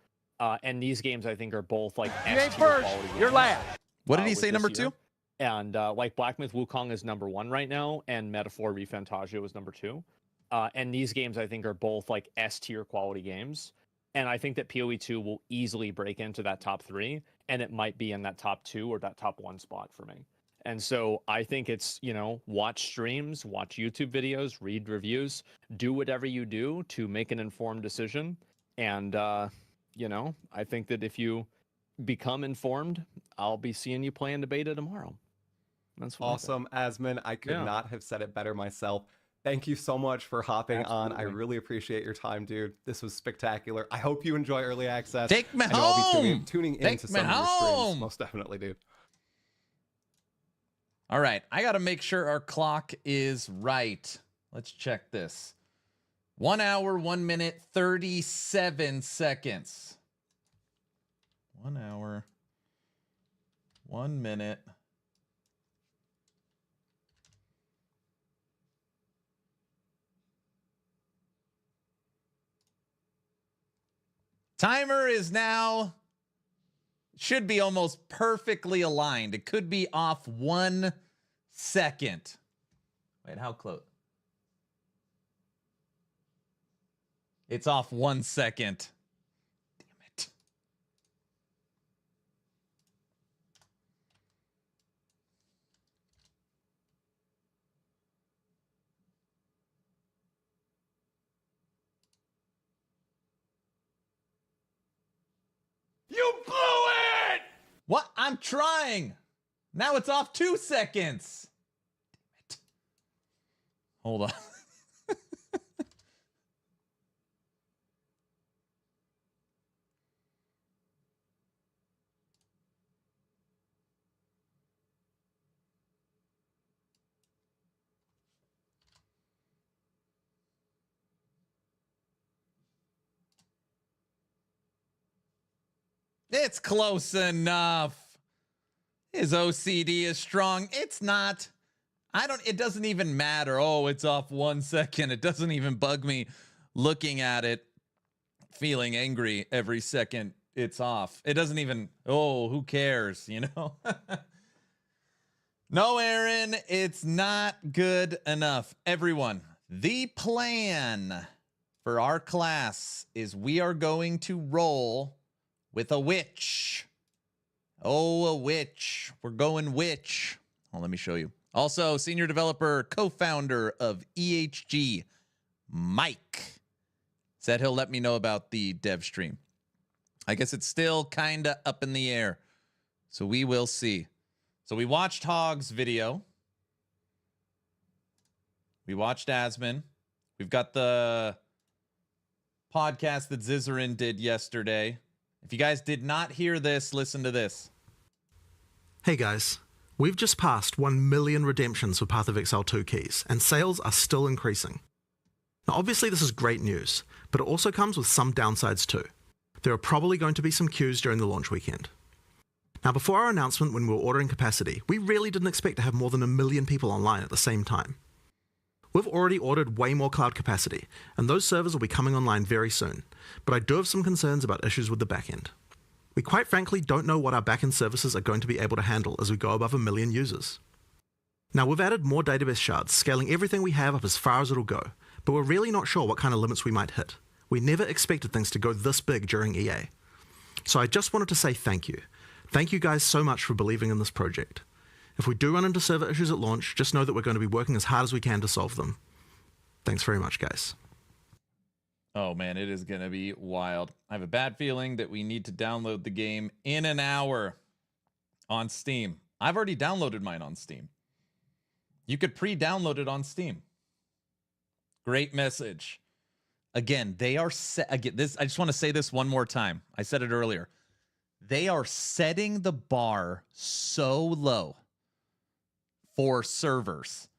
[SPEAKER 6] And these games I think are both like
[SPEAKER 3] You ain't first, you're last.
[SPEAKER 1] What did he say,
[SPEAKER 6] with
[SPEAKER 1] number
[SPEAKER 6] this
[SPEAKER 1] 2?
[SPEAKER 6] year. And like Black Myth Wukong is #1 right now, and Metaphor ReFantagio is #2. And these games, I think, are both like S tier quality games. And I think that PoE 2 will easily break into that top 3, and it might be in that top 2 or that top 1 spot for me. And so I think it's, you know, watch streams, watch YouTube videos, read reviews, do whatever you do to make an informed decision. And, you know, I think that if you become informed, I'll be seeing you playing the beta tomorrow. That's
[SPEAKER 5] awesome, Asmon. I could not have said it better myself. Thank you so much for hopping on. I really appreciate your time, dude. This was spectacular. I hope you enjoy early access.
[SPEAKER 1] Take me home.
[SPEAKER 5] I'll be tuning into some of your
[SPEAKER 1] home.
[SPEAKER 5] streams, most definitely, dude.
[SPEAKER 1] All right, I got to make sure our clock is right. Let's check this. 1 hour, 1 minute, 37 seconds. 1 hour, 1 minute. Timer is now, should be almost perfectly aligned. It could be off 1 second. Wait, how close? It's off 1 second. Damn it.
[SPEAKER 8] You blew it!
[SPEAKER 1] What? I'm trying. Now it's off 2 seconds. Damn it. Hold on. It's close enough. His OCD is strong. It's not. It doesn't even matter. Oh, it's off 1 second. It doesn't even bug me looking at it, feeling angry every second it's off. It doesn't even, oh, who cares, you know? No, Aaron, it's not good enough. Everyone, the plan for our class is we are going to roll with a witch. Oh, a witch. We're going witch. Oh, let me show you. Also, senior developer, co-founder of EHG, Mike, said he'll let me know about the dev stream. I guess it's still kind of up in the air, so we will see. So we watched Hog's video. We watched Asmon. We've got the podcast that Zizarin did yesterday. If you guys did not hear this, listen to this.
[SPEAKER 4] Hey guys, we've just passed 1 million redemptions for Path of Exile 2 keys, and sales are still increasing. Now obviously this is great news, but it also comes with some downsides too. There are probably going to be some queues during the launch weekend. Now before our announcement when we were ordering capacity, we really didn't expect to have more than 1 million people online at the same time. We've already ordered way more cloud capacity, and those servers will be coming online very soon, but I do have some concerns about issues with the backend. We quite frankly don't know what our backend services are going to be able to handle as we go above 1 million users. Now we've added more database shards, scaling everything we have up as far as it'll go, but we're really not sure what kind of limits we might hit. We never expected things to go this big during EA. So I just wanted to say thank you. Thank you guys so much for believing in this project. If we do run into server issues at launch, just know that we're going to be working as hard as we can to solve them. Thanks very much, guys.
[SPEAKER 1] Oh man, it is going to be wild. I have a bad feeling that we need to download the game in an hour on Steam. I've already downloaded mine on Steam. You could pre-download it on Steam. Great message. Again, they are again, this. I just want to say this one more time. I said it earlier. They are setting the bar so low for servers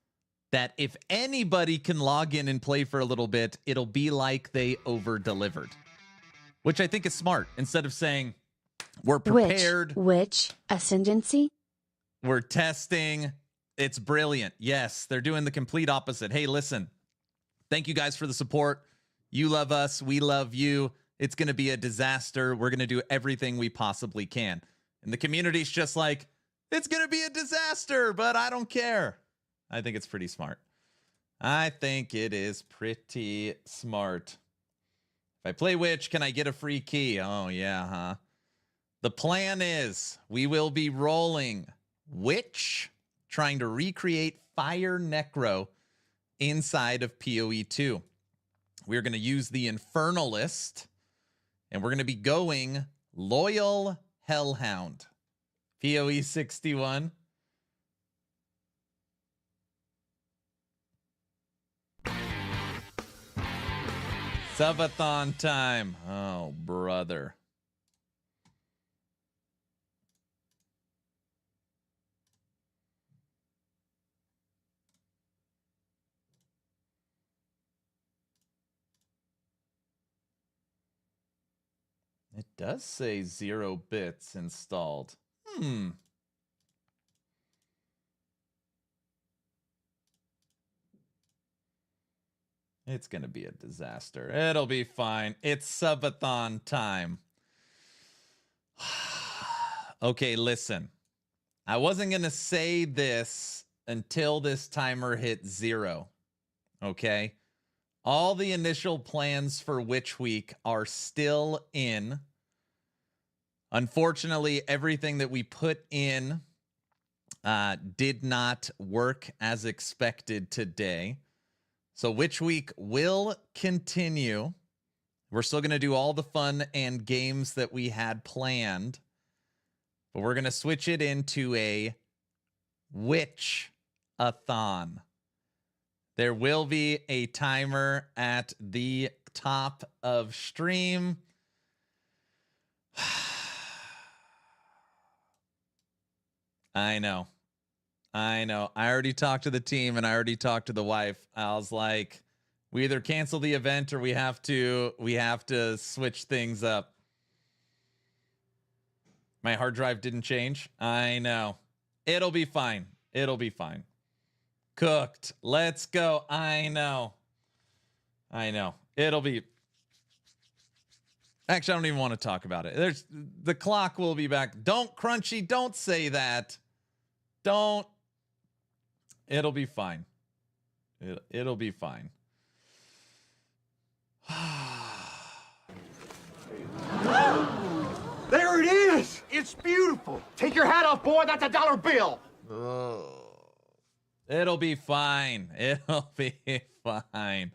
[SPEAKER 1] that if anybody can log in and play for a little bit, it'll be like they over-delivered, which I think is smart. Instead of saying, we're prepared.
[SPEAKER 7] Which ascendancy?
[SPEAKER 1] We're testing. It's brilliant. Yes, they're doing the complete opposite. Hey, listen, thank you guys for the support. You love us. We love you. It's going to be a disaster. We're going to do everything we possibly can. And the community's just like, It's going to be a disaster, but I don't care. I think it's pretty smart. I think it is pretty smart. If I play Witch, can I get a free key? Oh, yeah, huh? The plan is we will be rolling Witch, trying to recreate Fire Necro inside of PoE 2. We're going to use the Infernalist, and we're going to be going Loyal Hellhound. PoE 61. Subathon time. Oh, brother. It does say 0 bits installed. It's going to be a disaster. It'll be fine. It's subathon time. Okay, listen. I wasn't going to say this until this timer hit 0. Okay? All the initial plans for Witch Week are still in. Unfortunately, everything that we put in did not work as expected today. So Witch Week will continue. We're still going to do all the fun and games that we had planned. But we're going to switch it into a Witch-a-thon. There will be a timer at the top of stream. I know. I already talked to the team and I already talked to the wife. I was like, we either cancel the event or we have to switch things up. My hard drive didn't change. I know. It'll be fine. It'll be fine. Cooked. Let's go. I know. It'll be. Actually, I don't even want to talk about it. The clock will be back. Don't, Crunchy, don't say that. Don't. It'll be fine. It'll be fine.
[SPEAKER 9] There it is! It's beautiful! Take your hat off, boy! That's a dollar bill!
[SPEAKER 1] It'll be fine. It'll be fine.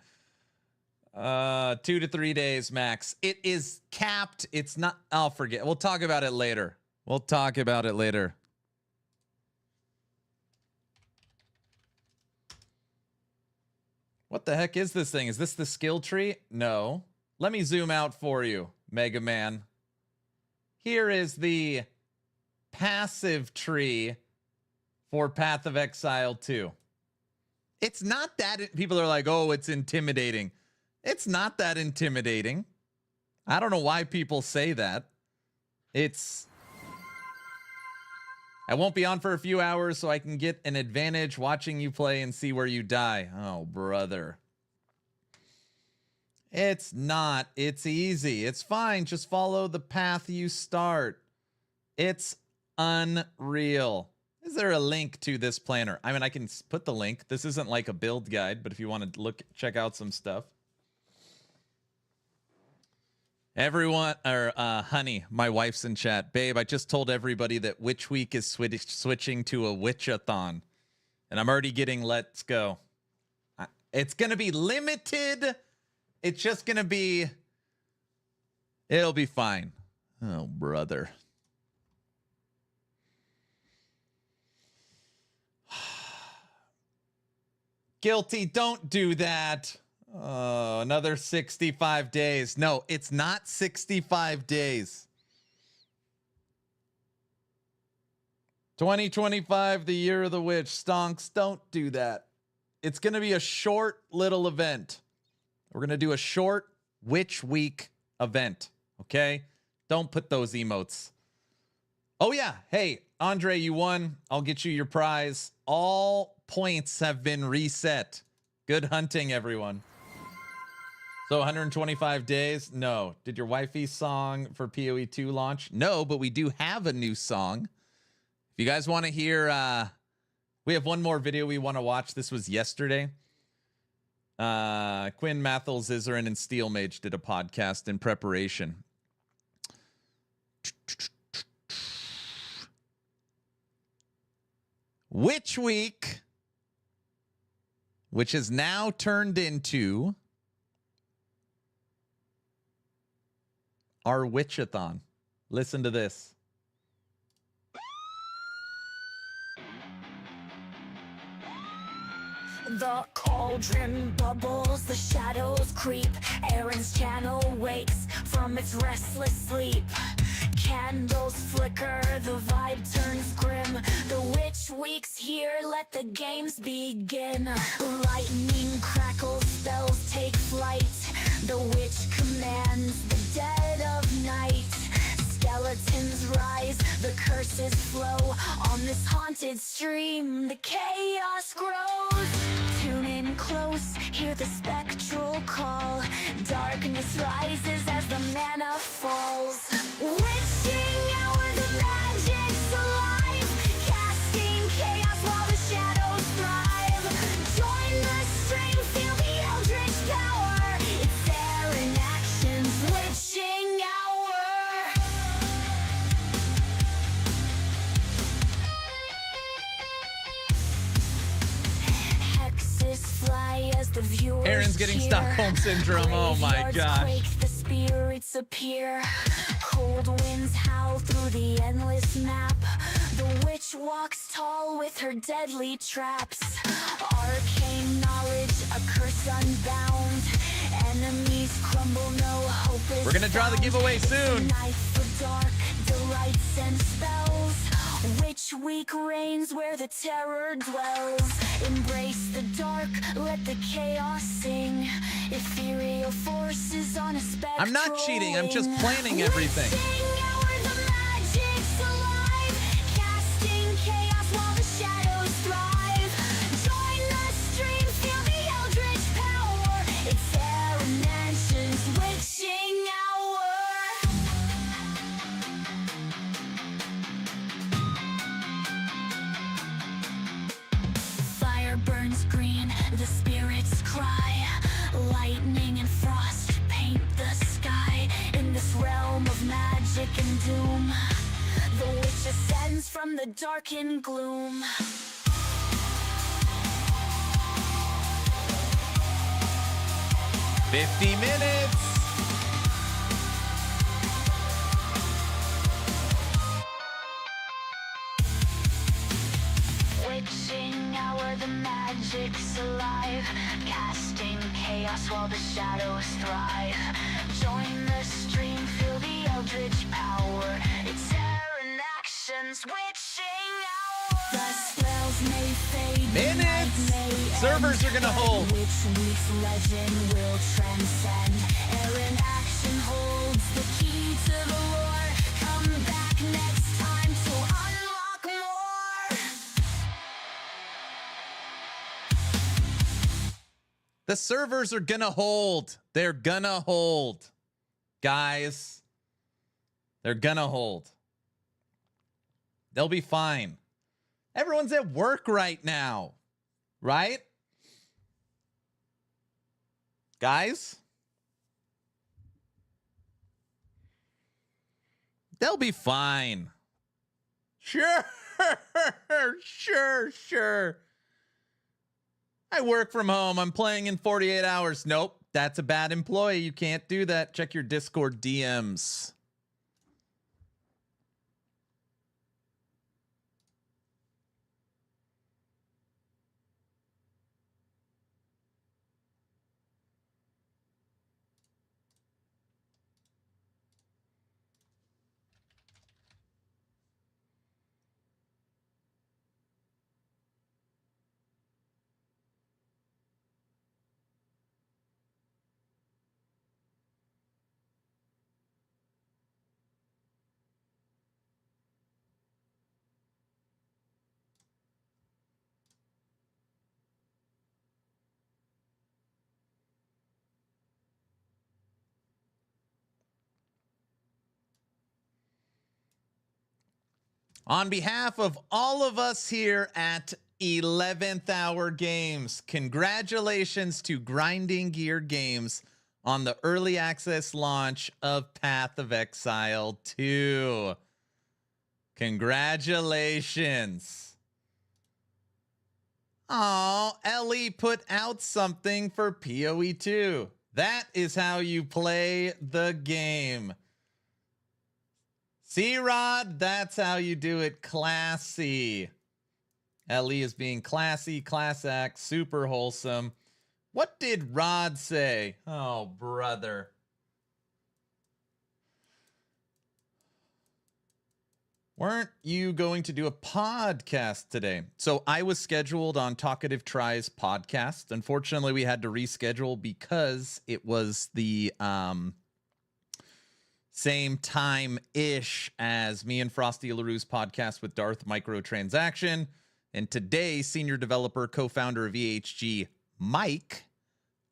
[SPEAKER 1] 2 to 3 days max. It is capped. It's not. I'll forget. We'll talk about it later. What the heck is this thing? Is this the skill tree? No. Let me zoom out for you, Mega Man. Here is the passive tree for Path of Exile 2. It's not that. People are like, oh, it's intimidating. It's not that intimidating. I don't know why people say that. I won't be on for a few hours so I can get an advantage watching you play and see where you die. Oh, brother. It's not. It's easy. It's fine. Just follow the path you start. It's unreal. Is there a link to this planner? I mean, I can put the link. This isn't like a build guide, but if you want to check out some stuff. Everyone, or Honey, my wife's in chat. Babe, I just told everybody that Witch Week is switching to a Witch-a-thon. And I'm already getting let's go. It's going to be limited. It's just going to be... It'll be fine. Oh, brother. Guilty, don't do that. Oh, another 65 days. No, it's not 65 days. 2025, the year of the witch. Stonks, don't do that. It's going to be a short little event. We're going to do a short Witch Week event. Okay? Don't put those emotes. Oh, yeah. Hey, Andre, you won. I'll get you your prize. All points have been reset. Good hunting, everyone. So 125 days? No. Did your wifey's song for PoE 2 launch? No, but we do have a new song. If you guys want to hear, we have one more video we want to watch. This was yesterday. Quinn, Mathel, Zizarin, and Steel Mage did a podcast in preparation. Witch Week, which is now turned into our Witchathon. Listen to this.
[SPEAKER 10] The cauldron bubbles, the shadows creep. Aaron's channel wakes from its restless sleep. Candles flicker, the vibe turns grim. The witch week's here, let the games begin. Lightning crackles, spells take flight. The witch commands the dead of night. Skeletons rise, the curses flow. On this haunted stream, the chaos grows. Tune in close, hear the spectral call. Darkness rises as the mana falls. Witching hour, the magic's alive. Casting chaos while the shadows thrive. Join the stream, feel the eldritch power. It's there in actions, witching hour. Hexes fly as the viewers
[SPEAKER 1] Aaron's getting
[SPEAKER 10] cheer.
[SPEAKER 1] Stockholm Syndrome. Oh my
[SPEAKER 10] Graveyards
[SPEAKER 1] gosh.
[SPEAKER 10] quake, the spirits appear. Cold winds howl through the endless map. The witch walks tall with her deadly traps. Arcane knowledge, a curse unbound. Enemies crumble, no hope is
[SPEAKER 1] We're gonna draw the
[SPEAKER 10] found.
[SPEAKER 1] giveaway
[SPEAKER 10] It's a
[SPEAKER 1] soon.
[SPEAKER 10] night for dark delights and spells. Witch week reigns where the terror dwells. Embrace the dark, let the chaos sing. Ethereal forces on a spectral
[SPEAKER 1] I'm not cheating, I'm just
[SPEAKER 10] wing.
[SPEAKER 1] planning everything.
[SPEAKER 10] Witching hour, the magic's alive. Casting chaos while the shadows thrive. Join the stream, feel the eldritch power. It's Aaron Mansion's witching hour. Fire burns green, the spirits cry. Lightning and frost paint the sky. In this realm of magic and doom, the witch ascends from the darkened gloom.
[SPEAKER 1] "50 minutes."
[SPEAKER 10] Witching hour, the magic's alive. Casting chaos while the shadows thrive. Join the stream, feel the eldritch power. It's Aaron actions, witching hour. The spells may fade, the
[SPEAKER 1] Minutes.
[SPEAKER 10] night may
[SPEAKER 1] Servers
[SPEAKER 10] end,
[SPEAKER 1] are gonna
[SPEAKER 10] but
[SPEAKER 1] hold.
[SPEAKER 10] Witch week's legend will transcend. Aaron action holds the key to the lore. Come back next time to unlock more.
[SPEAKER 1] The servers are gonna hold. They're gonna hold. Guys, they're gonna hold. They'll be fine. Everyone's at work right now, right? Guys, they'll be fine. Sure, sure. I work from home. I'm playing in 48 hours. Nope, that's a bad employee. You can't do that. Check your Discord DMs. On behalf of all of us here at 11th Hour Games, congratulations to Grinding Gear Games on the early access launch of Path of Exile 2. Congratulations. Oh, Ellie put out something for POE 2. That is how you play the game. See, Rod? That's how you do it. Classy. Ellie is being classy, class act, super wholesome. What did Rod say? Oh, brother. Weren't you going to do a podcast today? So I was scheduled on Talkative Try's podcast. Unfortunately, we had to reschedule because it was the same time-ish as me and Frosty LaRue's podcast with Darth Microtransaction. And today, senior developer, co-founder of EHG, Mike,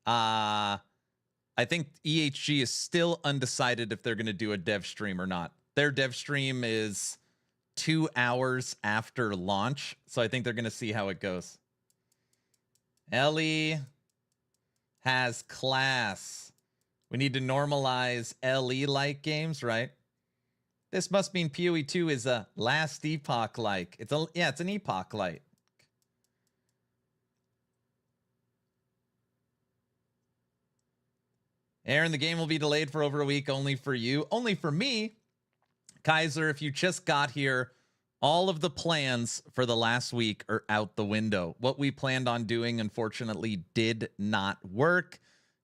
[SPEAKER 1] I think EHG is still undecided if they're going to do a dev stream or not. Their dev stream is 2 hours after launch, so I think they're going to see how it goes. Ellie has class. We need to normalize LE-like games, right? This must mean PoE 2 is a last epoch-like. It's an epoch-like. Aaron, the game will be delayed for over a week, only for you. Only for me. Kaiser, if you just got here, all of the plans for the last week are out the window. What we planned on doing, unfortunately, did not work.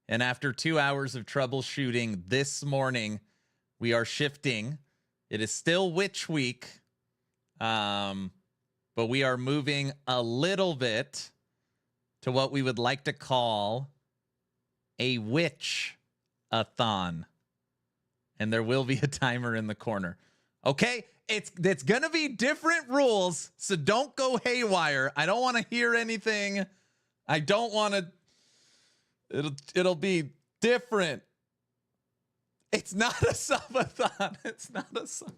[SPEAKER 1] And after 2 hours of troubleshooting this morning, we are shifting. It is still Witch Week, but we are moving a little bit to what we would like to call a Witch-a-thon. And there will be a timer in the corner. Okay, it's going to be different rules, so don't go haywire. I don't want to hear anything. I don't want to... It'll be different. It's not a subathon. It's not a sub.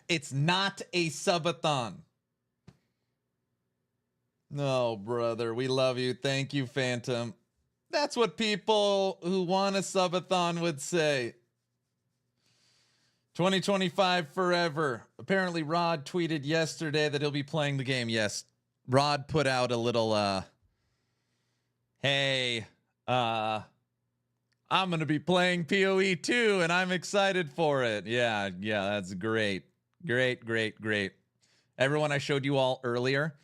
[SPEAKER 1] It's not a subathon. No, brother, we love you. Thank you, Phantom. That's what people who want a subathon would say. 2025 forever. Apparently, Rod tweeted yesterday that he'll be playing the game. Yes, Rod put out a little, hey, I'm going to be playing PoE 2, and I'm excited for it. Yeah, that's great. Great. Everyone, I showed you all earlier.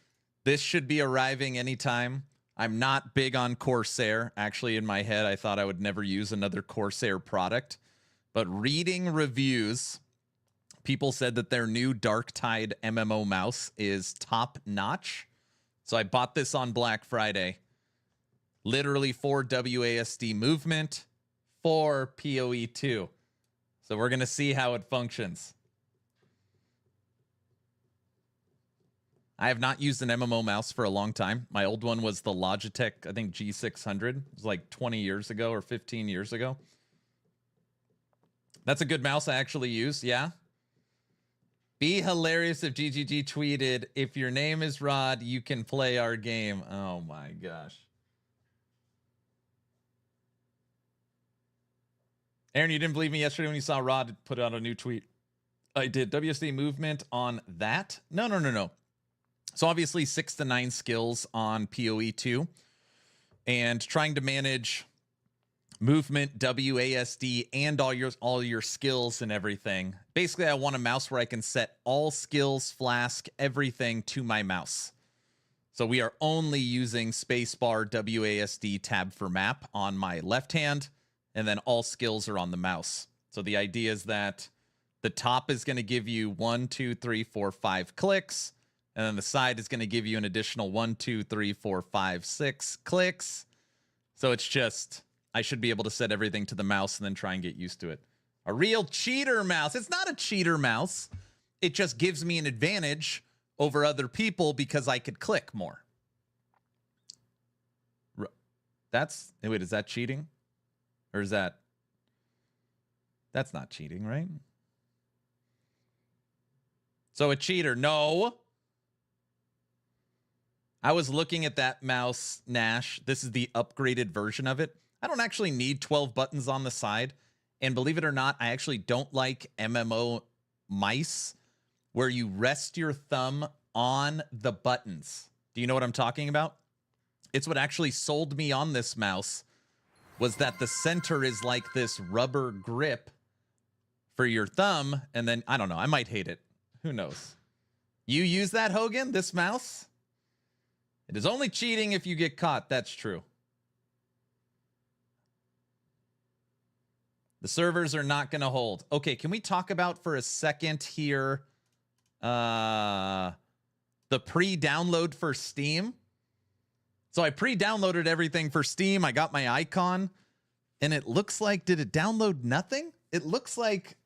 [SPEAKER 1] This should be arriving anytime. I'm not big on Corsair. Actually, in my head, I thought I would never use another Corsair product. But reading reviews, people said that their new Darktide MMO mouse is top notch. So I bought this on Black Friday. Literally for WASD movement, for PoE 2. So we're going to see how it functions. I have not used an MMO mouse for a long time. My old one was the Logitech, I think G600. It was like 20 years ago or 15 years ago. That's a good mouse I actually use, yeah. Be hilarious if GGG tweeted, if your name is Rod, you can play our game. Oh my gosh. Aaron, you didn't believe me yesterday when you saw Rod put out a new tweet. I did. WSD movement on that? No. So obviously 6 to 9 skills on PoE 2 and trying to manage movement, WASD, and all your skills and everything. Basically, I want a mouse where I can set all skills, flask, everything to my mouse. So we are only using spacebar, WASD, tab for map on my left hand, and then all skills are on the mouse. So the idea is that the top is going to give you 1, 2, 3, 4, 5 clicks. And then the side is going to give you an additional 1, 2, 3, 4, 5, 6 clicks. So it's just, I should be able to set everything to the mouse and then try and get used to it. A real cheater mouse. It's not a cheater mouse. It just gives me an advantage over other people because I could click more. Wait, is that cheating? Or is that's not cheating, right? So a cheater, no. I was looking at that mouse, Nash. This is the upgraded version of it. I don't actually need 12 buttons on the side. And believe it or not, I actually don't like MMO mice where you rest your thumb on the buttons. Do you know what I'm talking about? It's what actually sold me on this mouse, was that the center is like this rubber grip for your thumb. And then, I don't know, I might hate it. Who knows? You use that, Hogan, this mouse? It is only cheating if you get caught. That's true. The servers are not going to hold. Okay, can we talk about for a second here the pre-download for Steam? So I pre-downloaded everything for Steam. I got my icon, and it looks like, did it download nothing? It looks like...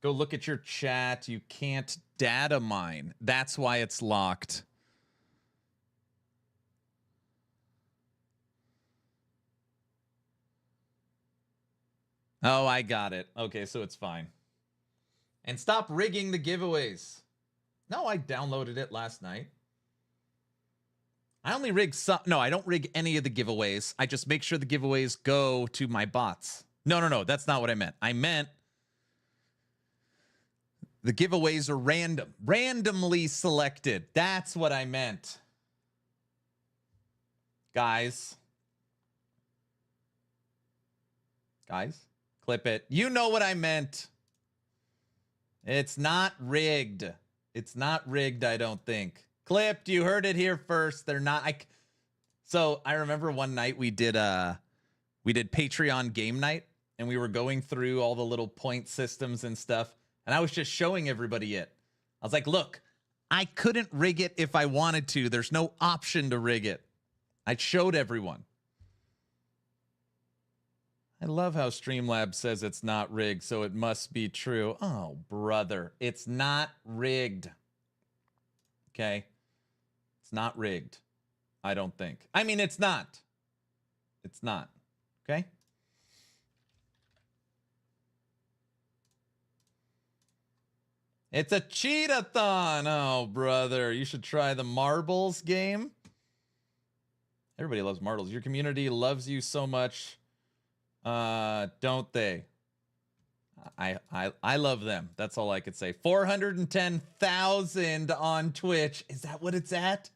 [SPEAKER 1] Go look at your chat. You can't data mine. That's why it's locked. Oh, I got it. Okay, so it's fine. And stop rigging the giveaways. No, I downloaded it last night. I only rig some. No, I don't rig any of the giveaways. I just make sure the giveaways go to my bots. No. That's not what I meant. I meant the giveaways are random. Randomly selected. That's what I meant. Guys. Clip it. You know what I meant. It's not rigged. It's not rigged, I don't think. Clipped, you heard it here first. They're not. So I remember one night we did Patreon game night, and we were going through all the little point systems and stuff, and I was just showing everybody it. I was like, look, I couldn't rig it if I wanted to. There's no option to rig it. I showed everyone. I love how Streamlabs says it's not rigged, so it must be true. Oh, brother. It's not rigged. Okay? It's not rigged. I don't think. I mean, it's not. It's not. Okay? It's a cheat-a-thon. Oh, brother. You should try the marbles game. Everybody loves marbles. Your community loves you so much. Don't they? I love them. That's all I could say. 410,000 on Twitch. Is that what it's at?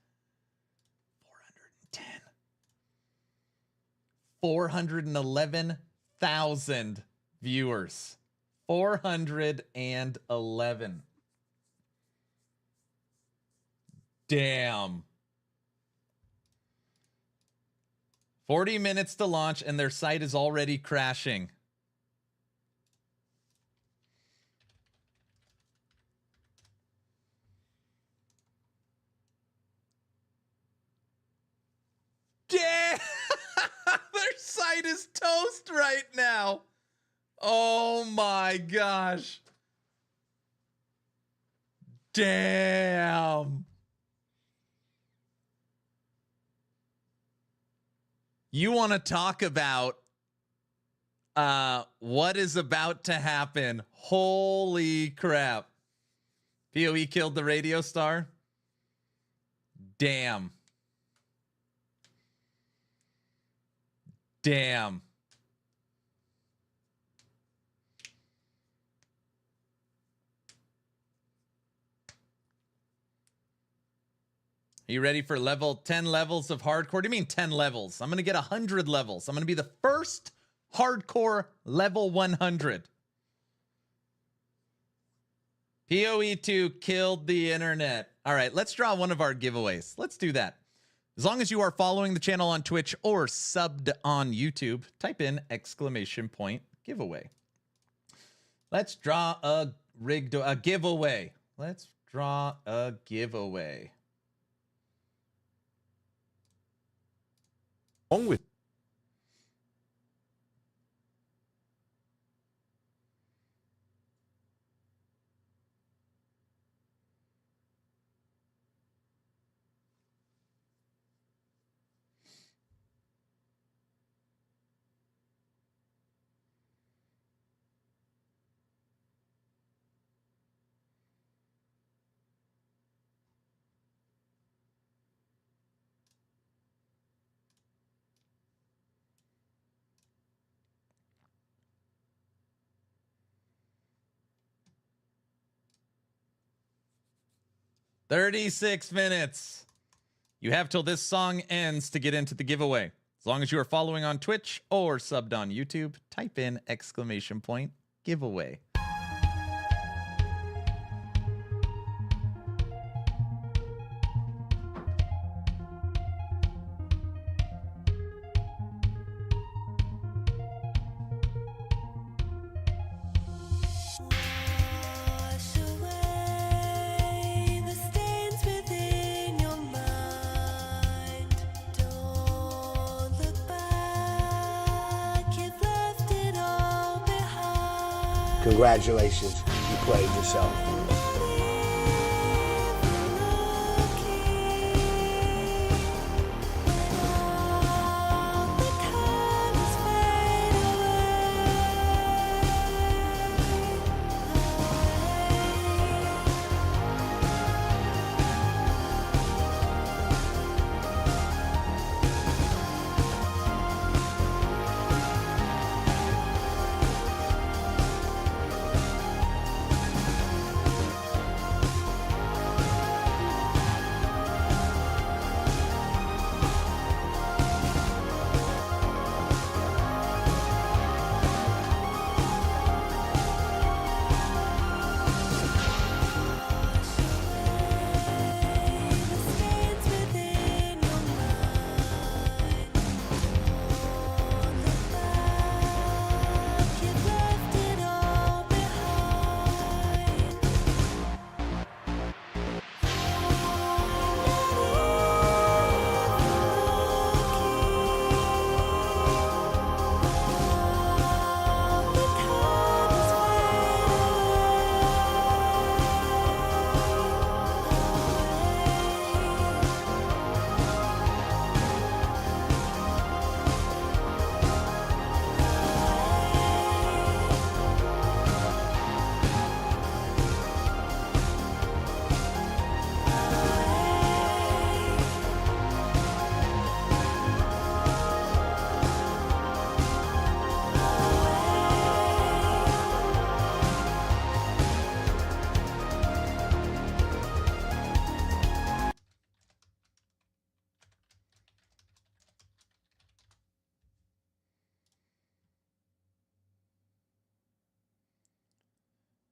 [SPEAKER 1] 410. 411,000 viewers. 411. Damn. 40 minutes to launch, and their site is already crashing. Damn! Their site is toast right now. Oh my gosh. Damn. You want to talk about what is about to happen? Holy crap. POE killed the radio star? Damn. Damn. Are you ready for 10 levels of hardcore? What do you mean 10 levels? I'm going to get 100 levels. I'm going to be the first hardcore level 100. POE2 killed the internet. All right, let's draw one of our giveaways. Let's do that. As long as you are following the channel on Twitch or subbed on YouTube, type in !giveaway. Let's draw a giveaway. Let's draw a giveaway.
[SPEAKER 3] Wrong with
[SPEAKER 1] $36. You have till this song ends to get into the giveaway. As long as you are following on Twitch or subbed on YouTube, type in !giveaway.
[SPEAKER 11] Congratulations, you played yourself.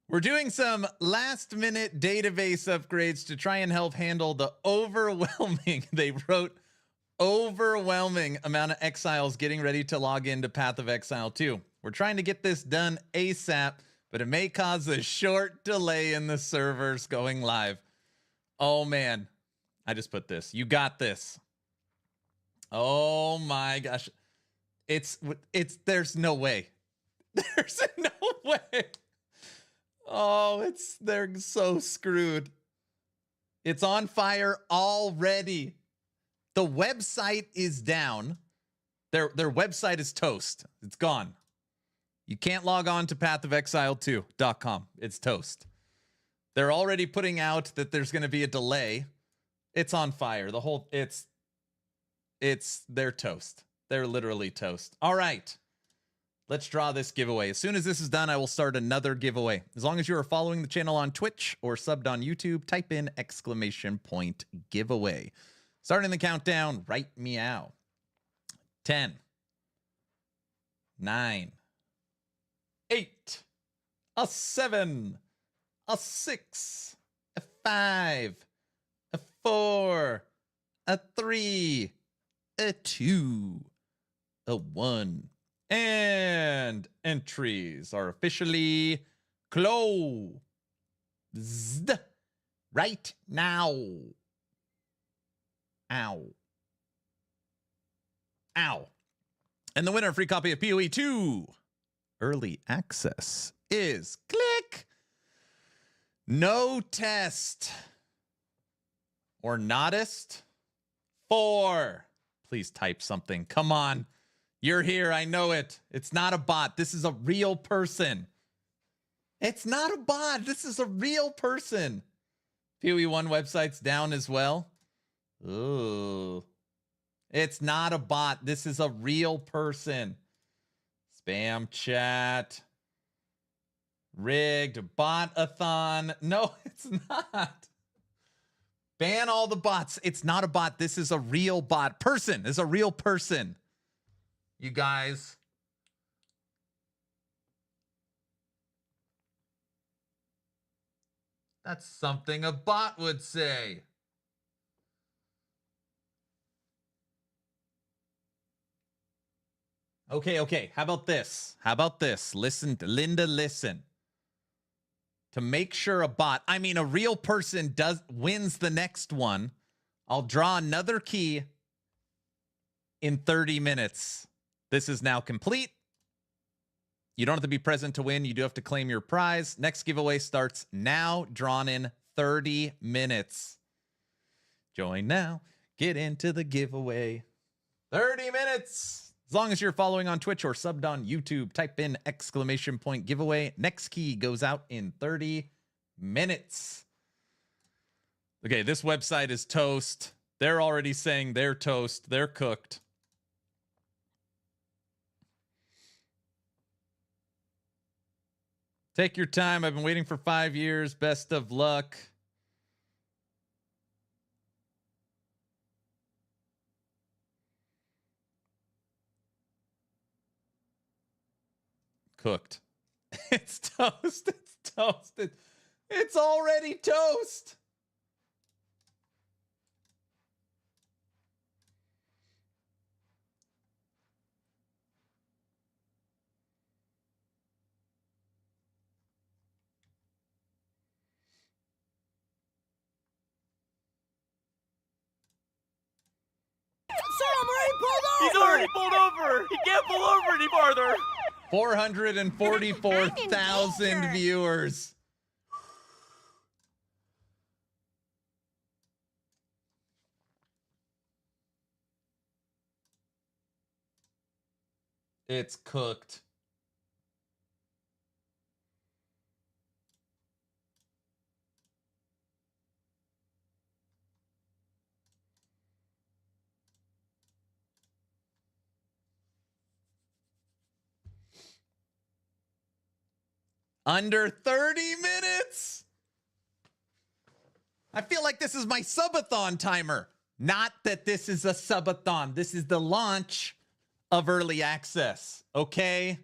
[SPEAKER 11] We're doing some last minute database upgrades to try and help handle the overwhelming, they wrote, overwhelming amount of exiles getting ready to log into Path of Exile 2. We're trying to get this done ASAP, but it may cause a short delay in the servers going live. Oh man, I just put this. You got this. Oh my gosh. There's no way. There's no way. Oh, they're so screwed. It's on fire already. The website is down. Their website is toast. It's gone. You can't log on to pathofexile2.com. It's toast. They're already putting out that there's going to be a delay. It's on fire. They're toast. They're literally toast. All right. Let's draw this giveaway. As soon as this is done, I will start another giveaway. As long as you are following the channel on Twitch or subbed on YouTube, type in !giveaway. Starting the countdown right meow. 10, 9, 8, a 7, a 6, a 5, a 4, a 3, a 2, a 1. And entries are officially closed right now. Ow. Ow. And the winner of free copy of POE 2 Early Access is click No Test or Notist 4. Please type something. Come on. You're here. I know it. It's not a bot. This is a real person. It's not a bot. This is a real person. POE 1 website's down as well. Ooh. It's not a bot. This is a real person. Spam chat. Rigged bot-a-thon. No, it's not. Ban all the bots. It's not a bot. This is a real bot. Person is a real person. You guys. That's something a bot would say. Okay. How about this? Listen, Linda, listen. To make sure a bot, I mean a real person wins the next one, I'll draw another key in 30 minutes. This is now complete. You don't have to be present to win. You do have to claim your prize. Next giveaway starts now, drawn in 30 minutes. Join now. Get into the giveaway. 30 minutes. As long as you're following on Twitch or subbed on YouTube, type in ! giveaway. Next key goes out in 30 minutes. Okay, this website is toast. They're already saying they're toast. They're cooked. Take your time. I've been waiting for 5 years. Best of luck. Cooked. It's toast. It's toasted. It's already toast.
[SPEAKER 12] He's already pulled over. He can't pull over any farther.
[SPEAKER 11] 444,000 viewers. It's cooked. Under 30 minutes. I feel like this is my subathon timer. Not that this is a subathon. This is the launch of early access. Okay.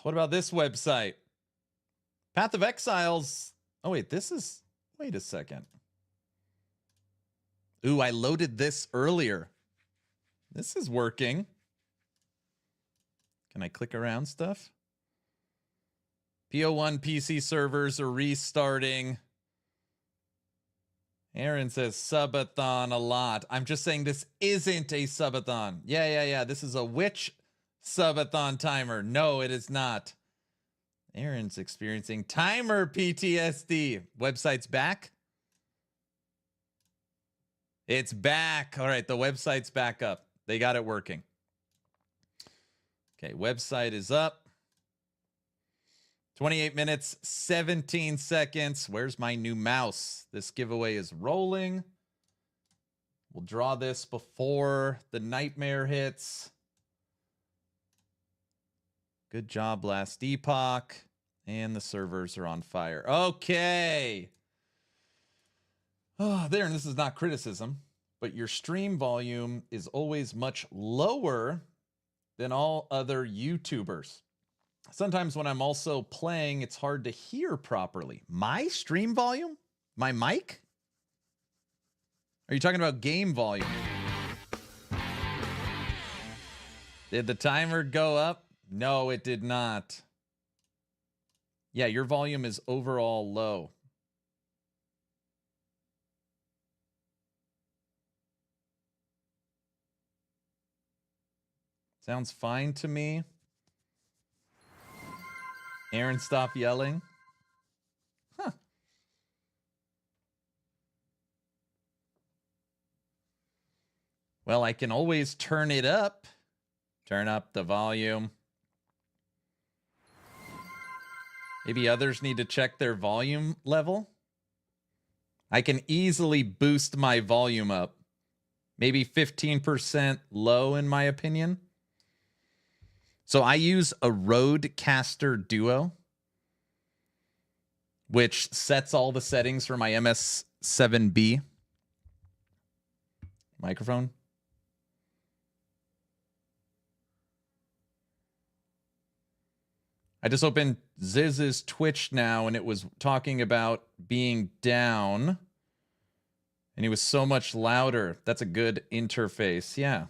[SPEAKER 11] What about this website? Path of Exiles. Oh, wait, wait a second. Ooh, I loaded this earlier. This is working. Can I click around stuff? PO1 PC servers are restarting. Aaron says subathon a lot. I'm just saying this isn't a subathon. Yeah. This is a witch subathon timer. No, it is not. Aaron's experiencing timer PTSD. Website's back. It's back. All right, the website's back up. They got it working. Okay, website is up. 28 minutes, 17 seconds. Where's my new mouse? This giveaway is rolling. We'll draw this before the nightmare hits. Good job, last epoch. And the servers are on fire. Okay. Oh, there, and this is not criticism, but your stream volume is always much lower than all other YouTubers. Sometimes when I'm also playing, it's hard to hear properly. My stream volume? My mic? Are you talking about game volume? Did the timer go up? No, it did not. Yeah, your volume is overall low. Sounds fine to me. Aaron, stop yelling. Huh. Well, I can always turn it up. Turn up the volume. Maybe others need to check their volume level. I can easily boost my volume up. Maybe 15% low, in my opinion. So I use a Rodecaster Duo, which sets all the settings for my MS7B microphone. I just opened Ziz's Twitch now, and it was talking about being down, and he was so much louder. That's a good interface, yeah.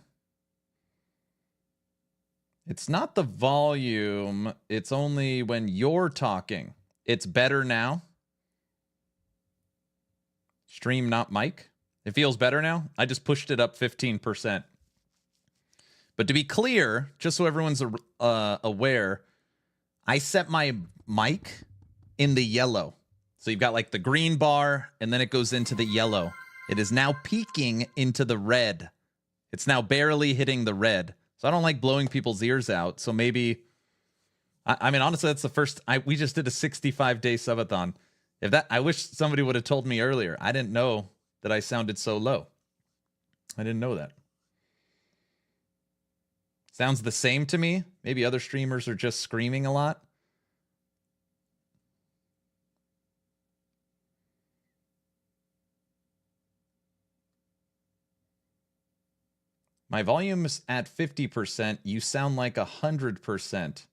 [SPEAKER 11] It's not the volume. It's only when you're talking. It's better now. Stream, not mic. It feels better now. I just pushed it up 15%. But to be clear, just so everyone's aware, I set my mic in the yellow. So you've got like the green bar, and then it goes into the yellow. It is now peaking into the red. It's now barely hitting the red. So I don't like blowing people's ears out. So maybe, I mean, honestly, that's the first, we just did a 65-day subathon. I wish somebody would have told me earlier. I didn't know that I sounded so low. I didn't know that. Sounds the same to me. Maybe other streamers are just screaming a lot. My volume is at 50%. You sound like 100%.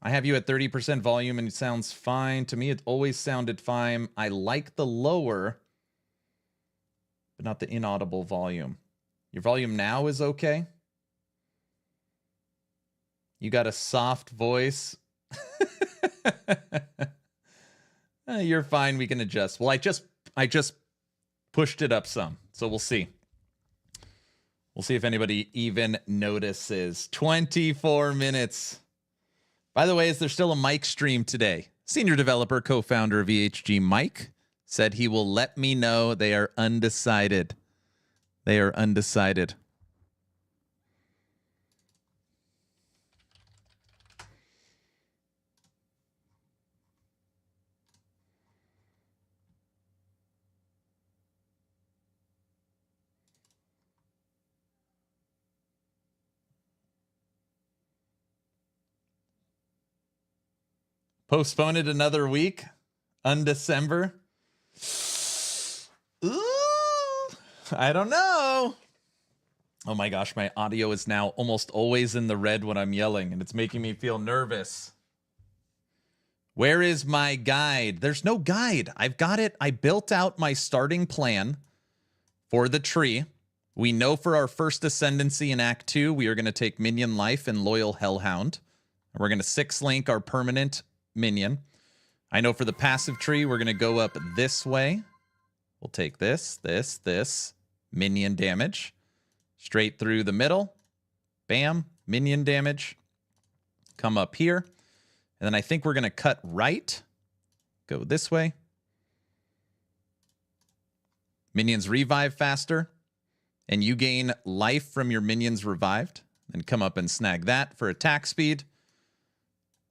[SPEAKER 11] I have you at 30% volume and it sounds fine. To me, it always sounded fine. I like the lower, but not the inaudible volume. Your volume now is okay. You got a soft voice. You're fine. We can adjust. Well, I just pushed it up some, so we'll see. We'll see if anybody even notices. 24 minutes. By the way, is there still a Mike stream today? Senior developer, co-founder of EHG, Mike, said he will let me know. They are undecided. They are undecided. Postpone it another week. Undecember. Ooh, I don't know. Oh my gosh, my audio is now almost always in the red when I'm yelling, and it's making me feel nervous. Where is my guide? There's no guide. I've got it. I built out my starting plan for the tree. We know for our first ascendancy in Act 2, we are going to take Minion Life and Loyal Hellhound. And we're going to 6-link our permanent minion. I know for the passive tree, we're going to go up this way. We'll take this, minion damage. Straight through the middle. Bam, minion damage. Come up here. And then I think we're going to cut right. Go this way. Minions revive faster. And you gain life from your minions revived. Then come up and snag that for attack speed.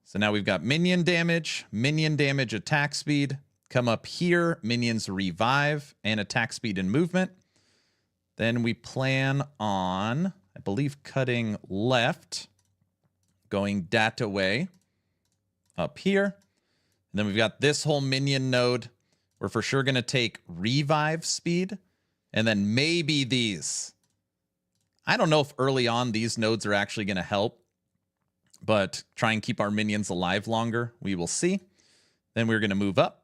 [SPEAKER 11] So now we've got minion damage, attack speed. Come up here, minions revive, and attack speed and movement. Then we plan on, I believe, cutting left, going that way, up here. And then we've got this whole minion node. We're for sure going to take revive speed, and then maybe these. I don't know if early on these nodes are actually going to help, but try and keep our minions alive longer. We will see. Then we're going to move up.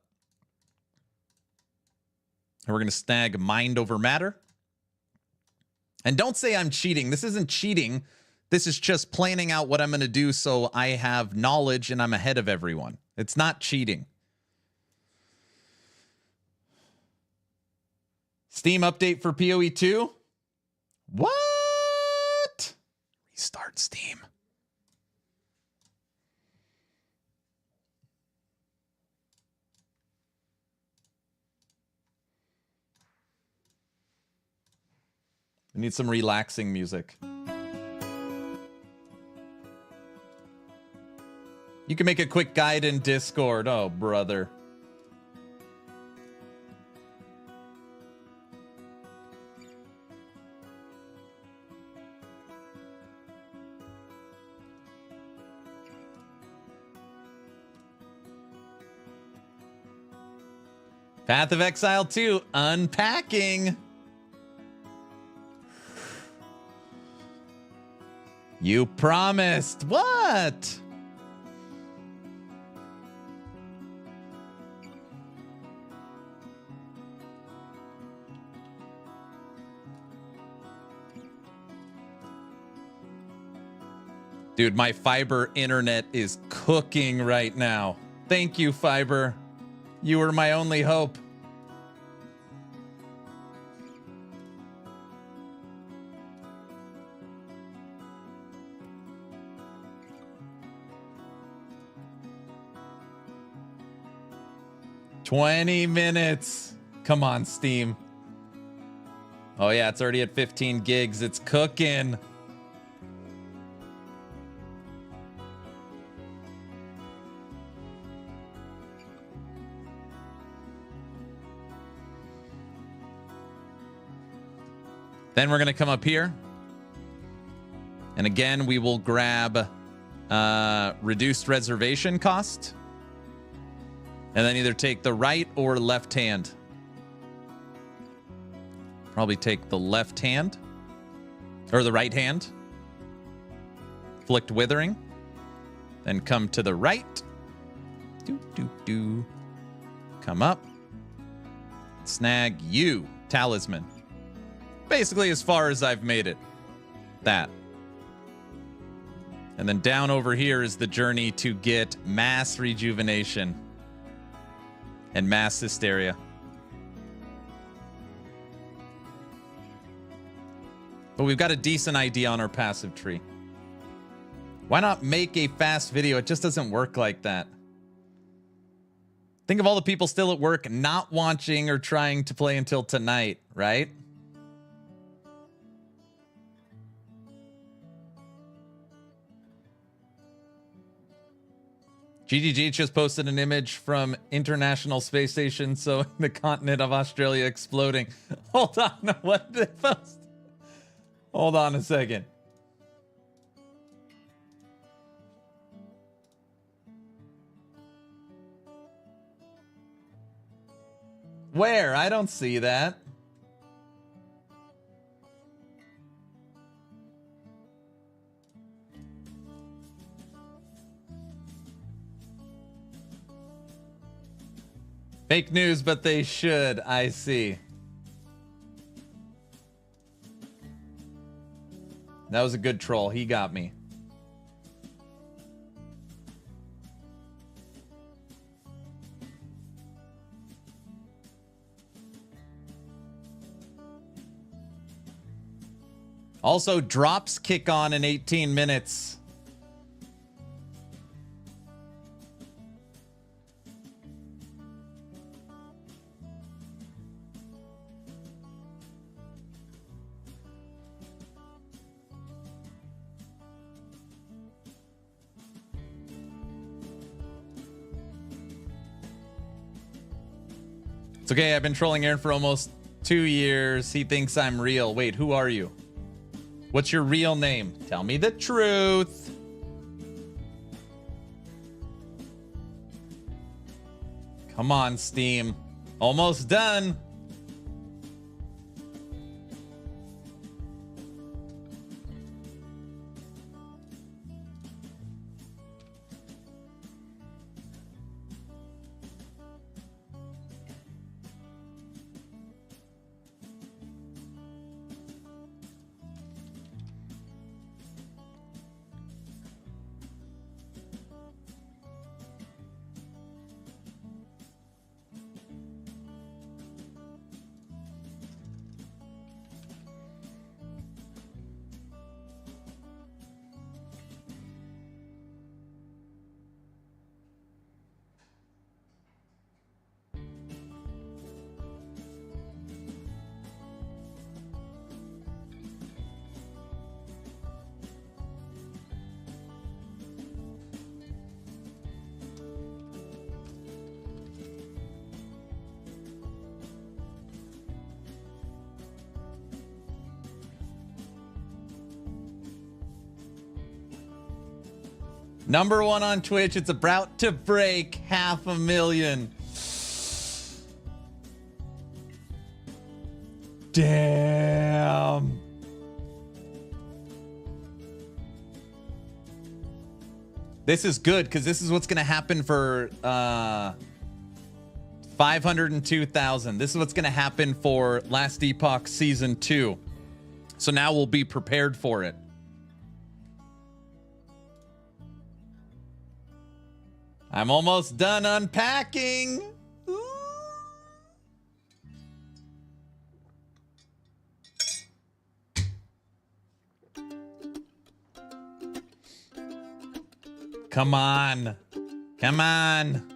[SPEAKER 11] And we're going to snag Mind Over Matter. And don't say I'm cheating. This isn't cheating. This is just planning out what I'm going to do so I have knowledge and I'm ahead of everyone. It's not cheating. Steam update for PoE 2? What? Restart Steam. I need some relaxing music. You can make a quick guide in Discord. Oh, brother. Path of Exile 2, unpacking. You promised. What? Dude, my fiber internet is cooking right now. Thank you, fiber. You were my only hope. $20 minutes. Come on, Steam. Oh yeah, it's already at 15 gigs. It's cooking. Then we're going to come up here. And again, we will grab reduced reservation cost. And then either take the right or left hand. Probably take the left hand. Or the right hand. Flicked Withering. Then come to the right. Come up. Snag you. Talisman. Basically as far as I've made it. That. And then down over here is the journey to get mass rejuvenation. And mass hysteria. But we've got a decent idea on our passive tree. Why not make a fast video? It just doesn't work like that. Think of all the people still at work not watching or trying to play until tonight, right? GGG just posted an image from International Space Station, so the continent of Australia exploding. Hold on, what did they post? Hold on a second. Where? I don't see that. Fake news, but they should. I see. That was a good troll. He got me. Also, drops kick on in 18 minutes. It's okay, I've been trolling Aaron for almost 2 years. He thinks I'm real. Wait, who are you? What's your real name? Tell me the truth. Come on, Steam. Almost done. #1 on Twitch. It's about to break 500,000. Damn. This is good because this is what's going to happen for 502,000. This is what's going to happen for Last Epoch Season 2. So now we'll be prepared for it. I'm almost done unpacking. Ooh. Come on. Come on.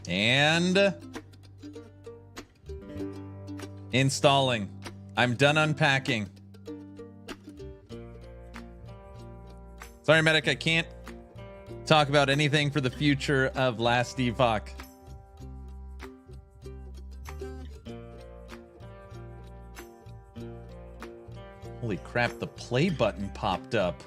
[SPEAKER 11] And installing. I'm done unpacking. Sorry, Medic, I can't talk about anything for the future of Last Epoch. Holy crap, the play button popped up.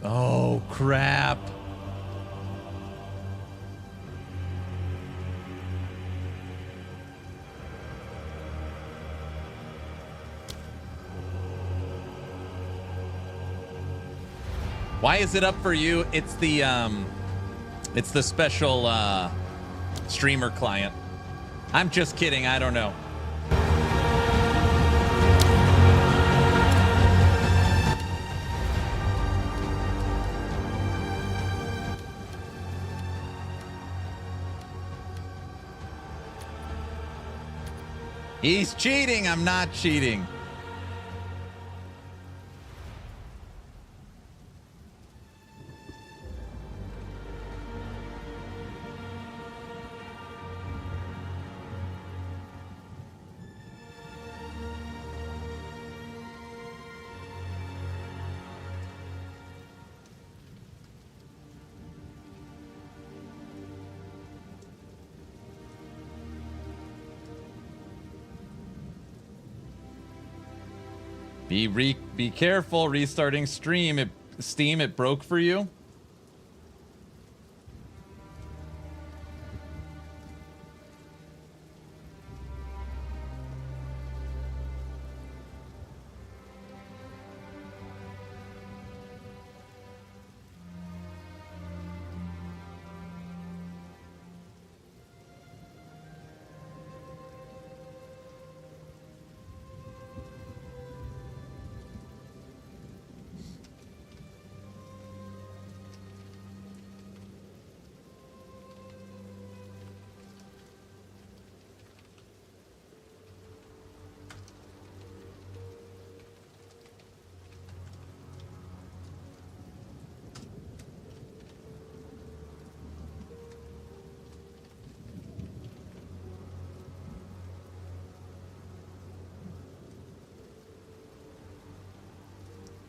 [SPEAKER 11] Oh, crap. Why is it up for you? It's the special streamer client. I'm just kidding. I don't know. He's cheating. I'm not cheating. Be careful restarting Steam. It broke for you.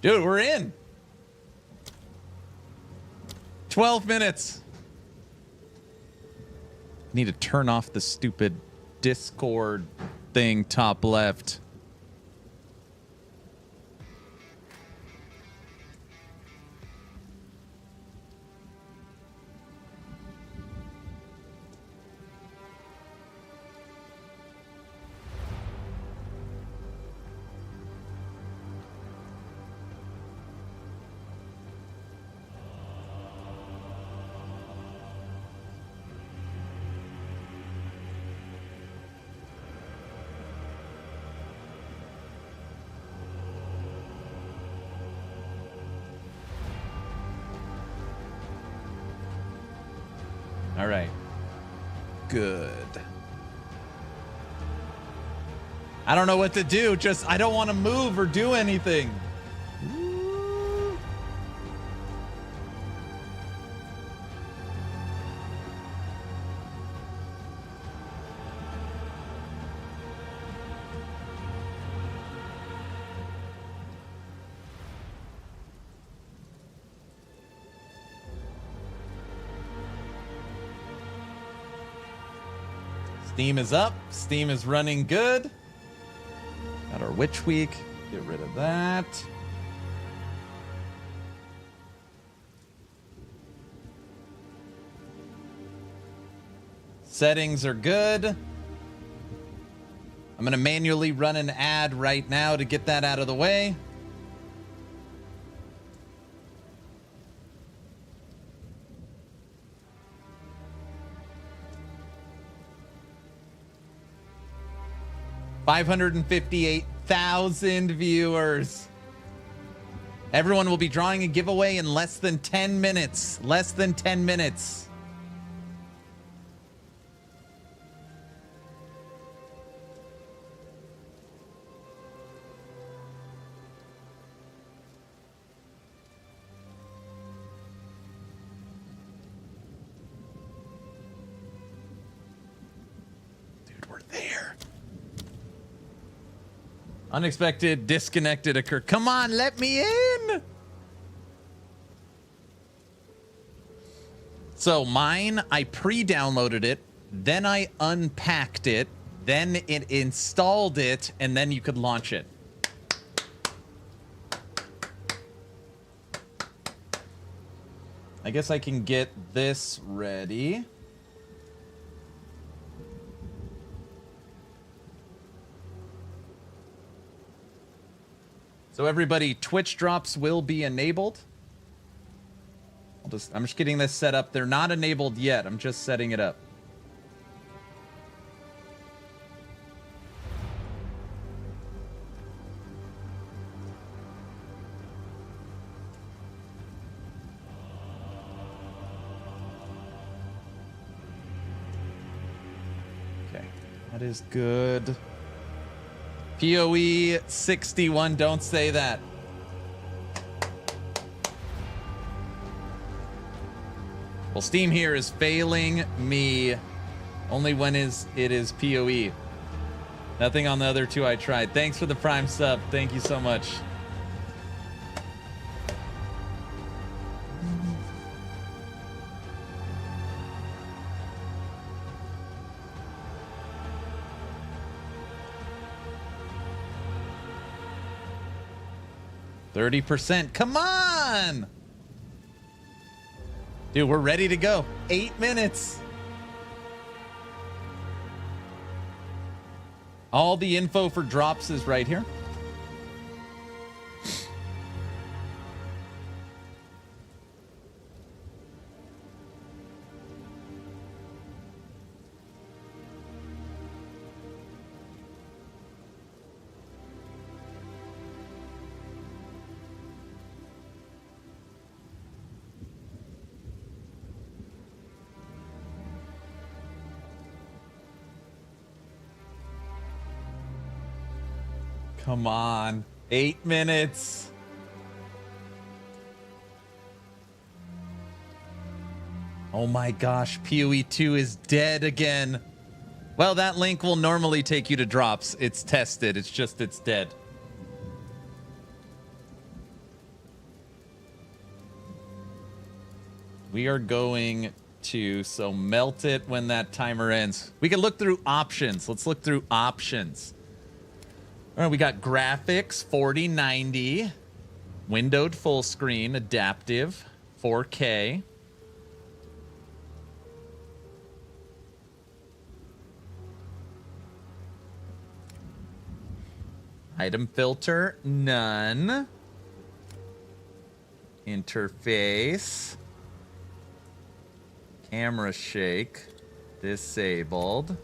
[SPEAKER 11] Dude, we're in. 12 minutes. Need to turn off the stupid Discord thing top left. All right. Good. I don't know what to do. Just, I don't want to move or do anything. Steam is up. Steam is running good. Got our Witch Week. Get rid of that. Settings are good. I'm going to manually run an ad right now to get that out of the way. $558,000 viewers. Everyone will be drawing a giveaway in less than 10 minutes. Less than 10 minutes. Dude, we're there. Unexpected disconnected occur. Come on, let me in. So mine, I pre-downloaded it, then I unpacked it, then it installed it, and then you could launch it. I guess I can get this ready. So everybody, Twitch drops will be enabled. I'm just getting this set up. They're not enabled yet. I'm just setting it up. Okay, that is good. POE 61, don't say that. Well, Steam here is failing me only when it is POE. Nothing on the other two I tried. Thanks for the Prime sub. Thank you so much. %. Come on! Dude, we're ready to go. 8 minutes. All the info for drops is right here. Come on. 8 minutes. Oh my gosh, POE 2 is dead again. Well, that link will normally take you to drops. It's tested. It's just it's dead. We are going to melt it when that timer ends. We can look through options. Let's look through options. All right, we got graphics 4090, windowed full screen, adaptive, 4K. Item filter, none. Interface. Camera shake, disabled.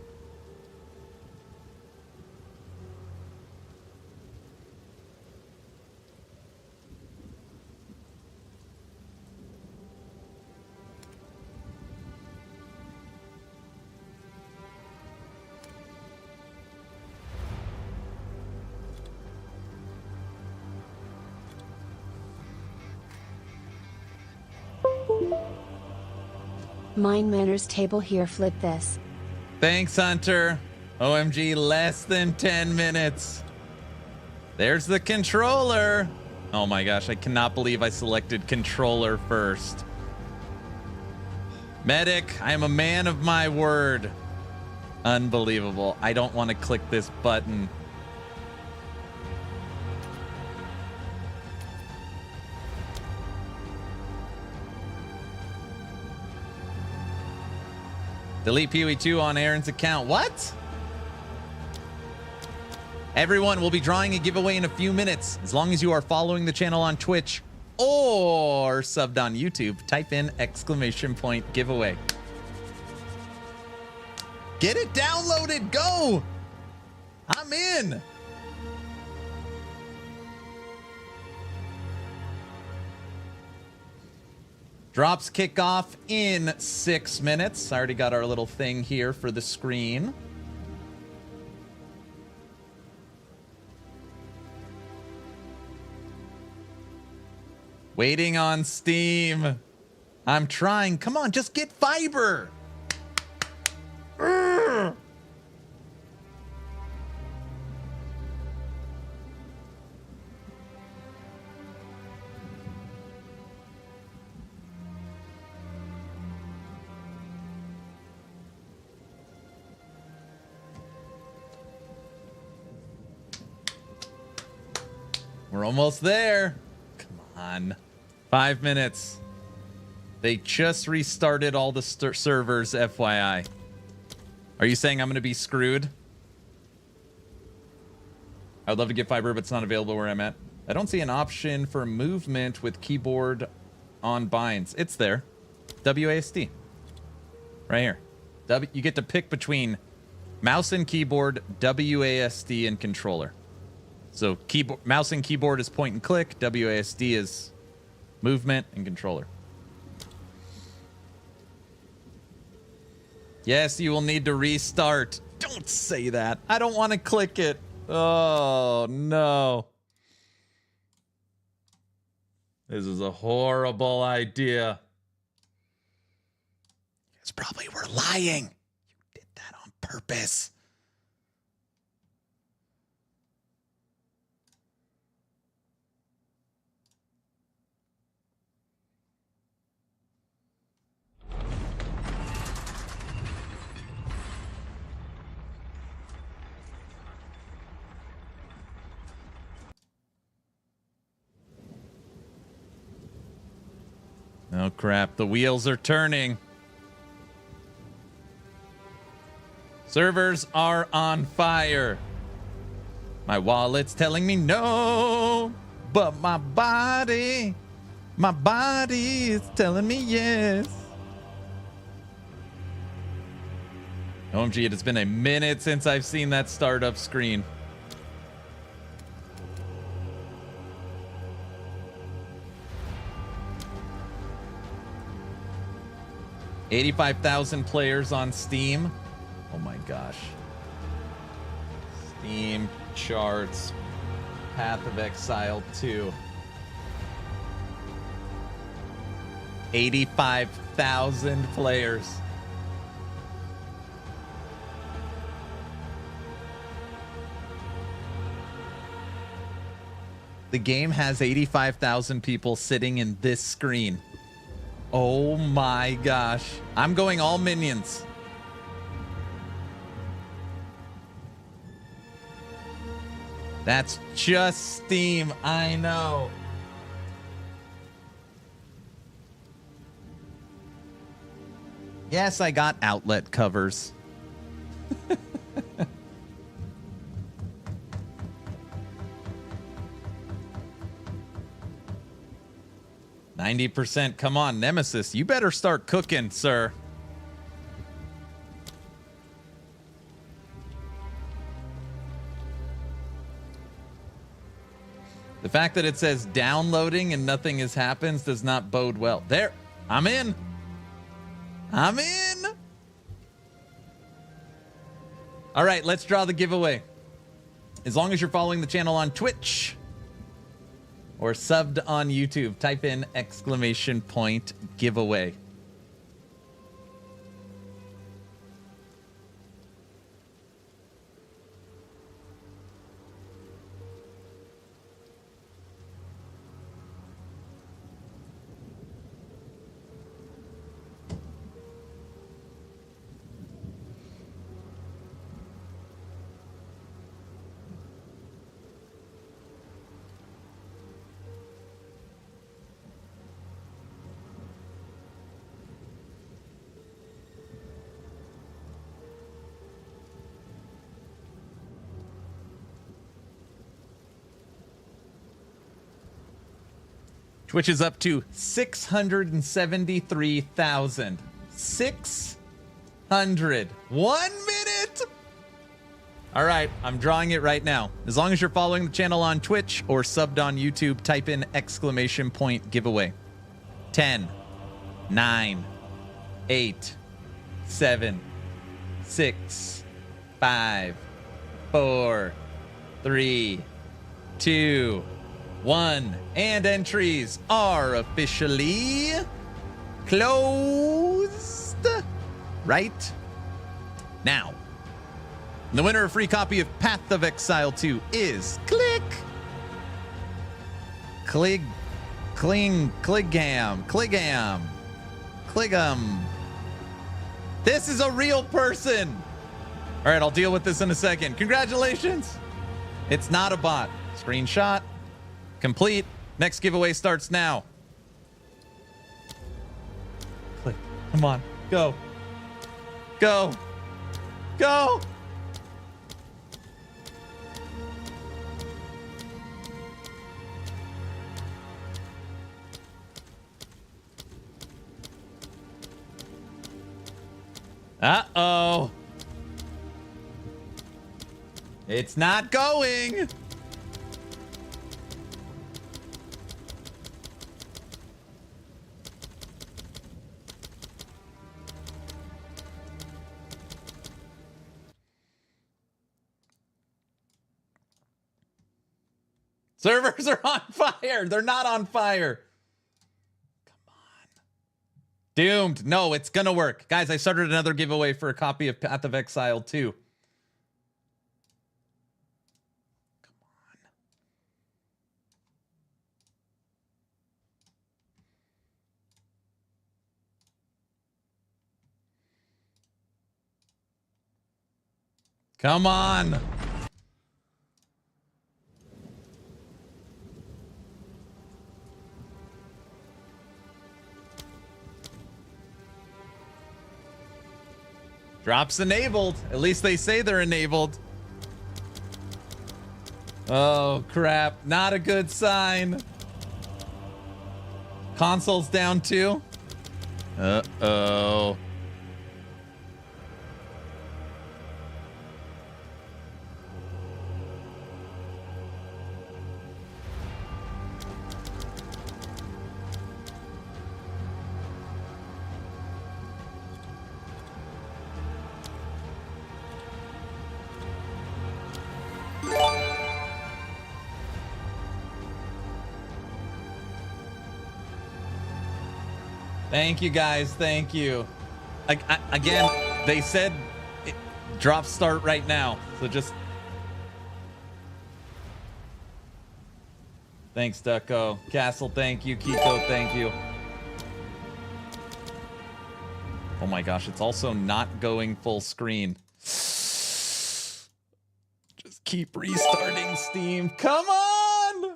[SPEAKER 7] Mind Manners table here, flip this.
[SPEAKER 11] Thanks, Hunter. OMG, less than 10 minutes. There's the controller. Oh my gosh, I cannot believe I selected controller first. Medic, I am a man of my word. Unbelievable. I don't want to click this button. Delete POE 2 on Aaron's account. What? Everyone will be drawing a giveaway in a few minutes. As long as you are following the channel on Twitch or subbed on YouTube, type in ! giveaway. Get it downloaded. Go. I'm in. Drops kick off in 6 minutes. I already got our little thing here for the screen. Waiting on Steam. I'm trying. Come on, just get fiber. Urgh. We're almost there. Come on. 5 minutes. They just restarted all the servers, FYI. Are you saying I'm going to be screwed? I would love to get fiber, but it's not available where I'm at. I don't see an option for movement with keyboard on binds. It's there. WASD. Right here. You get to pick between mouse and keyboard, WASD, and controller. So keyboard, mouse and keyboard is point and click. WASD is movement and controller. Yes, you will need to restart. Don't say that. I don't want to click it. Oh, no. This is a horrible idea. You guys probably were lying. You did that on purpose. Oh, crap. The wheels are turning. Servers are on fire. My wallet's telling me no, but my body is telling me yes. OMG, it has been a minute since I've seen that startup screen. $85,000 players on Steam. Oh my gosh. Steam charts. Path of Exile 2. 85,000 players. The game has 85,000 people sitting in this screen. Oh my gosh. I'm going all minions. That's just Steam. I know. Yes, I got outlet covers. 90%. Come on, Nemesis. You better start cooking, sir. The fact that it says downloading and nothing has happened does not bode well. There. I'm in. I'm in. All right, let's draw the giveaway. As long as you're following the channel on Twitch or subbed on YouTube, type in !giveaway. Twitch is up to 673,000. 600. 1 minute. All right, I'm drawing it right now. As long as you're following the channel on Twitch or subbed on YouTube, type in !giveaway. 10, 9, 8, 7, 6, 5, 4, 3, 2, 1. And entries are officially closed right now. The winner of free copy of Path of Exile 2 is Cligam. This is a real person. All right, I'll deal with this in a second. Congratulations. It's not a bot. Screenshot complete. Next giveaway starts now. Click. Come on. Go. Go. Go. Uh-oh. It's not going. Servers are on fire. They're not on fire. Come on. Doomed. No, it's gonna work. Guys, I started another giveaway for a copy of Path of Exile 2. Come on. Drops enabled. At least they say they're enabled. Oh, crap. Not a good sign. Console's down too. Uh-oh. Thank you, guys. Thank you. Again, they said drop start right now. So just... Thanks, Ducko. Castle, thank you. Kiko, thank you. Oh my gosh, it's also not going full screen. Just keep restarting Steam. Come on!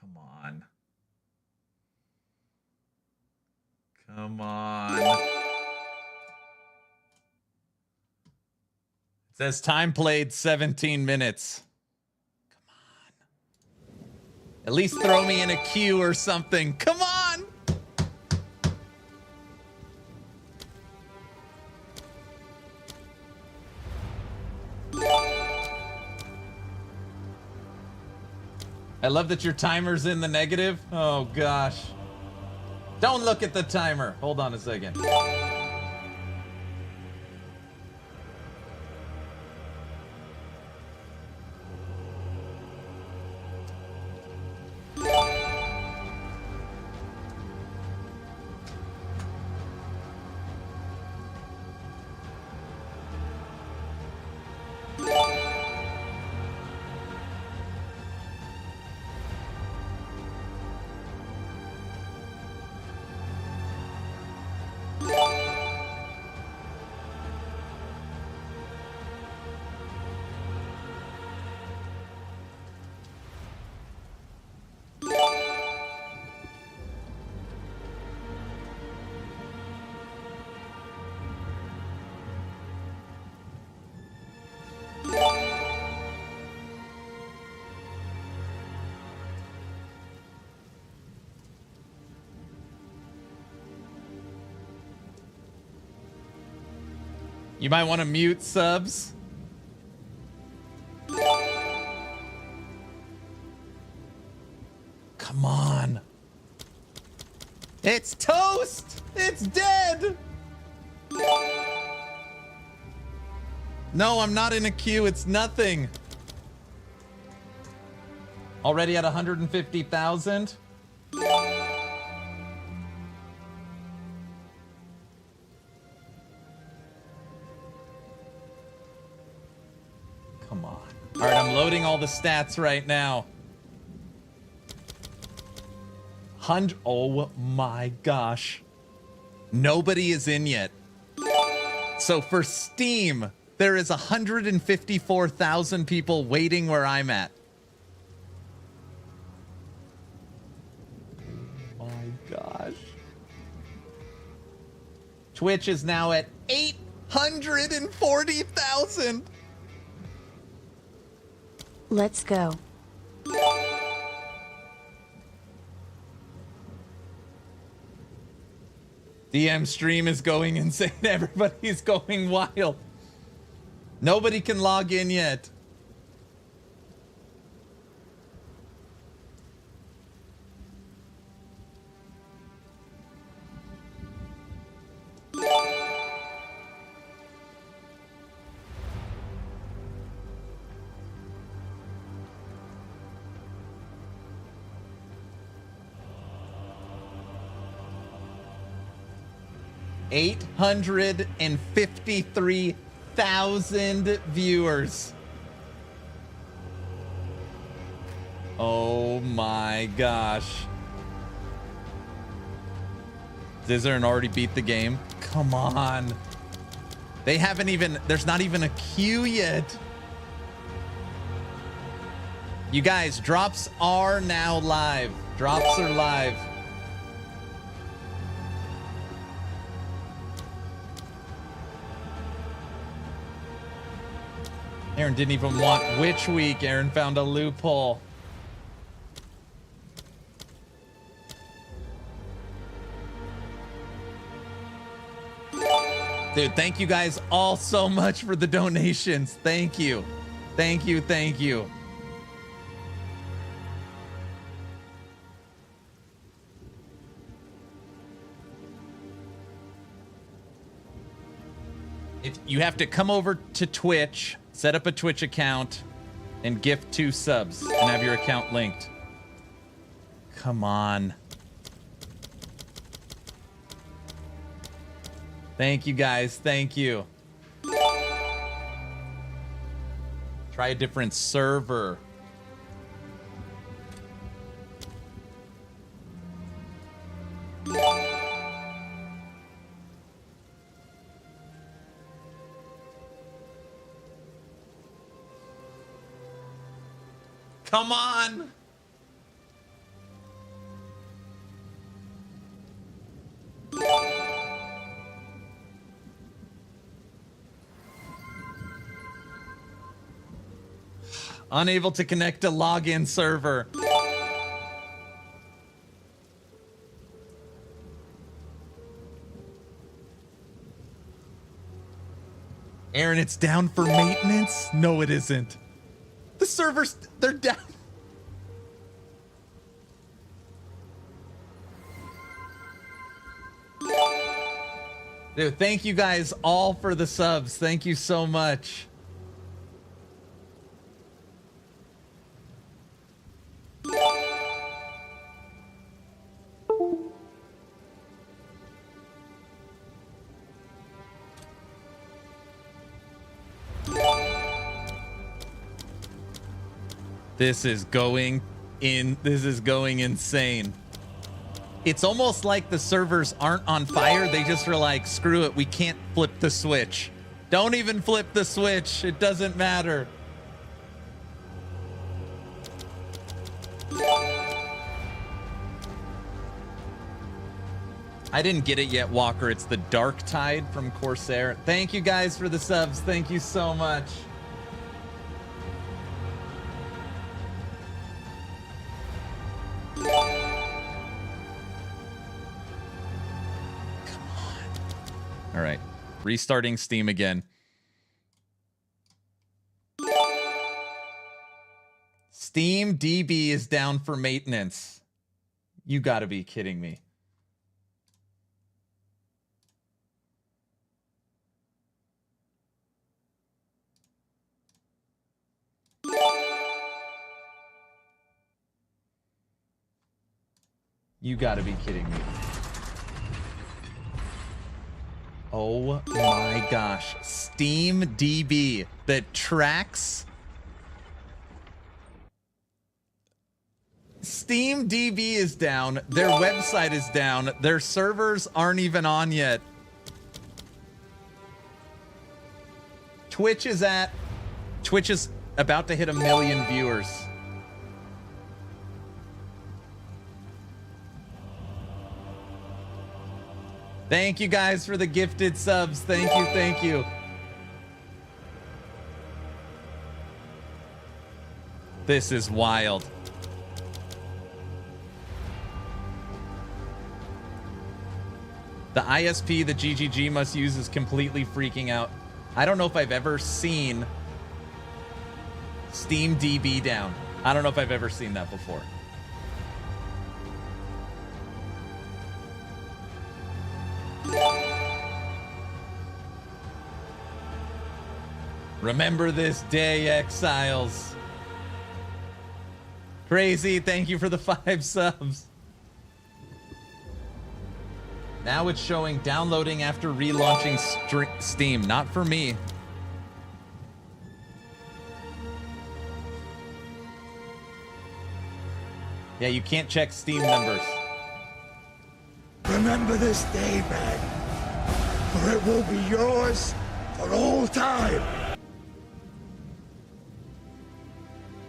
[SPEAKER 11] Come on. Come on. It says time played 17 minutes. Come on. At least throw me in a queue or something. Come on. I love that your timer's in the negative. Oh, gosh. Don't look at the timer. Hold on a second. You might want to mute subs. Come on. It's toast. It's dead. No, I'm not in a queue. It's nothing. Already at 150,000. Come on. All right, I'm loading all the stats right now. Oh my gosh. Nobody is in yet. So for Steam, there is 154,000 people waiting where I'm at. Oh my gosh. Twitch is now at 840,000.
[SPEAKER 7] Let's go.
[SPEAKER 11] DM stream is going insane. Everybody's going wild. Nobody can log in yet. $853,000 viewers. Oh my gosh. Zizzern already beat the game. Come on. They haven't even, there's not even a queue yet. You guys, drops are now live. Drops are live. Aaron didn't even want which week. Aaron found a loophole. Dude, thank you guys all so much for the donations. Thank you. Thank you. Thank you. If you have to come over to Twitch, set up a Twitch account, and gift 2 subs and have your account linked. Come on. Thank you guys. Thank you. Try a different server. Come on. Unable to connect to login server. Aaron, it's down for maintenance? No, it isn't. The servers, they're down. Dude, thank you guys all for the subs. Thank you so much. This is going insane. It's almost like the servers aren't on fire. They just are like, screw it, we can't flip the switch. Don't even flip the switch. It doesn't matter. I didn't get it yet, Walker. It's the Dark Tide from Corsair. Thank you guys for the subs. Thank you so much. All right, restarting Steam again. Steam DB is down for maintenance. You gotta be kidding me. You gotta be kidding me. Oh my gosh. Steam DB that tracks. Steam DB is down. Their website is down. Their servers aren't even on yet. Twitch is about to hit 1 million viewers. Thank you guys for the gifted subs. Thank you, thank you. This is wild. The ISP that GGG must use is completely freaking out. I don't know if I've ever seen Steam DB down. I don't know if I've ever seen that before. Remember this day, exiles. Crazy, thank you for the 5 subs. Now it's showing downloading after relaunching Steam. Not for me. Yeah, you can't check Steam numbers.
[SPEAKER 8] Remember this day, man, for it will be yours for all time.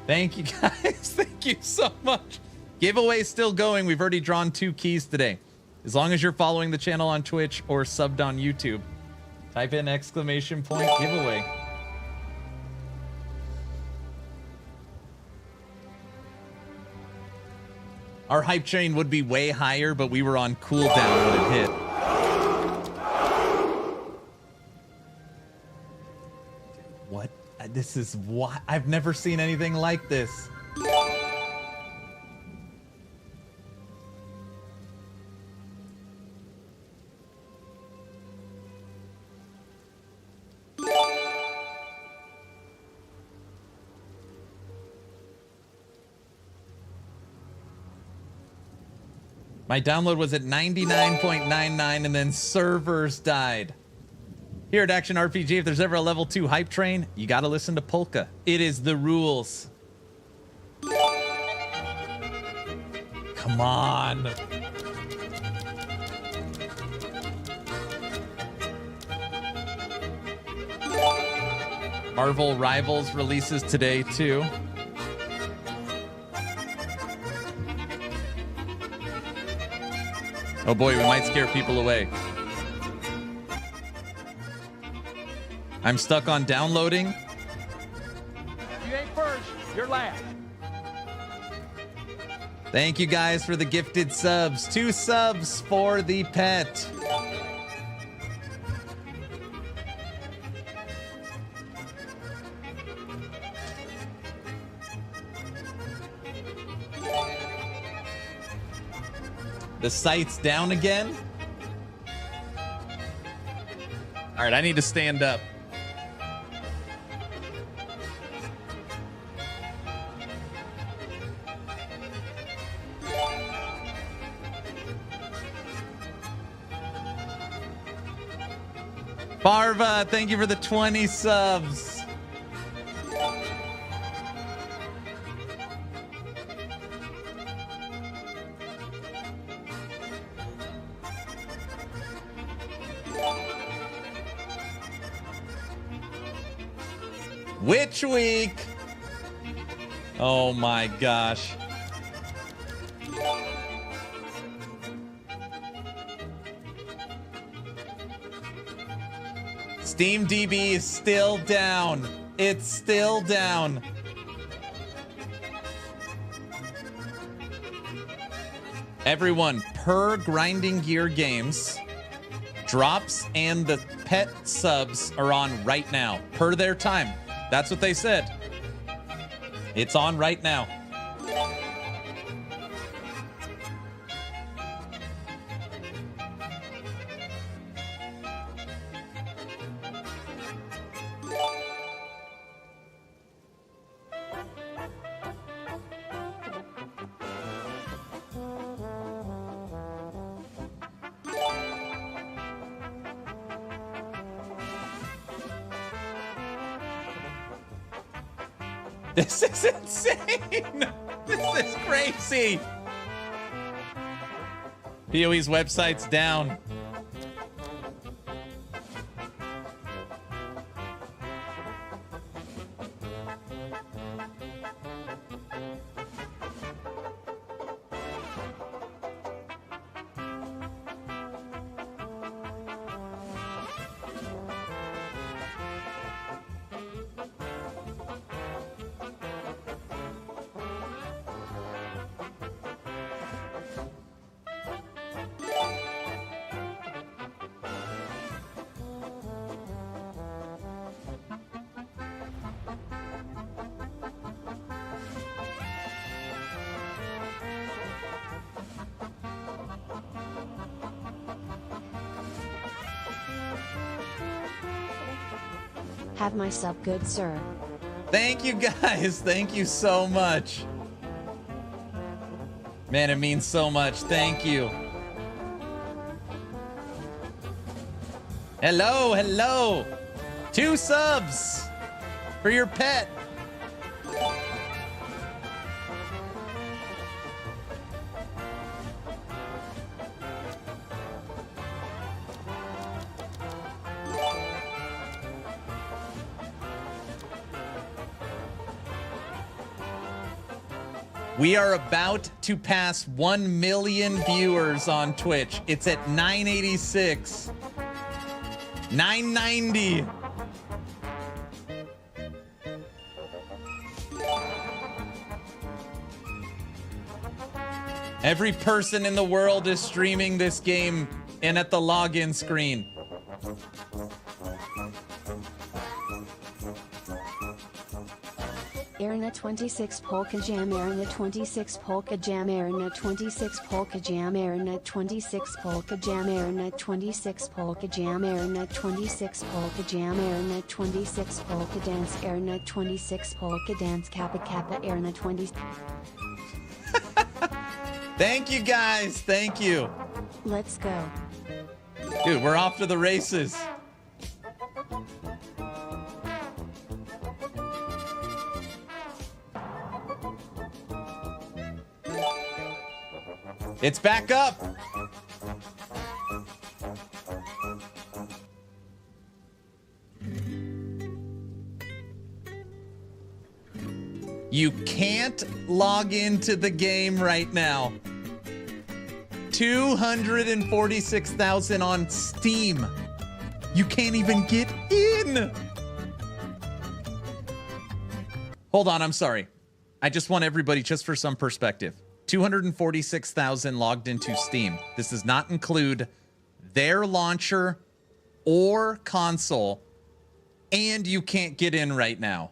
[SPEAKER 11] Thank you guys. Thank you so much. Giveaway still going. We've already drawn 2 keys today. As long as you're following the channel on Twitch or subbed on YouTube, type in ! giveaway. Our hype train would be way higher, but we were on cooldown when it hit. What? This is what? I've never seen anything like this. My download was at 99.99 and then servers died. Here at Action RPG, if there's ever a level 2 hype train, you gotta listen to Polka. It is the rules. Come on. Marvel Rivals releases today too. Oh boy, we might scare people away. I'm stuck on downloading.
[SPEAKER 12] You ain't first, you're last.
[SPEAKER 11] Thank you guys for the gifted subs. 2 subs for the pet. The site's down again. All right, I need to stand up. Barva, thank you for the 20 subs. Witch Week. Oh my gosh. Steam DB is still down. It's still down. Everyone, per Grinding Gear Games, drops and the pet subs are on right now, per their time. That's what they said. It's on right now. This is insane. This is crazy. POE's website's down.
[SPEAKER 7] Have my sub, good sir.
[SPEAKER 11] Thank you guys. Thank you so much. Man, it means so much. Thank you. Hello, hello. 2 subs for your pet. We are about to pass 1 million viewers on Twitch. It's at 986. 990. Every person in the world is streaming this game and at the login screen.
[SPEAKER 7] Arena 26 Polka Jam, Arena 26 Polka Jam, Arena 26 Polka Jam, Arena 26 Polka Jam, Arena 26 Polka Jam, Arena 26 Polka Jam, Arena 26 Polka Dance, Arena 26 Polka Dance, Kappa Kappa, Arena 20.
[SPEAKER 11] Thank you guys, thank you.
[SPEAKER 7] Let's go.
[SPEAKER 11] Dude, we're off to the races. It's back up. You can't log into the game right now. 246,000 on Steam. You can't even get in. Hold on, I'm sorry. I just want everybody, just for some perspective. 246,000 logged into Steam. This does not include their launcher or console, and you can't get in right now.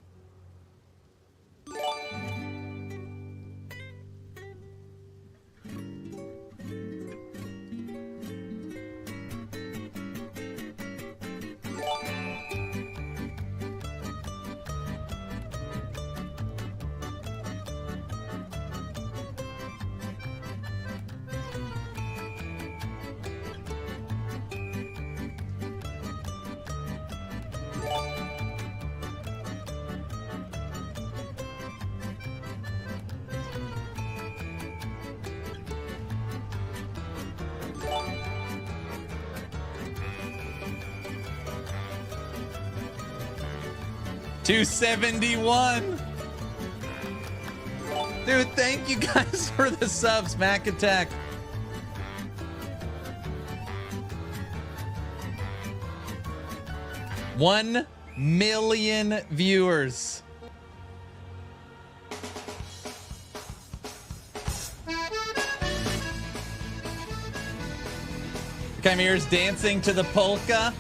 [SPEAKER 11] $271. Dude, thank you guys for the subs, Mac Attack. $1 million viewers. Chimeras dancing to the polka.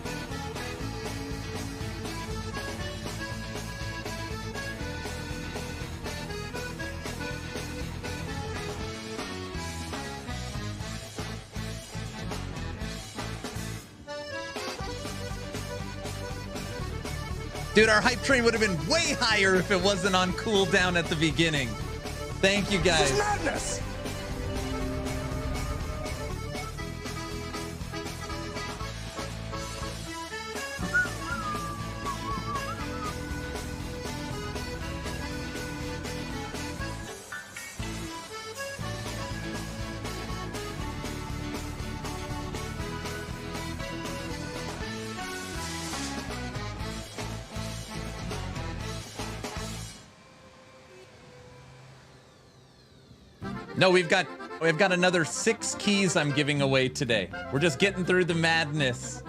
[SPEAKER 11] Dude, our hype train would have been way higher if it wasn't on cooldown at the beginning. Thank you guys.
[SPEAKER 9] This is madness.
[SPEAKER 11] No, we've got another 6 keys I'm giving away today. We're just getting through the madness.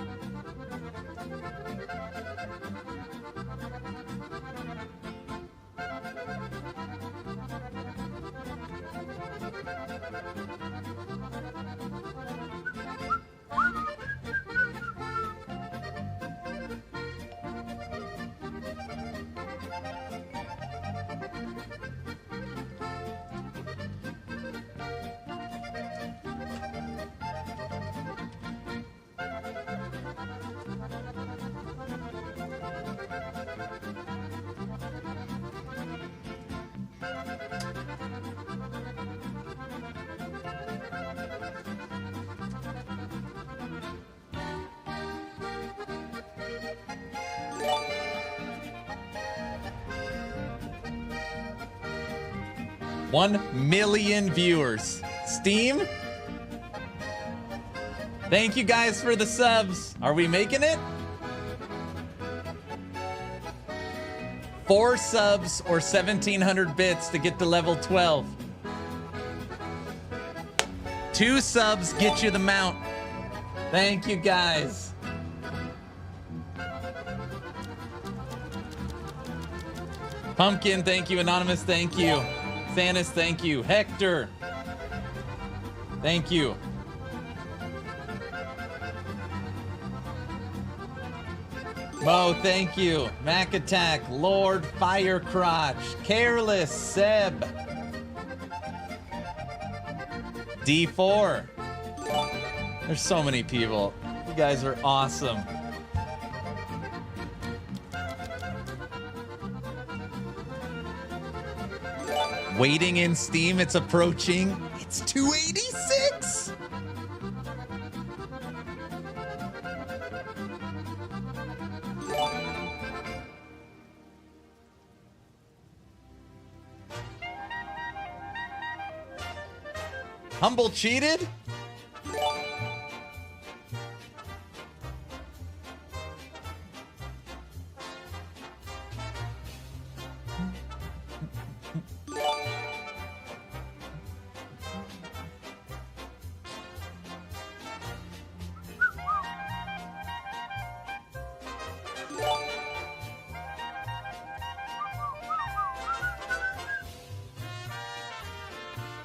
[SPEAKER 11] One million viewers. Steam? Thank you guys for the subs. Are we making it? 4 subs or 1,700 bits to get to level 12. 2 subs get you the mount. Thank you guys. Pumpkin, thank you. Anonymous, thank you. Sanis, thank you. Hector, thank you. Mo, thank you. Mac Attack, Lord Firecrotch, Careless, Seb, D4. There's so many people. You guys are awesome. Waiting in Steam, it's approaching. It's 286. Humble cheated?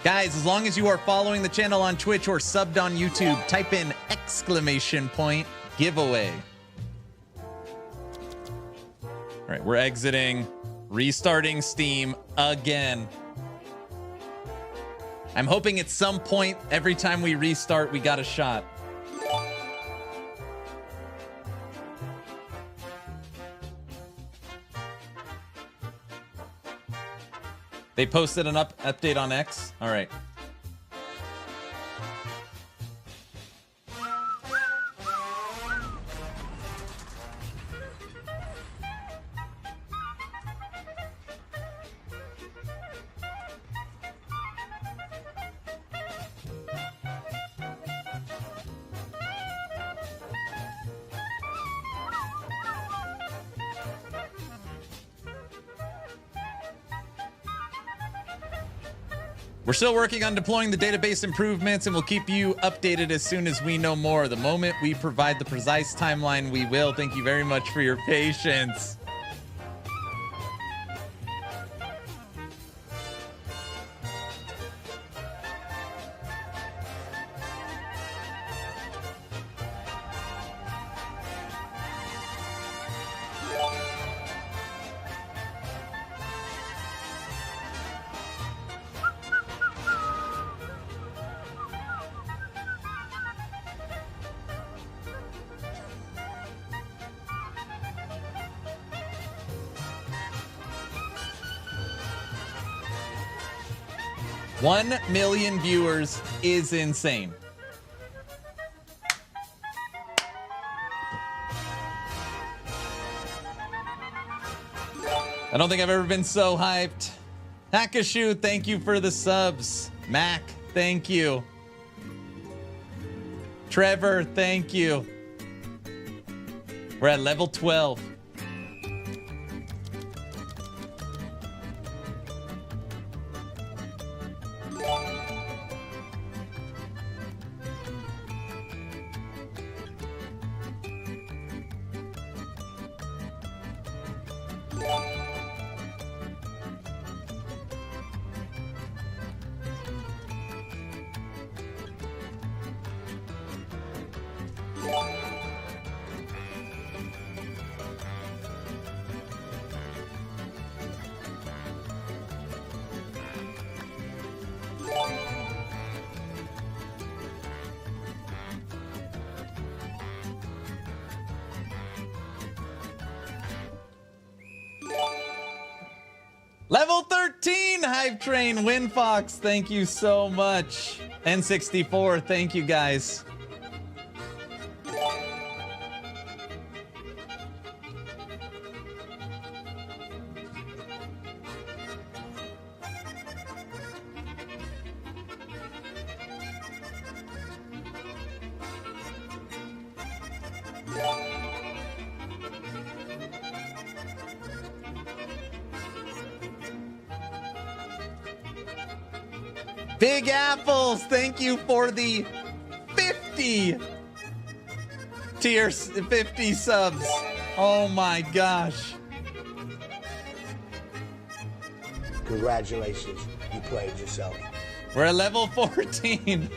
[SPEAKER 11] Guys, as long as you are following the channel on Twitch or subbed on YouTube, type in !giveaway. All right, we're exiting, restarting Steam again. I'm hoping at some point, every time we restart, we got a shot. They posted an update on X? All right. We're still working on deploying the database improvements, and we'll keep you updated as soon as we know more. The moment we provide the precise timeline, we will. Thank you very much for your patience. One million viewers is insane. I don't think I've ever been so hyped. Hakashu, thank you for the subs. Mac, thank you. Trevor, thank you. We're at level 12. Level 13 Hype Train Winfox, thank you so much. N64, thank you guys. Big Apples, thank you for the 50 tier 50 subs. Oh my gosh.
[SPEAKER 13] Congratulations, you played yourself.
[SPEAKER 11] We're at level 14.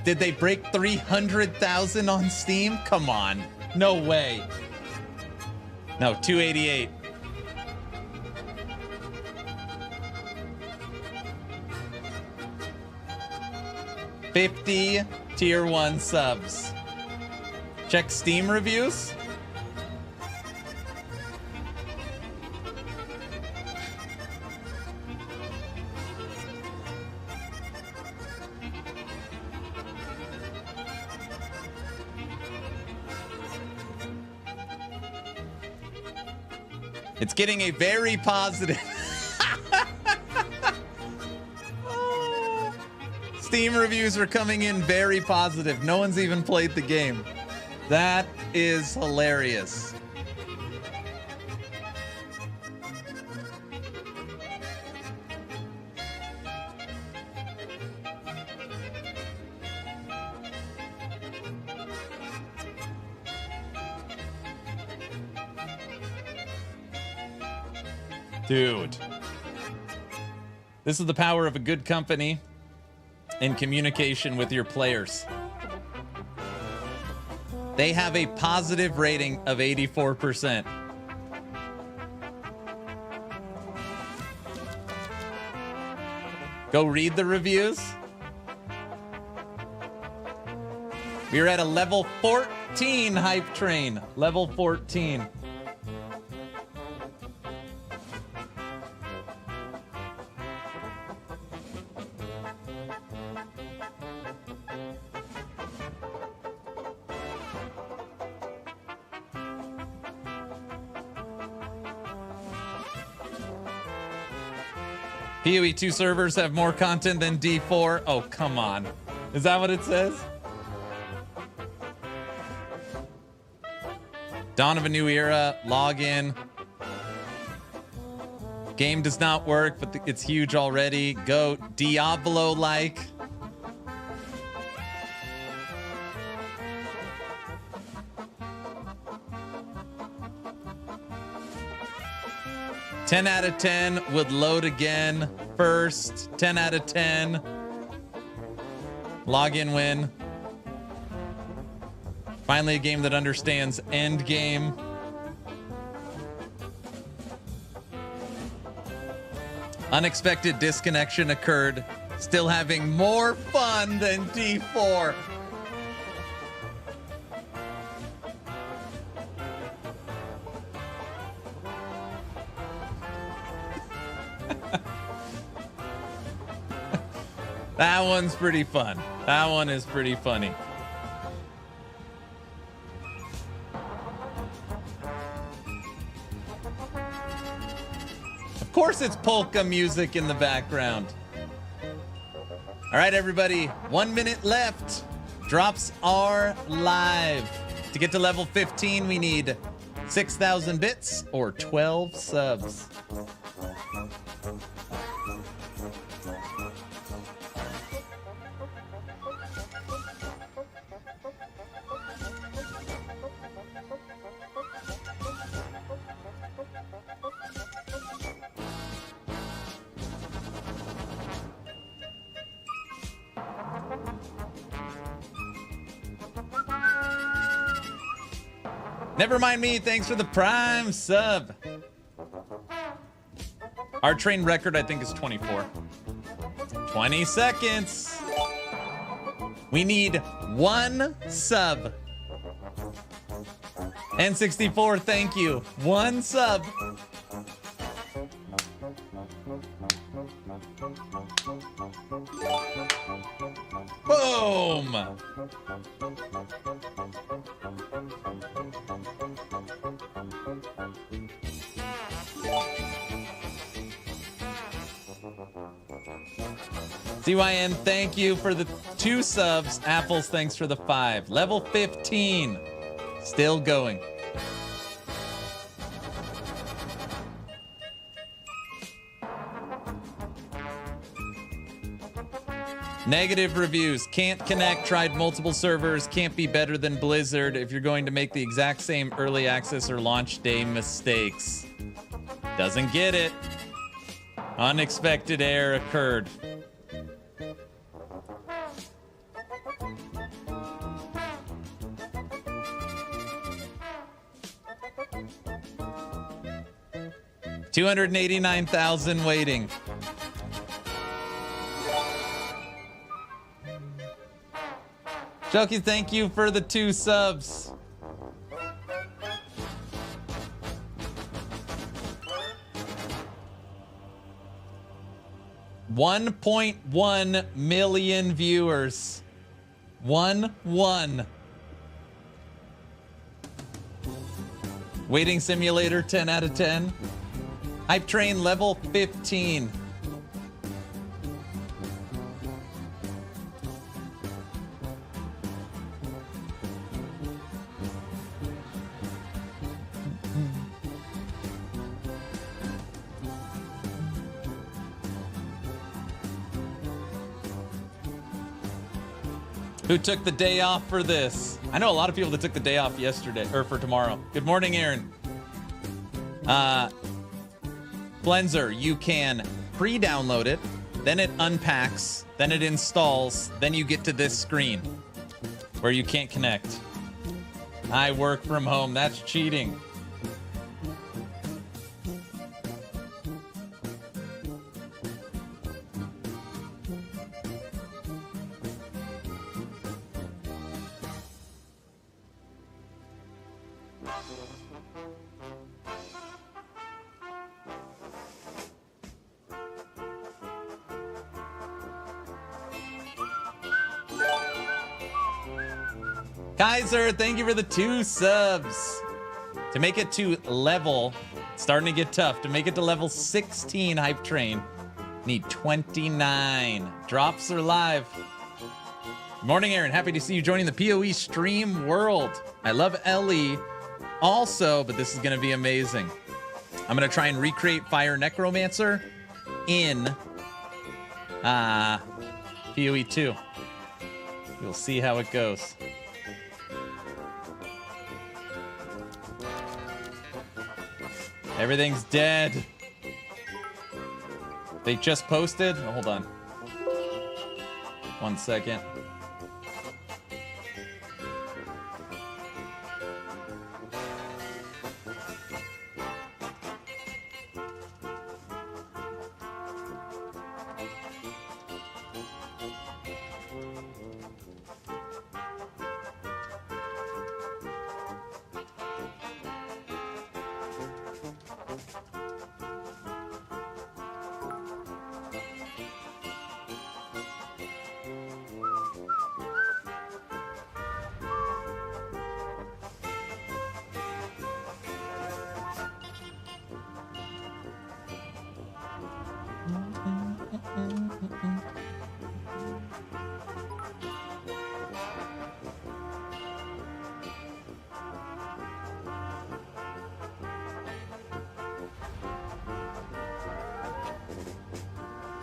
[SPEAKER 11] Did they break 300,000 on Steam? Come on. No way. No, 288. $50 tier 1 subs. Check Steam reviews. It's getting a very positive. Steam reviews are coming in very positive. No one's even played the game. That is hilarious. Dude, this is the power of a good company and communication with your players. They have a positive rating of 84%. Go read the reviews. We're at a level 14 hype train. Level 14. POE 2 servers have more content than D4. Oh, come on. Is that what it says? Dawn of a new era, login. Game does not work, but it's huge already. Go Diablo-like. $10 out of 10 would load again first. 10 out of 10. Login win. Finally, a game that understands end game. Unexpected disconnection occurred. Still having more fun than D4. That one's pretty fun. That one is pretty funny. Of course it's polka music in the background. All right, everybody, 1 minute left. Drops are live. To get to level 15, we need 6,000 bits or 12 subs. Never mind me, thanks for the prime sub. Our train record, I think, is 24. 20 seconds. We need 1 sub. N64, thank you. 1 sub. Boom! CYN, thank you for the 2 subs. Apples, thanks for the 5. Level 15. Still going. Negative reviews. Can't connect. Tried multiple servers. Can't be better than Blizzard if you're going to make the exact same early access or launch day mistakes. Doesn't get it. Unexpected error occurred. $289,000 waiting. Jokey, thank you for the 2 subs. $1.1 million viewers. 1-1. Waiting Simulator, 10 out of 10. Hype Train level 15. Who took the day off for this? I know a lot of people that took the day off yesterday, or for tomorrow. Good morning, Aaron. Flenzer, you can pre-download it, then it unpacks, then it installs, then you get to this screen where you can't connect. I work from home. That's cheating. Kaiser, thank you for the 2 subs. To make it to level, it's starting to get tough. To make it to level 16 Hype Train, need 29. Drops are live. Good morning, Aaron. Happy to see you joining the POE stream world. I love LE also, but this is going to be amazing. I'm going to try and recreate Fire Necromancer in POE 2. We'll see how it goes. Everything's dead. They just posted. Oh, hold on. 1 second.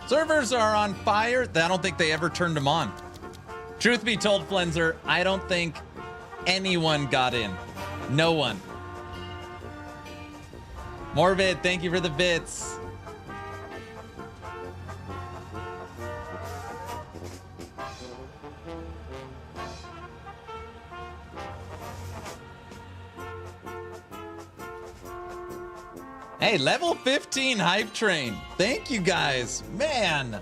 [SPEAKER 11] Servers are on fire. I don't think they ever turned them on. Truth be told, Flenzer, I don't think anyone got in. No one. Morbid, thank you for the bits. Hey, level 15 Hype Train. Thank you guys. Man.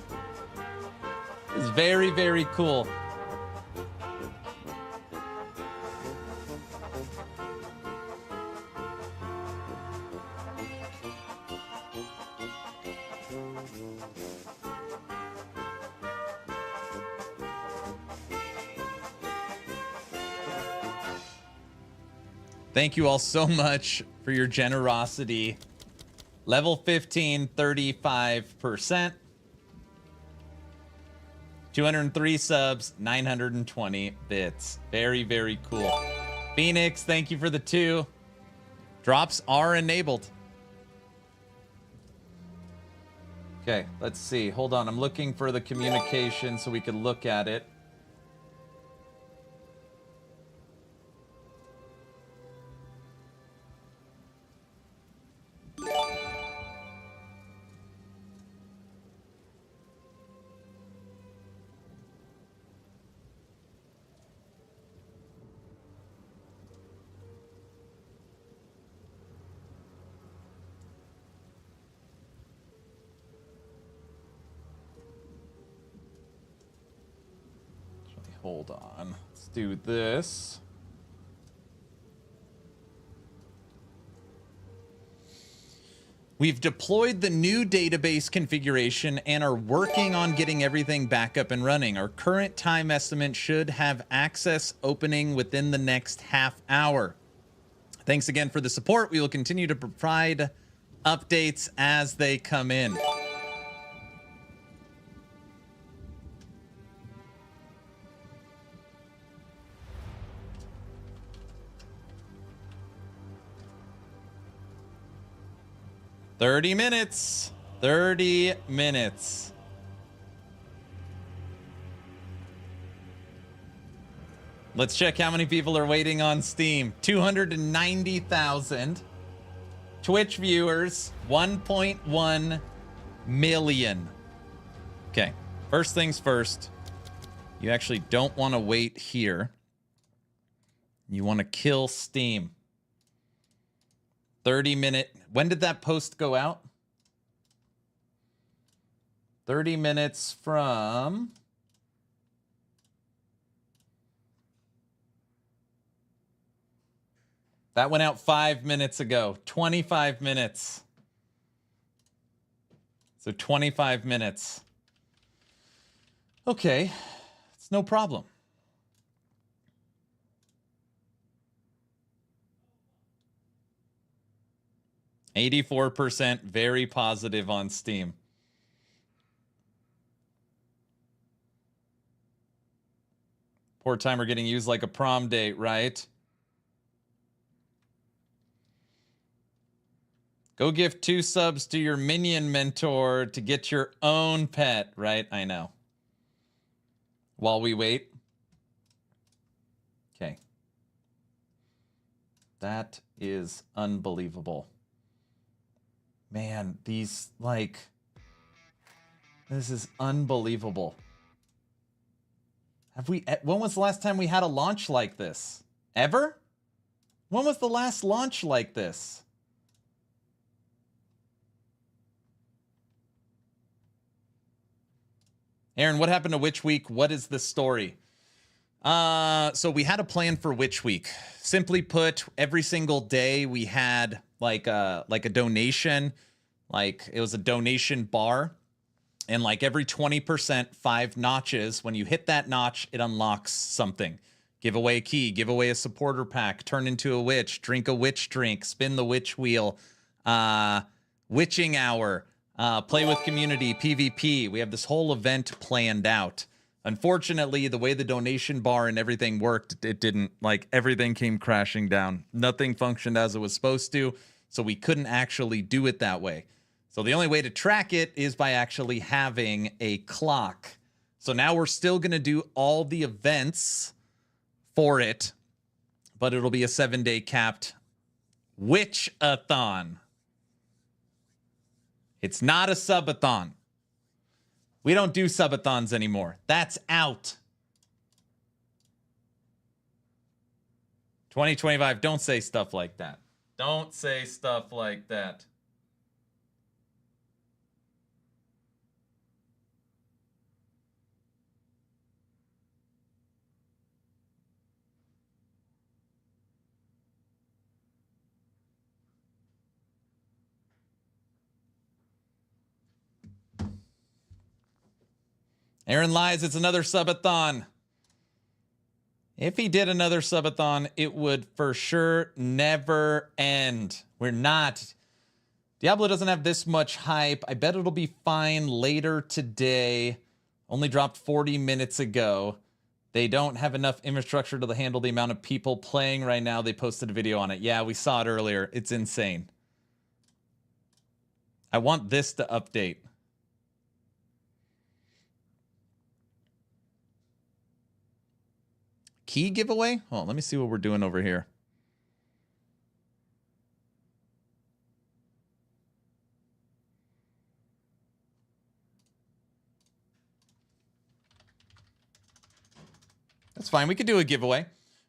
[SPEAKER 11] It's very, very cool. Thank you all so much for your generosity. Level 15, 35%. 203 subs, 920 bits. Very, very cool. Phoenix, thank you for the 2. Drops are enabled. Okay, let's see. Hold on. I'm looking for the communication so we can look at it. Hold on. Let's do this. We've deployed the new database configuration and are working on getting everything back up and running. Our current time estimate should have access opening within the next half hour. Thanks again for the support. We will continue to provide updates as they come in. $30 minutes. 30 minutes. Let's check how many people are waiting on Steam. 290,000. Twitch viewers, 1.1 million. Okay, first things first. You actually don't want to wait here. You want to kill Steam. 30-minute. When did that post go out? 30 minutes from... That went out 5 minutes ago. 25 minutes. So 25 minutes. Okay. It's no problem. %, very positive on Steam. Poor timer getting used like a prom date, right? Go give 2 subs to your minion mentor to get your own pet, right? I know. While we wait. Okay. That is unbelievable. Man, these, like, this is unbelievable. When was the last time we had a launch like this? Ever? When was the last launch like this? Aaron, what happened to Witch Week? What is the story? So we had a plan for Witch Week. Simply put, every single day we had like a donation. Like it was a donation bar. And like every 20%, 5 notches. When you hit that notch, it unlocks something. Give away a key, give away a supporter pack, turn into a witch, drink a witch drink, spin the witch wheel, witching hour. Play with community, PvP. We have this whole event planned out. Unfortunately, the way the donation bar and everything worked, it didn't, like, everything came crashing down. Nothing functioned as it was supposed to, so we couldn't actually do it that way. So the only way to track it is by actually having a clock. So now we're still going to do all the events for it, but it'll be a 7-day capped witch-a-thon. It's not a subathon. We don't do subathons anymore. That's out. 2025, don't say stuff like that. Don't say stuff like that. Aaron lies, it's another subathon. If he did another subathon, it would for sure never end. We're not. Diablo doesn't have this much hype. I bet it'll be fine later today. Only dropped 40 minutes ago. They don't have enough infrastructure to handle the amount of people playing right now. They posted a video on it. Yeah, we saw it earlier. It's insane. I want this to update. Key giveaway? Oh, let me see what we're doing over here. That's fine. We could do a giveaway.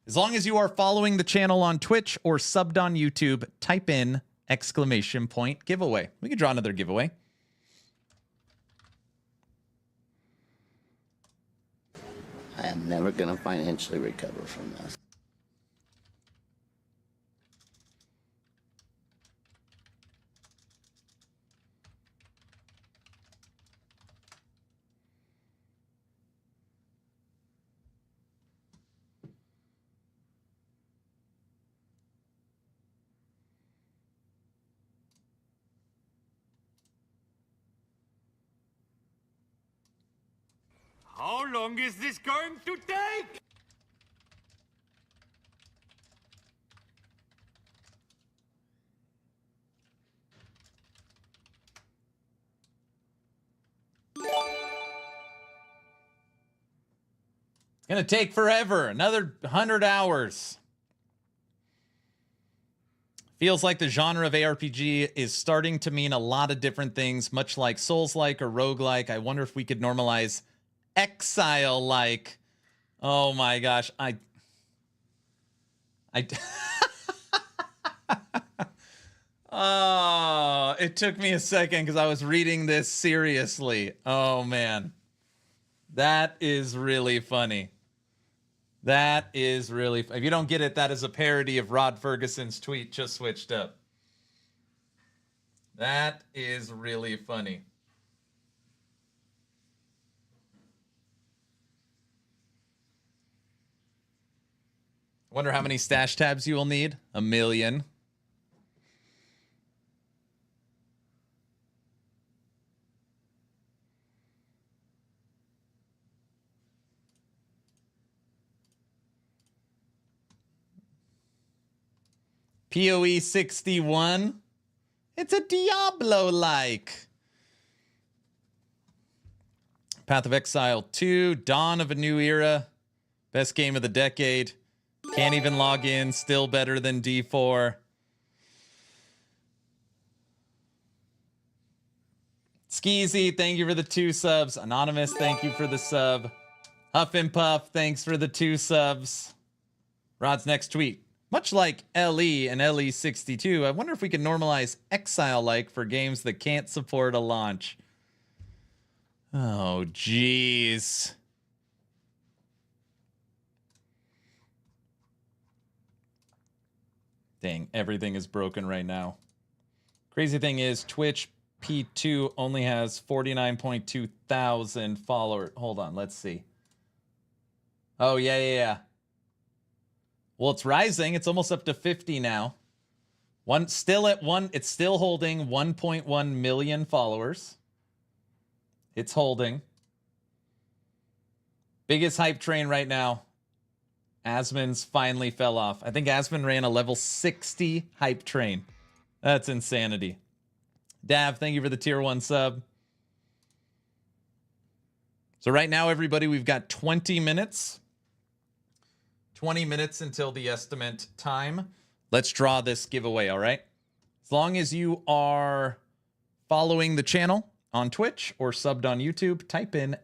[SPEAKER 11] As long as you are following the channel on Twitch or subbed on YouTube, type in !giveaway. We could draw another giveaway.
[SPEAKER 13] I am never going to financially recover from this.
[SPEAKER 12] How long is this going to take?
[SPEAKER 11] It's going to take forever. Another 100 hours. Feels like the genre of ARPG is starting to mean a lot of different things, much like Souls-like or roguelike. I wonder if we could normalize Exile-like. Oh my gosh. Oh, it took me a second because I was reading this seriously. Oh man. That is really funny. That is really if you don't get it, that is a parody of Rod Ferguson's tweet just switched up. That is really funny. Wonder how many stash tabs you will need? 1 million. POE 61. It's a Diablo-like. Path of Exile 2. Dawn of a New Era. Best game of the decade. Can't even log in. Still better than D4. Skeezy, thank you for the 2 subs. Anonymous, thank you for the sub. Huff and Puff, thanks for the 2 subs. Rod's next tweet. Much like LE and LE62, I wonder if we can normalize Exile-like for games that can't support a launch. Oh, jeez. Dang, everything is broken right now. Crazy thing is, Twitch P2 only has 49.2 thousand followers. Hold on, let's see. Oh, yeah. Well, it's rising. It's almost up to 50 now. It's still holding 1.1 million followers. It's holding. Biggest hype train right now. Asmon's finally fell off. I think Asmon ran a level 60 hype train. That's insanity. Dav, thank you for the tier 1 sub. So right now, everybody, we've got 20 minutes. 20 minutes until the estimate time. Let's draw this giveaway, all right? As long as you are following the channel on Twitch or subbed on YouTube, type in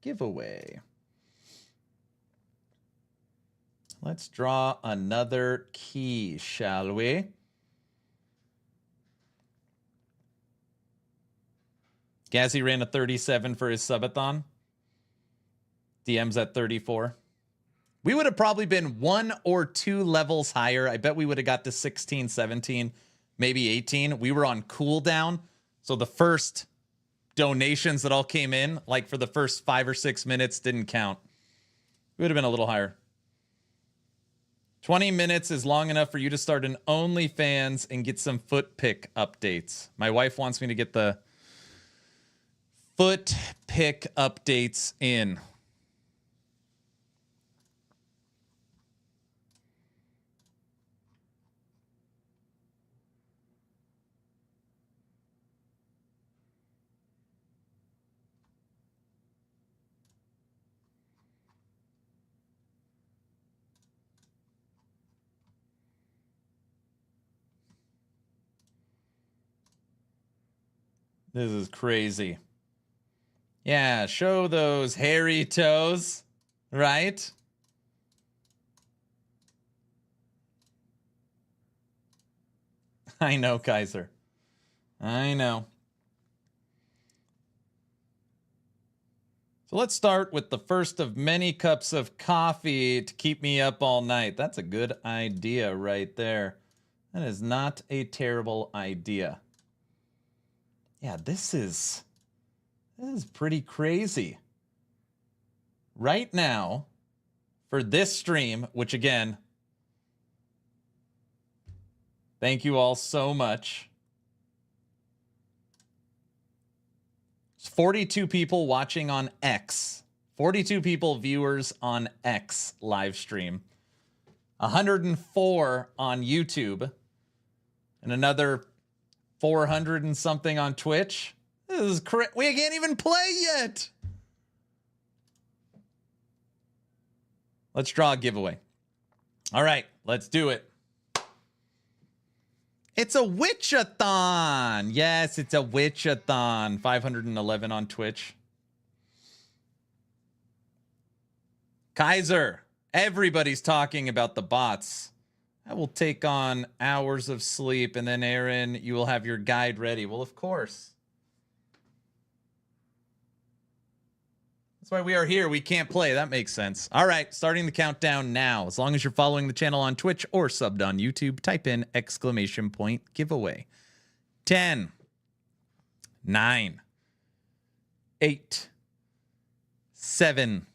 [SPEAKER 11] !giveaway. Let's draw another key, shall we? Gazzy ran a 37 for his subathon. DM's at 34. We would have probably been 1 or 2 levels higher. I bet we would have got to 16, 17, maybe 18. We were on cooldown. So the first donations that all came in, like for the first 5 or 6 minutes, didn't count. We would have been a little higher. 20 minutes is long enough for you to start an OnlyFans and get some foot pick updates. My wife wants me to get the foot pick updates in. This is crazy. Yeah, show those hairy toes, right? I know, Kaiser. I know. So let's start with the first of many cups of coffee to keep me up all night. That's a good idea right there. That is not a terrible idea. Yeah, this is pretty crazy. Right now, for this stream, which again, thank you all so much. There's 42 people watching on X. 42 people viewers on X live stream. 104 on YouTube. And another 400 and something on Twitch. This is correct. We can't even play yet. Let's draw a giveaway. All right, let's do it. It's a witch-a-thon. Yes, it's a witch-a-thon. 511 on Twitch. Kaiser, everybody's talking about the bots. I will take on hours of sleep, and then Aaron, you will have your guide ready. Well, of course. That's why we are here. We can't play. That makes sense. All right, starting the countdown now. As long as you're following the channel on Twitch or subbed on YouTube, type in !giveaway. 10, 9, 8, 7,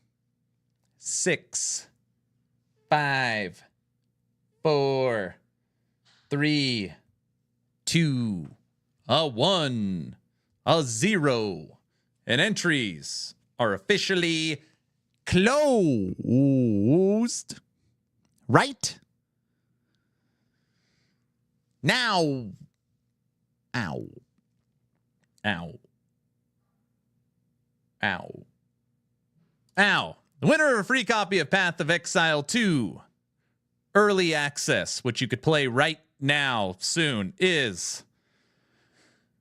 [SPEAKER 11] 6, 5, 4, 3, 2, a 1, a 0, and entries are officially closed. Right now. Ow. Ow. Ow. Ow. The winner of a free copy of Path of Exile 2 Early Access, which you could play right now soon, is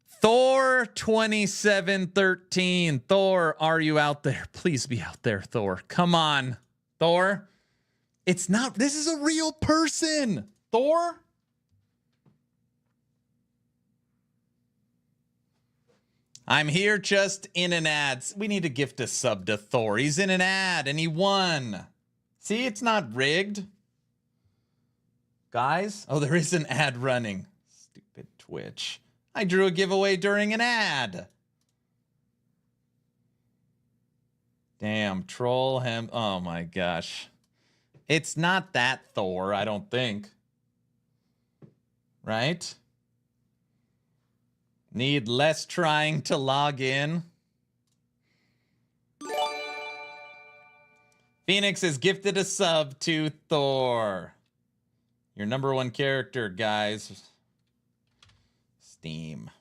[SPEAKER 11] Thor 2713. Thor, are you out there? Please be out there, Thor. Come on, Thor. It's not, this is a real person. Thor? I'm here just in an ad. We need to gift a sub to Thor. He's in an ad and he won. See, it's not rigged. Guys, oh, there is an ad running. Stupid Twitch. I drew a giveaway during an ad. Damn, troll him. Oh my gosh. It's not that Thor, I don't think. Right? Need less trying to log in. Phoenix has gifted a sub to Thor. Your #1 character, guys. Steam.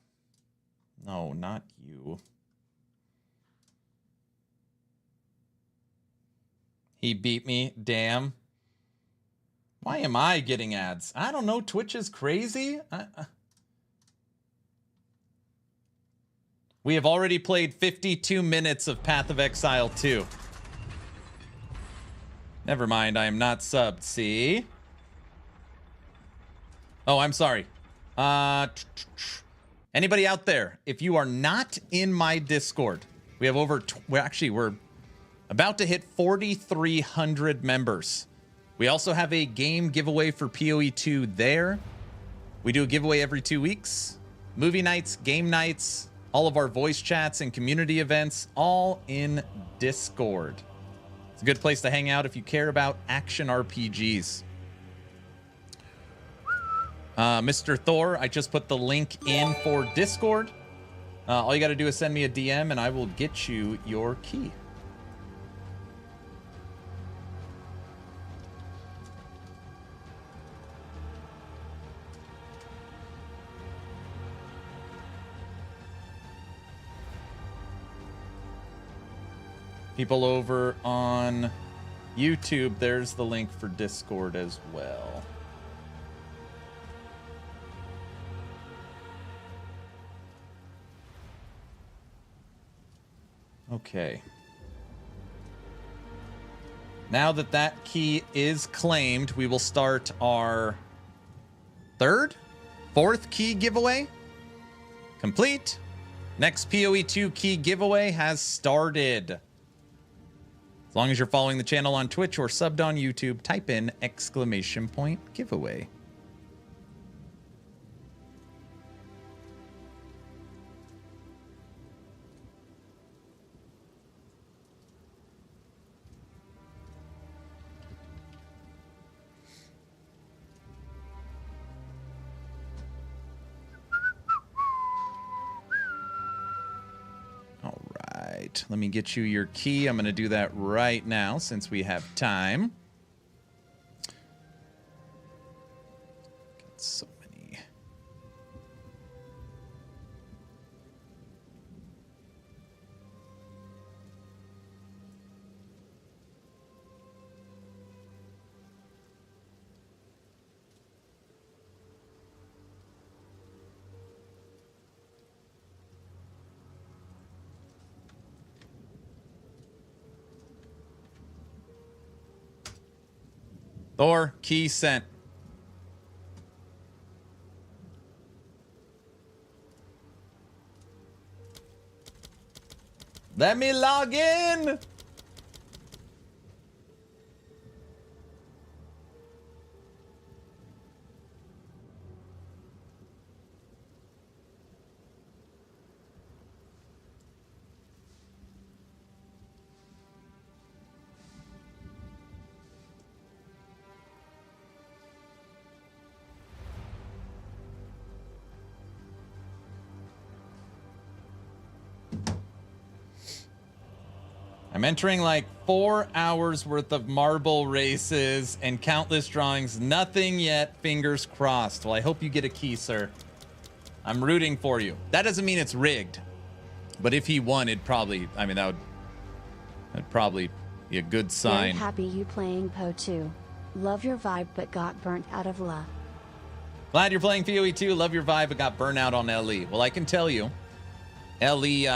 [SPEAKER 11] No, not you. He beat me. Damn. Why am I getting ads? I don't know. Twitch is crazy. We have already played 52 minutes of Path of Exile 2. Never mind. I am not subbed. See? Oh, I'm sorry. Anybody out there, if you are not in my Discord, we have over, we're about to hit 4,300 members. We also have a game giveaway for POE 2 there. We do a giveaway every 2 weeks. Movie nights, game nights, all of our voice chats and community events, all in Discord. It's a good place to hang out if you care about action RPGs. Mr. Thor, I just put the link in for Discord. All you got to do is send me a DM and I will get you your key. People over on YouTube, there's the link for Discord as well. Okay. Now that that key is claimed, we will start our fourth key giveaway. Complete. Next POE 2 key giveaway has started. As long as you're following the channel on Twitch or subbed on YouTube, type in !giveaway. Let me get you your key. I'm going to do that right now since we have time. Get so many. Thor, key sent. Let me log in. I'm entering like 4 hours worth of marble races and countless drawings. Nothing yet. Fingers crossed. Well, I hope you get a key, sir. I'm rooting for you. That doesn't mean it's rigged. But if he won, it'd probably, I mean, that'd probably be a good sign.
[SPEAKER 7] Very happy you playing POE2. Love your vibe, but got burnt out of LA.
[SPEAKER 11] Glad you're playing POE 2. Love your vibe, but got burnt out on LE. Well, I can tell you, LE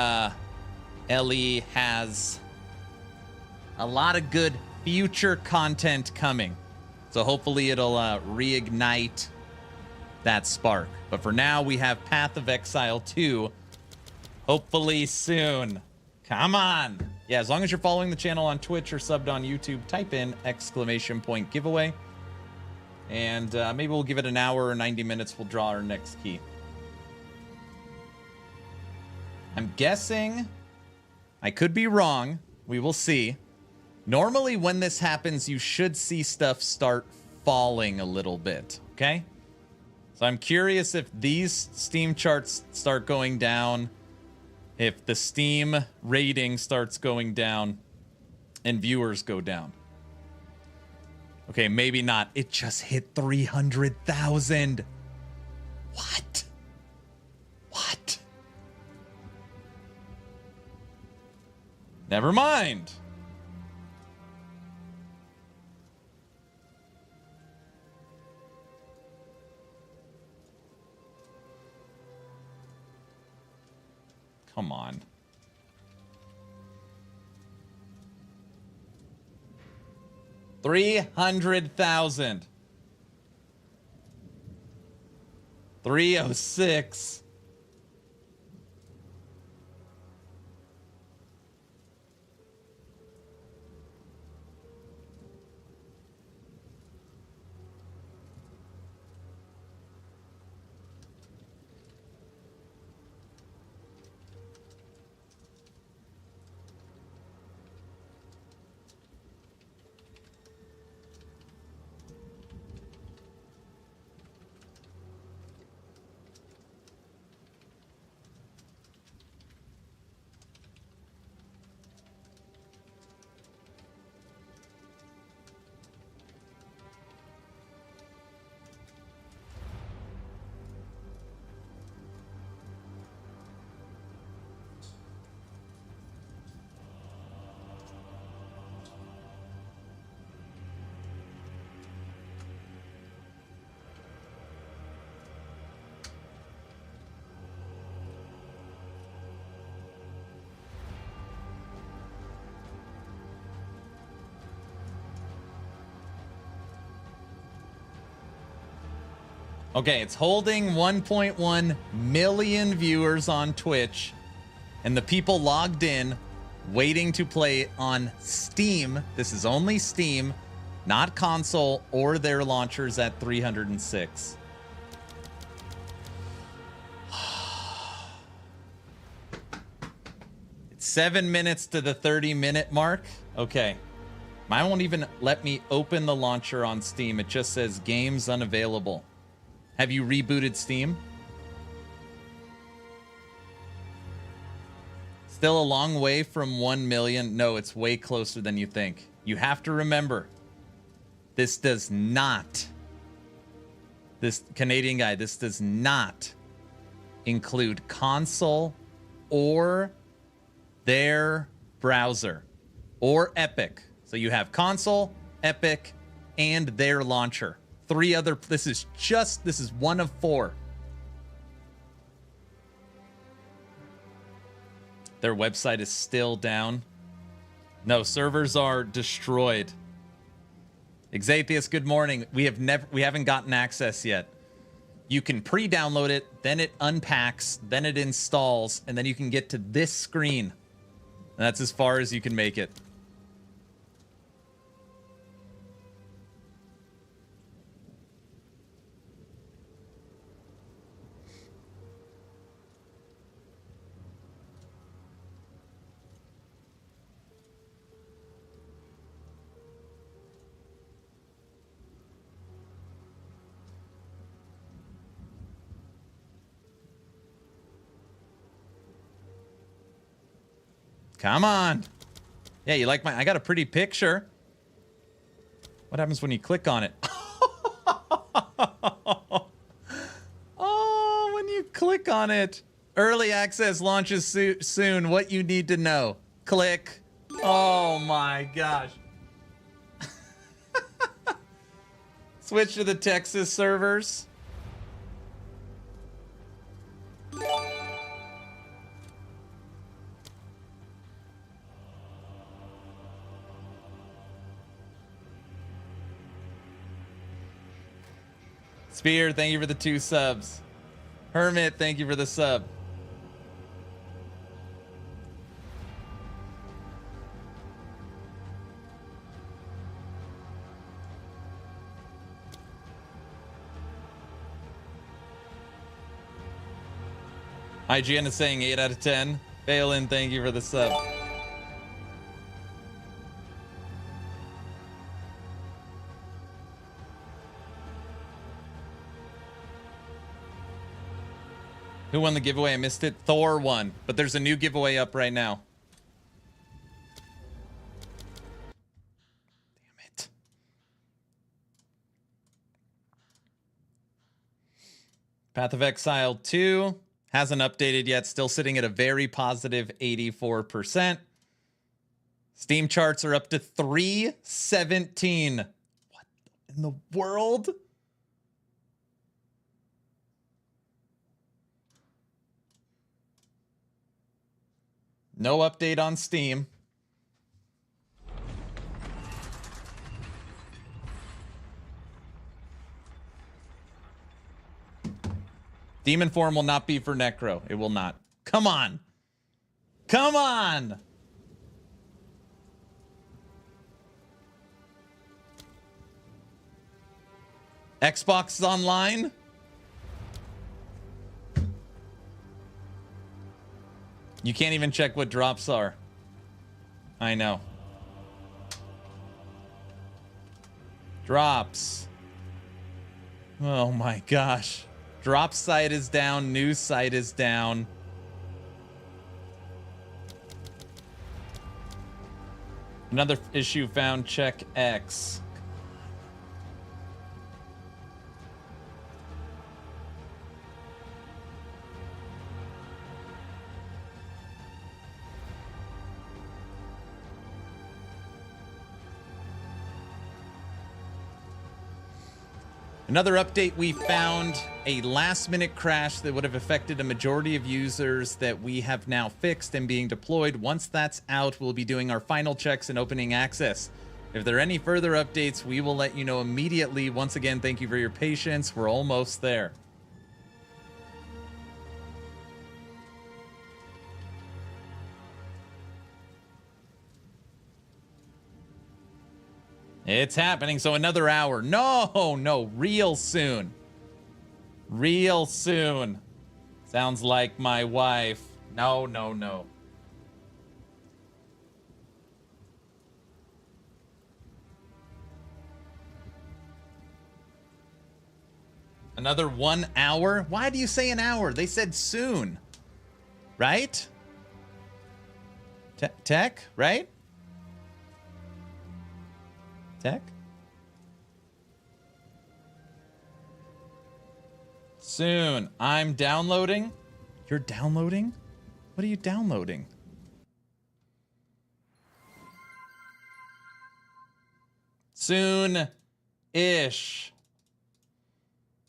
[SPEAKER 11] has a lot of good future content coming. So hopefully it'll reignite that spark. But for now, we have Path of Exile 2. Hopefully soon. Come on. Yeah, as long as you're following the channel on Twitch or subbed on YouTube, type in !giveaway. And maybe we'll give it an hour or 90 minutes. We'll draw our next key. I'm guessing, I could be wrong. We will see. Normally when this happens, you should see stuff start falling a little bit, okay? So I'm curious if these Steam charts start going down, if the Steam rating starts going down, and viewers go down. Okay, maybe not. It just hit 300,000. What? What? Never mind. Come on. $300,000. 306. Okay, it's holding 1.1 million viewers on Twitch, and the people logged in waiting to play on Steam. This is only Steam, not console or their launchers at 306. It's 7 minutes to the 30-minute mark. Okay. Mine won't even let me open the launcher on Steam. It just says games unavailable. Have you rebooted Steam? Still a long way from 1 million. No, it's way closer than you think. You have to remember, this does not, this Canadian guy, this does not include console or their browser or Epic. So you have console, Epic, and their launcher. 3 other, this is one of 4. Their website is still down. No, servers are destroyed. Exatheus, good morning. We haven't gotten access yet. You can pre-download it, then it unpacks, then it installs, and then you can get to this screen. And that's as far as you can make it. Come on. Yeah, you like I got a pretty picture. What happens when you click on it? Oh, when you click on it. Early access launches soon. What you need to know. Click. Oh my gosh. Switch to the Texas servers. Spear, thank you for the 2 subs. Hermit, thank you for the sub. IGN is saying 8 out of 10. Balin, thank you for the sub. Who won the giveaway? I missed it. Thor won, but there's a new giveaway up right now. Damn it. Path of Exile 2 hasn't updated yet. Still sitting at a very positive 84%. Steam charts are up to 317. What in the world? No update on Steam. Demon form will not be for Necro. It will not. Come on. Come on. Xbox is online. You can't even check what drops are. I know. Drops. Oh my gosh. Drop site is down. News site is down. Another issue found. Check X. Another update, we found a last-minute crash that would have affected a majority of users that we have now fixed and being deployed. Once that's out, we'll be doing our final checks and opening access. If there are any further updates, we will let you know immediately. Once again, thank you for your patience. We're almost there. It's happening. So another hour. No, real soon. Real soon. Sounds like my wife. No. Another 1 hour? Why do you say an hour? They said soon. Right? Tech, right? Tech? Soon. I'm downloading. You're downloading? What are you downloading? Soon-ish.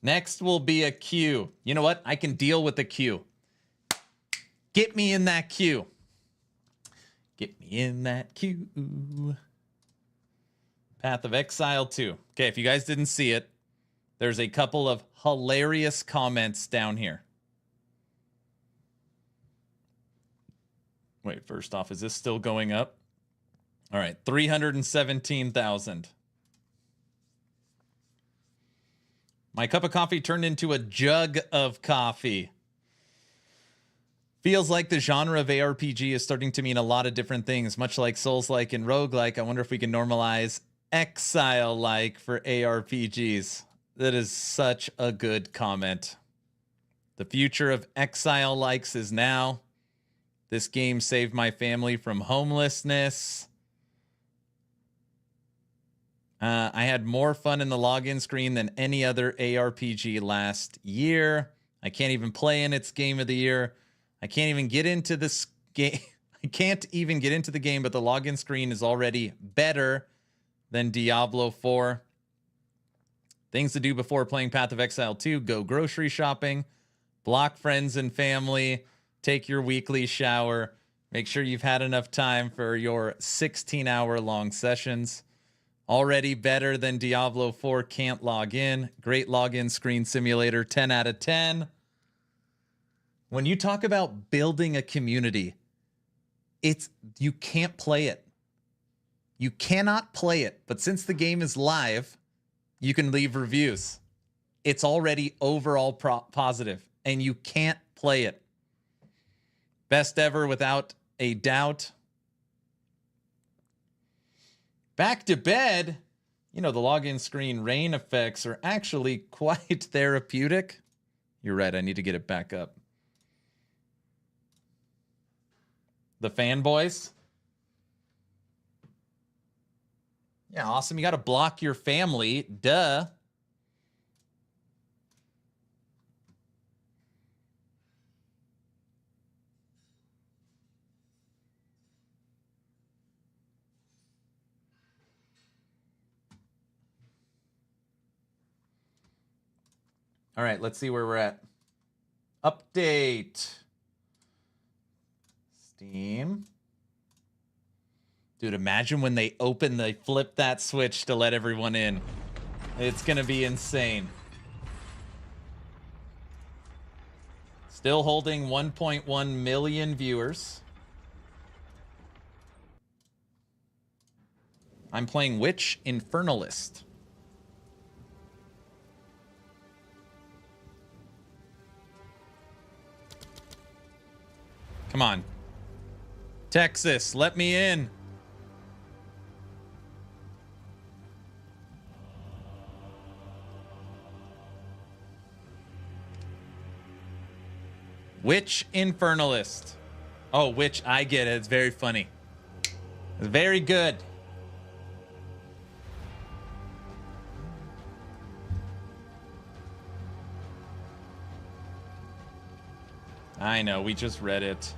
[SPEAKER 11] Next will be a queue. You know what? I can deal with the queue. Get me in that queue. Get me in that queue. Path of Exile 2. Okay, if you guys didn't see it, there's a couple of hilarious comments down here. Wait, first off, is this still going up? All right, 317,000. My cup of coffee turned into a jug of coffee. Feels like the genre of ARPG is starting to mean a lot of different things, much like Souls-like and roguelike. I wonder if we can normalize Exile-like for ARPGs. That is such a good comment. The future of Exile-likes is now. This game saved my family from homelessness. I had more fun in the login screen than any other ARPG last year. I can't even play in its game of the year. I can't even get into this game. I can't even get into the game, but the login screen is already better than Diablo 4. Things to do before playing Path of Exile 2. Go grocery shopping. Block friends and family. Take your weekly shower. Make sure you've had enough time for your 16-hour-long sessions. Already better than Diablo 4. Can't log in. Great login screen simulator. 10 out of 10. When you talk about building a community, you can't play it. You cannot play it. But since the game is live, you can leave reviews. It's already overall positive, and you can't play it. Best ever without a doubt. Back to bed. You know, the login screen rain effects are actually quite therapeutic. You're right, I need to get it back up. The fanboys. Yeah, awesome. You got to block your family. Duh. All right, let's see where we're at. Update. Steam. Dude, imagine when they flip that switch to let everyone in. It's going to be insane. Still holding 1.1 million viewers. I'm playing Witch Infernalist. Come on. Texas, let me in. Witch Infernalist. Oh, Witch, I get it. It's very funny. It's very good. I know, we just read it.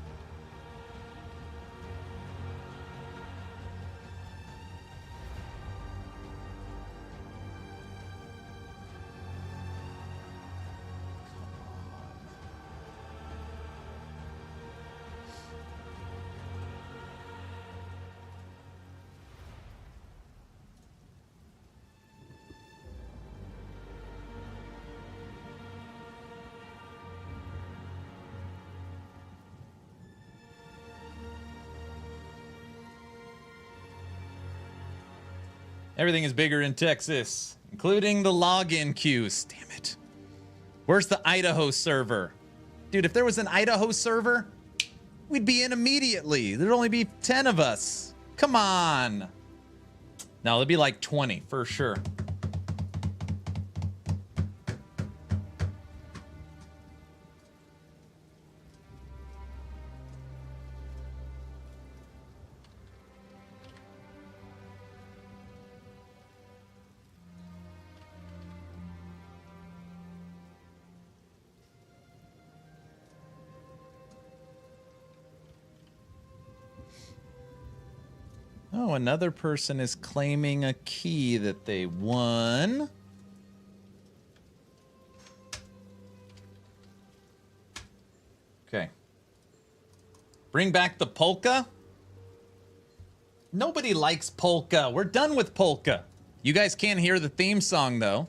[SPEAKER 11] Everything is bigger in Texas, including the login queues. Damn it. Where's the Idaho server? Dude, if there was an Idaho server, we'd be in immediately. There'd only be 10 of us. Come on. No, there'd be like 20 for sure. Oh, another person is claiming a key that they won. Okay. Bring back the polka? Nobody likes polka. We're done with polka. You guys can't hear the theme song, though.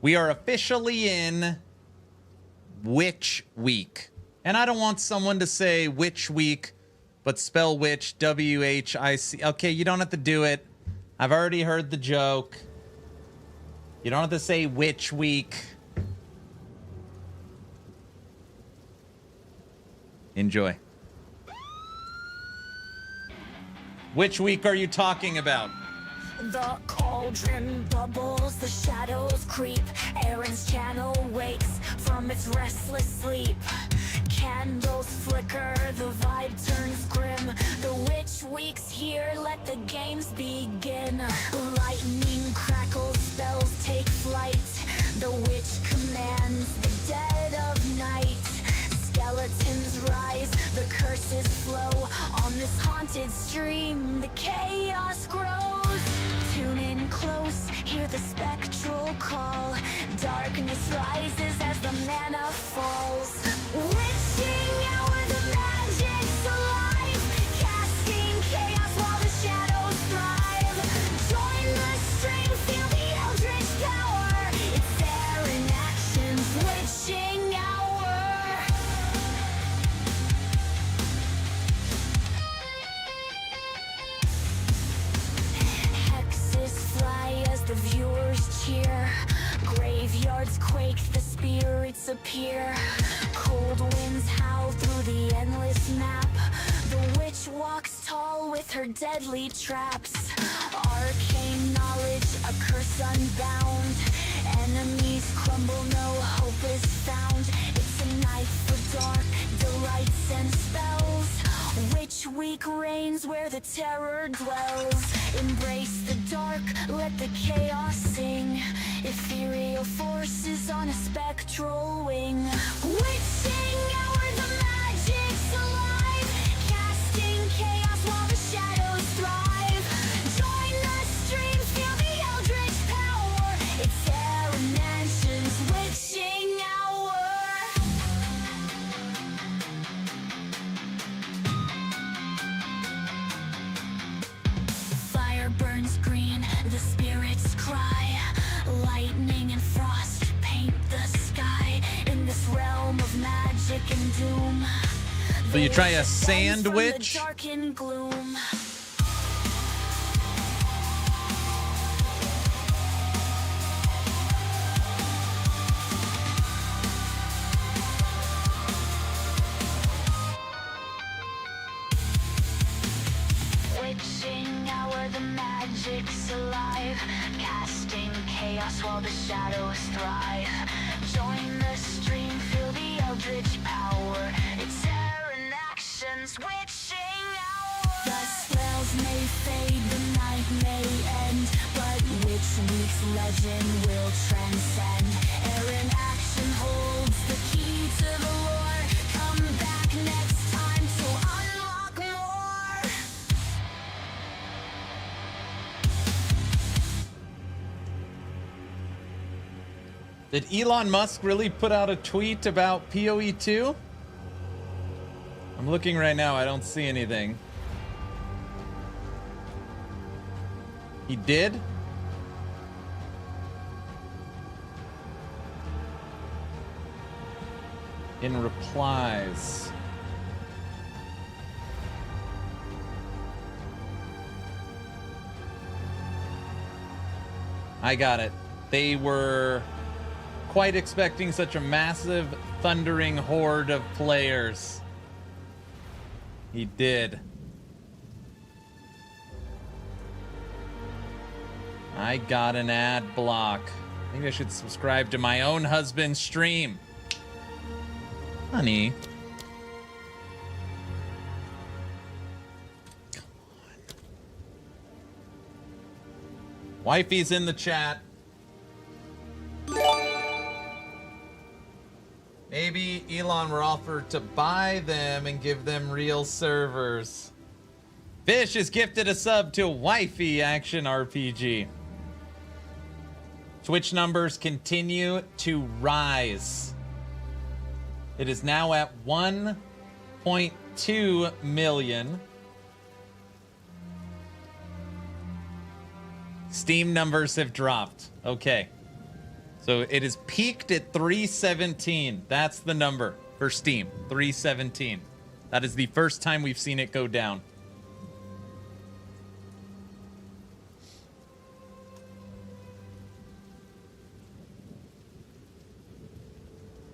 [SPEAKER 11] We are officially in Witch Week. And I don't want someone to say Witch Week, but spell witch, W-H-I-C. Okay, you don't have to do it. I've already heard the joke. You don't have to say Witch Week. Enjoy. Which week are you talking about?
[SPEAKER 10] The cauldron bubbles, the shadows creep. Aaron's channel wakes from its restless sleep. Candles flicker, the vibe turns grim. The witch week's here, let the games begin. Lightning crackles, spells take flight. The witch commands the dead of night. Skeletons rise, the curses flow. On this haunted stream, the chaos grows. Tune in close, hear the spectral call. Darkness rises as the mana falls. Witching hour, the magic's alive. Casting chaos while the shadows thrive. Join the stream, feel the eldritch power. It's there in actions, witching hour. Hexes fly as the viewers cheer. Graveyards quake, the spirits appear. Cold winds howl through the endless map. The witch walks tall with her deadly traps. Arcane knowledge, a curse unbound. Enemies crumble, no hope is found. It's a night for dark delights and spells. Witch week reigns where the terror dwells. Embrace the dark, let the chaos sing. Ethereal forces on a spectral wing. Witching hour, the magic's alive. Casting chaos while the shadows thrive. Join the stream, feel the eldritch power. It's Aaron Mansion's witching hour. Fire burns green, the spirits cry. Lightning and frost paint the sky. In this realm of magic and doom.
[SPEAKER 11] So you try a sandwich?
[SPEAKER 10] Dark and gloom. Witching hour, the magic's alive. Casting chaos while the shadows thrive. Join the stream, feel the eldritch power. It's Aaron actions, witching hour. The spells may fade, the night may end, but Witch Week's legend will transcend. Aaron action holds the key to the lore. Come back next time to unlock more.
[SPEAKER 11] Did Elon Musk really put out a tweet about POE 2? I'm looking right now, I don't see anything. He did? In replies. I got it. They were quite expecting such a massive, thundering horde of players. He did. I got an ad block. I think I should subscribe to my own husband's stream. Honey. Come on. Wifey's in the chat. Maybe Elon will offer to buy them and give them real servers. Fish is gifted a sub to Wifey Action RPG. Twitch numbers continue to rise. It is now at 1.2 million. Steam numbers have dropped. Okay. So it is peaked at 317. That's the number for Steam. 317. That is the first time we've seen it go down.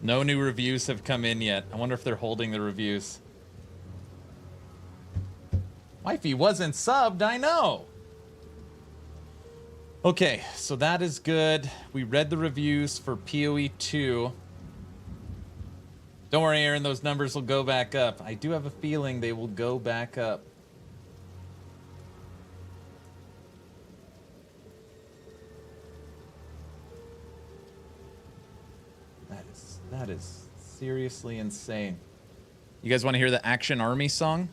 [SPEAKER 11] No new reviews have come in yet. I wonder if they're holding the reviews. Wifey wasn't subbed, I know. Okay, so that is good. We read the reviews for POE 2. Don't worry, Aaron, those numbers will go back up. I do have a feeling they will go back up. That is seriously insane. You guys want to hear the Action Army song?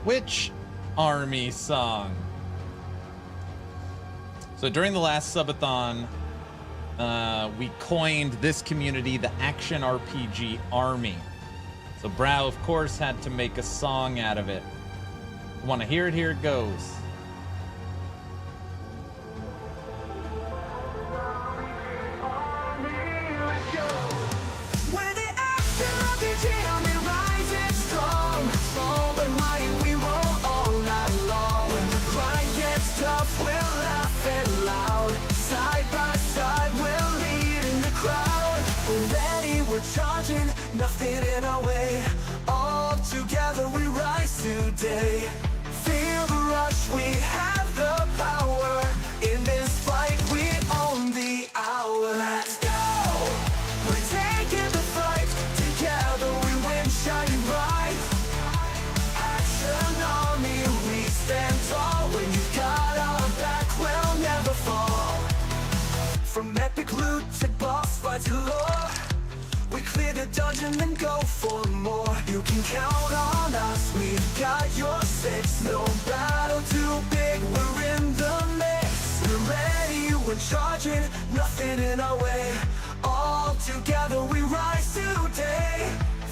[SPEAKER 11] Which army song? So during the last subathon, we coined this community the Action RPG Army. So Brow, of course, had to make a song out of it. Want to hear it? Here it goes.
[SPEAKER 10] Nothing in our way. All together we rise today. Feel the rush, we have the power. In this fight we own the hour. Let's go! We're taking the fight. Together we win, shining bright. Action Army, we stand tall. When you got our back, we'll never fall. From epic loot to boss fights galore, we clear the dungeon and go for more. You can count on us, we've got your six. No battle too big, we're in the mix. We're ready, we're charging, nothing in our way. All together we rise today.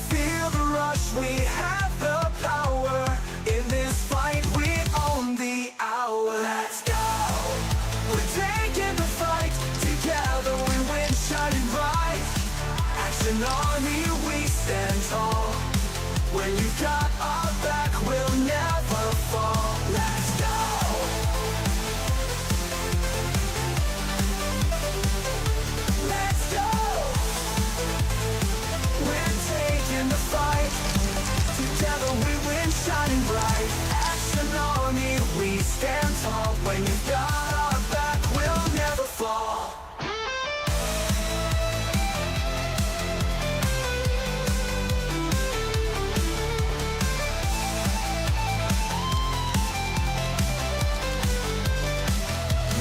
[SPEAKER 10] Feel the rush, we have the power. In this fight we own the hour. Let's go! We're taking the fight. Together we win, shining bright. Action Army, we stand tall. When you got our back, we'll never fall. Let's go! Let's go! We're taking the fight. Together we win, shining bright. Action Army, we stand tall. When you got our back, we'll never fall.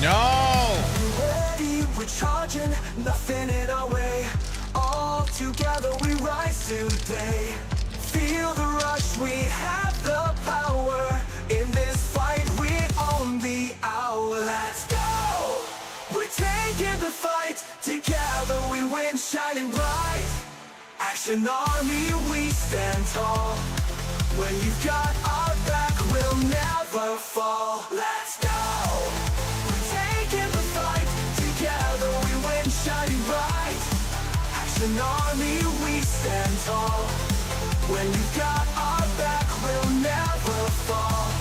[SPEAKER 11] No!
[SPEAKER 10] We're ready, we're charging, nothing in our way. All together we rise today. Feel the rush, we have the power. In this fight we own the hour.
[SPEAKER 14] Action Army, we stand tall. When you've got our back, we'll never fall. Let's go! We're taking the fight. Together we win, shining bright. Action Army, we stand tall. When you've got our back, we'll never fall.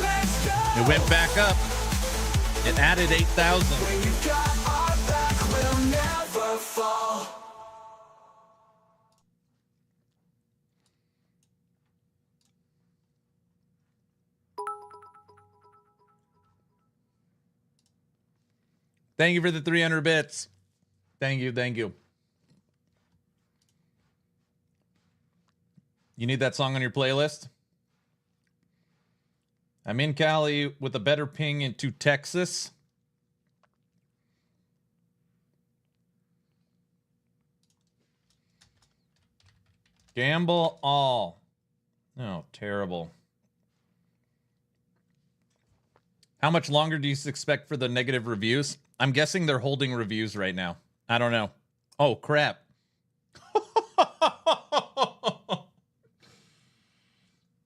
[SPEAKER 14] Let's go!
[SPEAKER 11] It went back up. It added 8,000.
[SPEAKER 14] When you've got our back, we'll never fall.
[SPEAKER 11] Thank you for the 300 bits. Thank you, thank you. You need that song on your playlist? I'm in Cali with a better ping into Texas. Gamble all. Oh, terrible. How much longer do you expect for the negative reviews? I'm guessing they're holding reviews right now. I don't know. Oh, crap.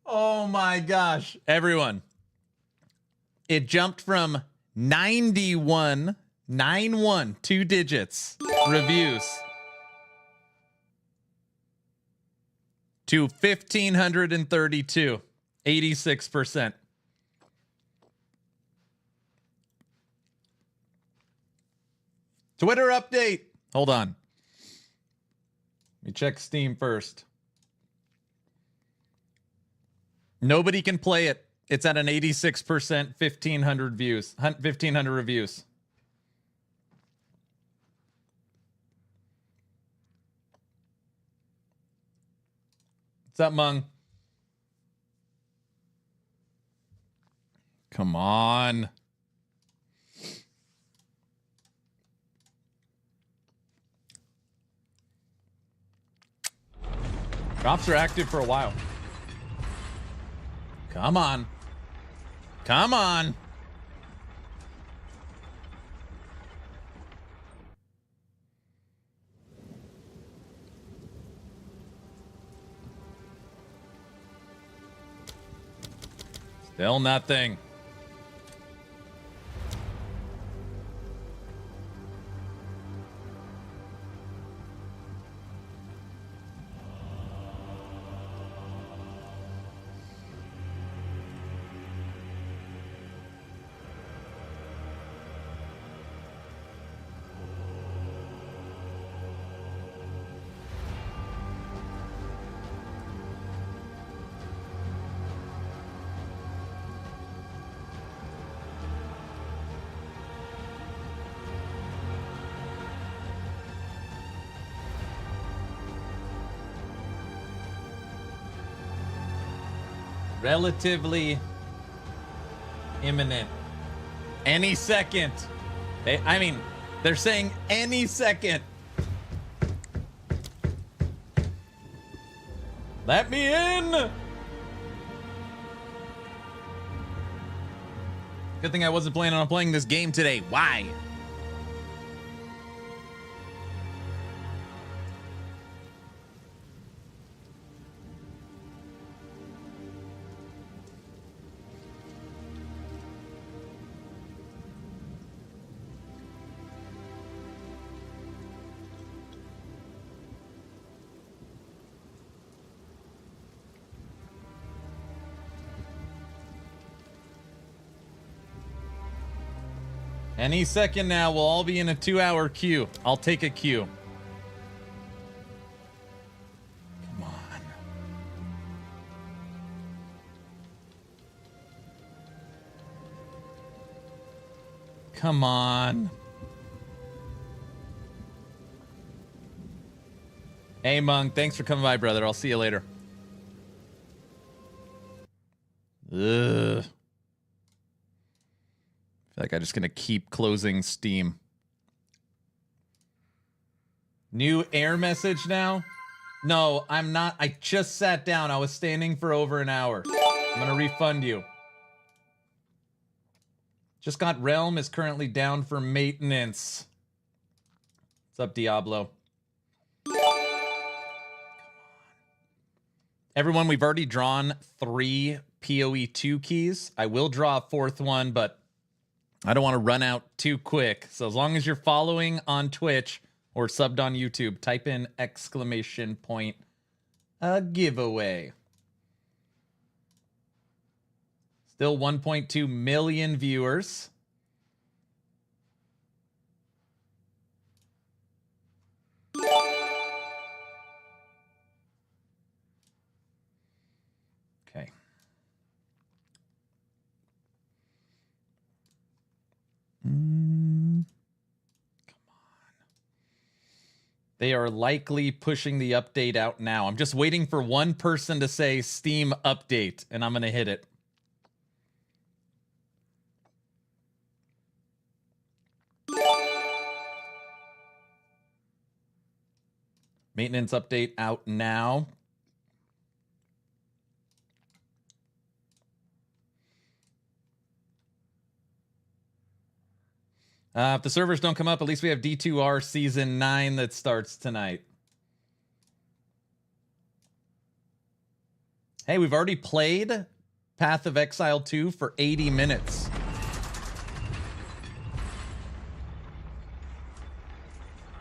[SPEAKER 11] Oh my gosh. Everyone. It jumped from 91, 2 digits, reviews, to 1,532, 86%. Twitter update. Hold on. Let me check Steam first. Nobody can play it. It's at an 86%, 1,500 views, 1,500 reviews. What's up, Mung? Come on. Drops are active for a while. Come on. Come on. Still nothing. Relatively imminent. Any second. They're saying any second. Let me in. Good thing I wasn't planning on playing this game today. Why? Any second now, we'll all be in a 2-hour queue. I'll take a queue. Come on. Come on. Hey, Mung, thanks for coming by, brother. I'll see you later. Ugh. I feel like I'm just going to keep closing Steam. New error message now? No, I'm not. I just sat down. I was standing for over an hour. I'm going to refund you. Just got Realm is currently down for maintenance. What's up, Diablo? Everyone, we've already drawn 3 POE 2 keys. I will draw a 4th one, but I don't want to run out too quick. So as long as you're following on Twitch or subbed on YouTube, type in !a giveaway. Still 1.2 million viewers. Okay. Come on. They are likely pushing the update out now. I'm just waiting for one person to say Steam update, and I'm going to hit it. Maintenance update out now. If the servers don't come up, at least we have D2R Season 9 that starts tonight. Hey, we've already played Path of Exile 2 for 80 minutes.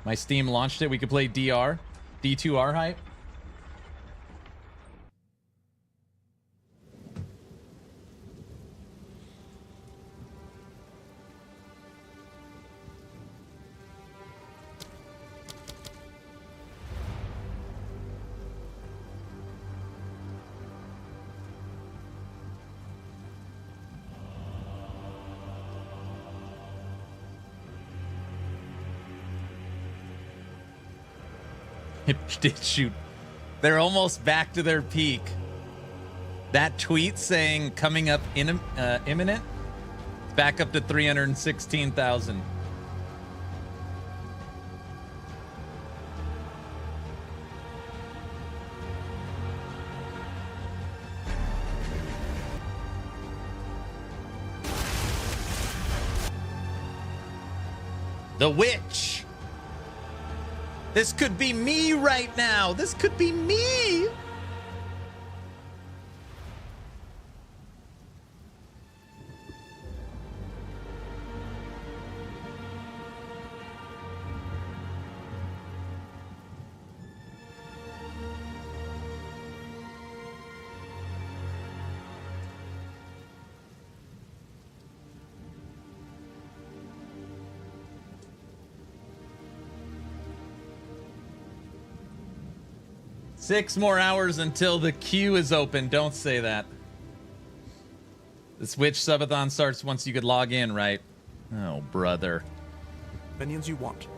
[SPEAKER 11] My Steam launched it. We could play D2R hype. It did shoot. They're almost back to their peak. That tweet saying coming up imminent, back up to 316,000. The witch. This could be me right now. This could be me. Six more hours until the queue is open. Don't say that. The Switch subathon starts once you could log in, right? Oh, brother.
[SPEAKER 4] Minions you want.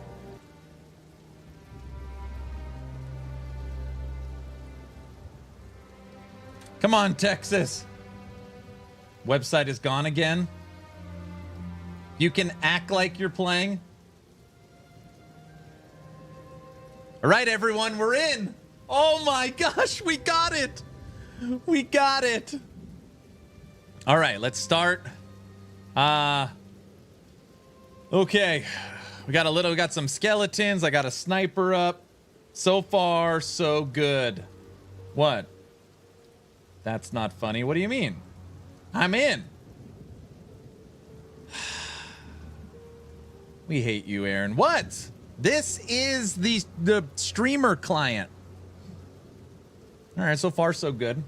[SPEAKER 11] Come on, Texas. Website is gone again. You can act like you're playing. All right, everyone, we're in. Oh my gosh, we got it. We got it. All right, let's start. Okay. We got some skeletons. I got a sniper up. So far, so good. What? That's not funny. What do you mean? I'm in. We hate you, Aaron. What? This is the streamer client. All right, so far so good.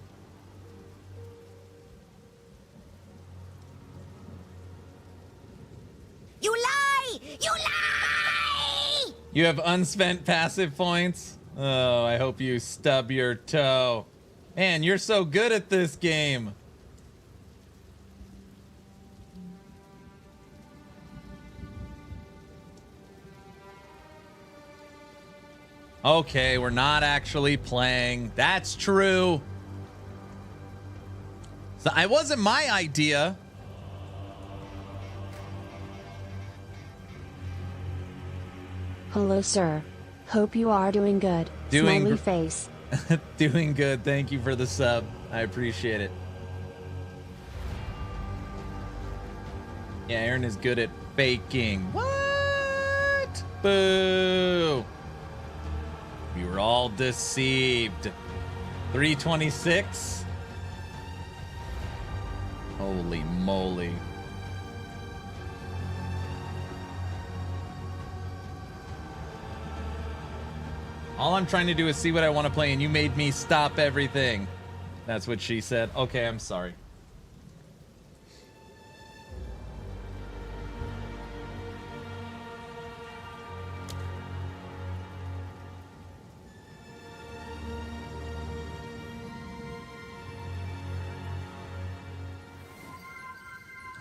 [SPEAKER 2] You lie! You lie!
[SPEAKER 11] You have unspent passive points? Oh, I hope you stub your toe. Man, you're so good at this game. Okay, we're not actually playing. That's true. So it wasn't my idea.
[SPEAKER 7] Hello, sir. Hope you are doing good. Smiley face.
[SPEAKER 11] Doing good. Thank you for the sub. I appreciate it. Yeah, Aaron is good at faking. What? Boo! We were all deceived. 326? Holy moly. All I'm trying to do is see what I want to play, and you made me stop everything. That's what she said. Okay, I'm sorry.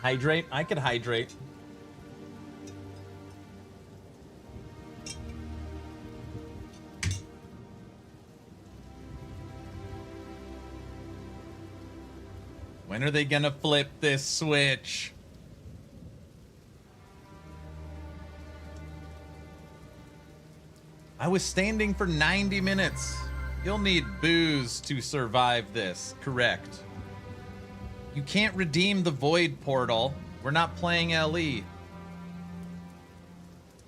[SPEAKER 11] Hydrate? I could hydrate. When are they gonna flip this switch? I was standing for 90 minutes. You'll need booze to survive this, correct? You can't redeem the Void Portal. We're not playing LE.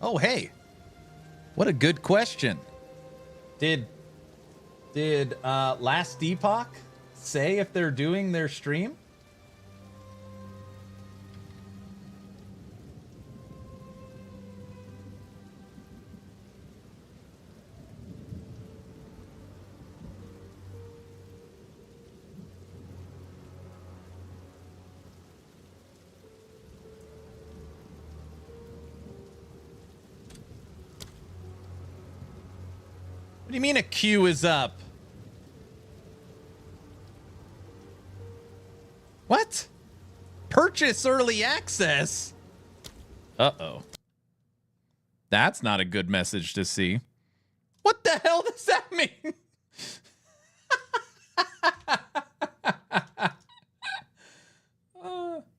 [SPEAKER 11] Oh, hey. What a good question. Did Last Epoch say if they're doing their stream? What do you mean a queue is up? What? Purchase early access? Uh-oh. That's not a good message to see. What the hell does that mean?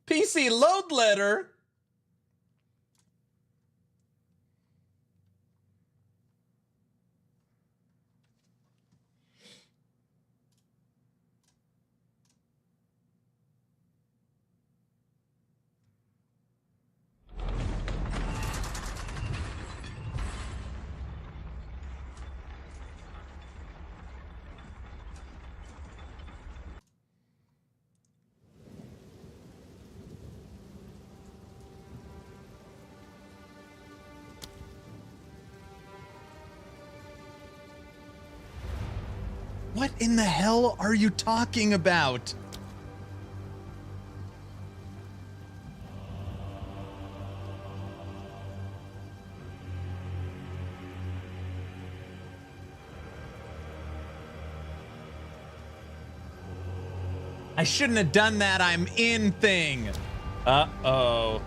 [SPEAKER 11] PC load letter? What in the hell are you talking about? I shouldn't have done that I'm in thing. Uh-oh.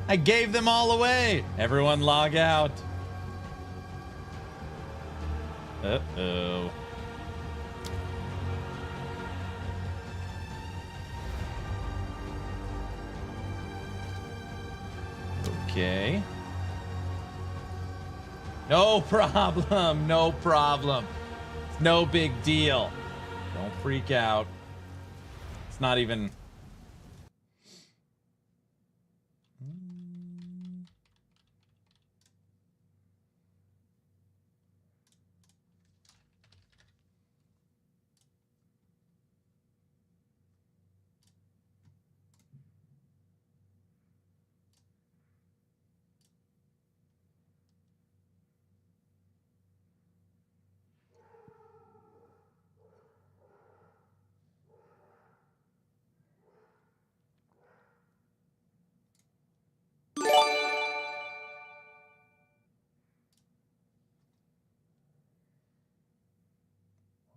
[SPEAKER 11] I gave them all away. Everyone log out. Uh-oh. Okay. No problem. No problem. It's no big deal. Don't freak out. It's not even...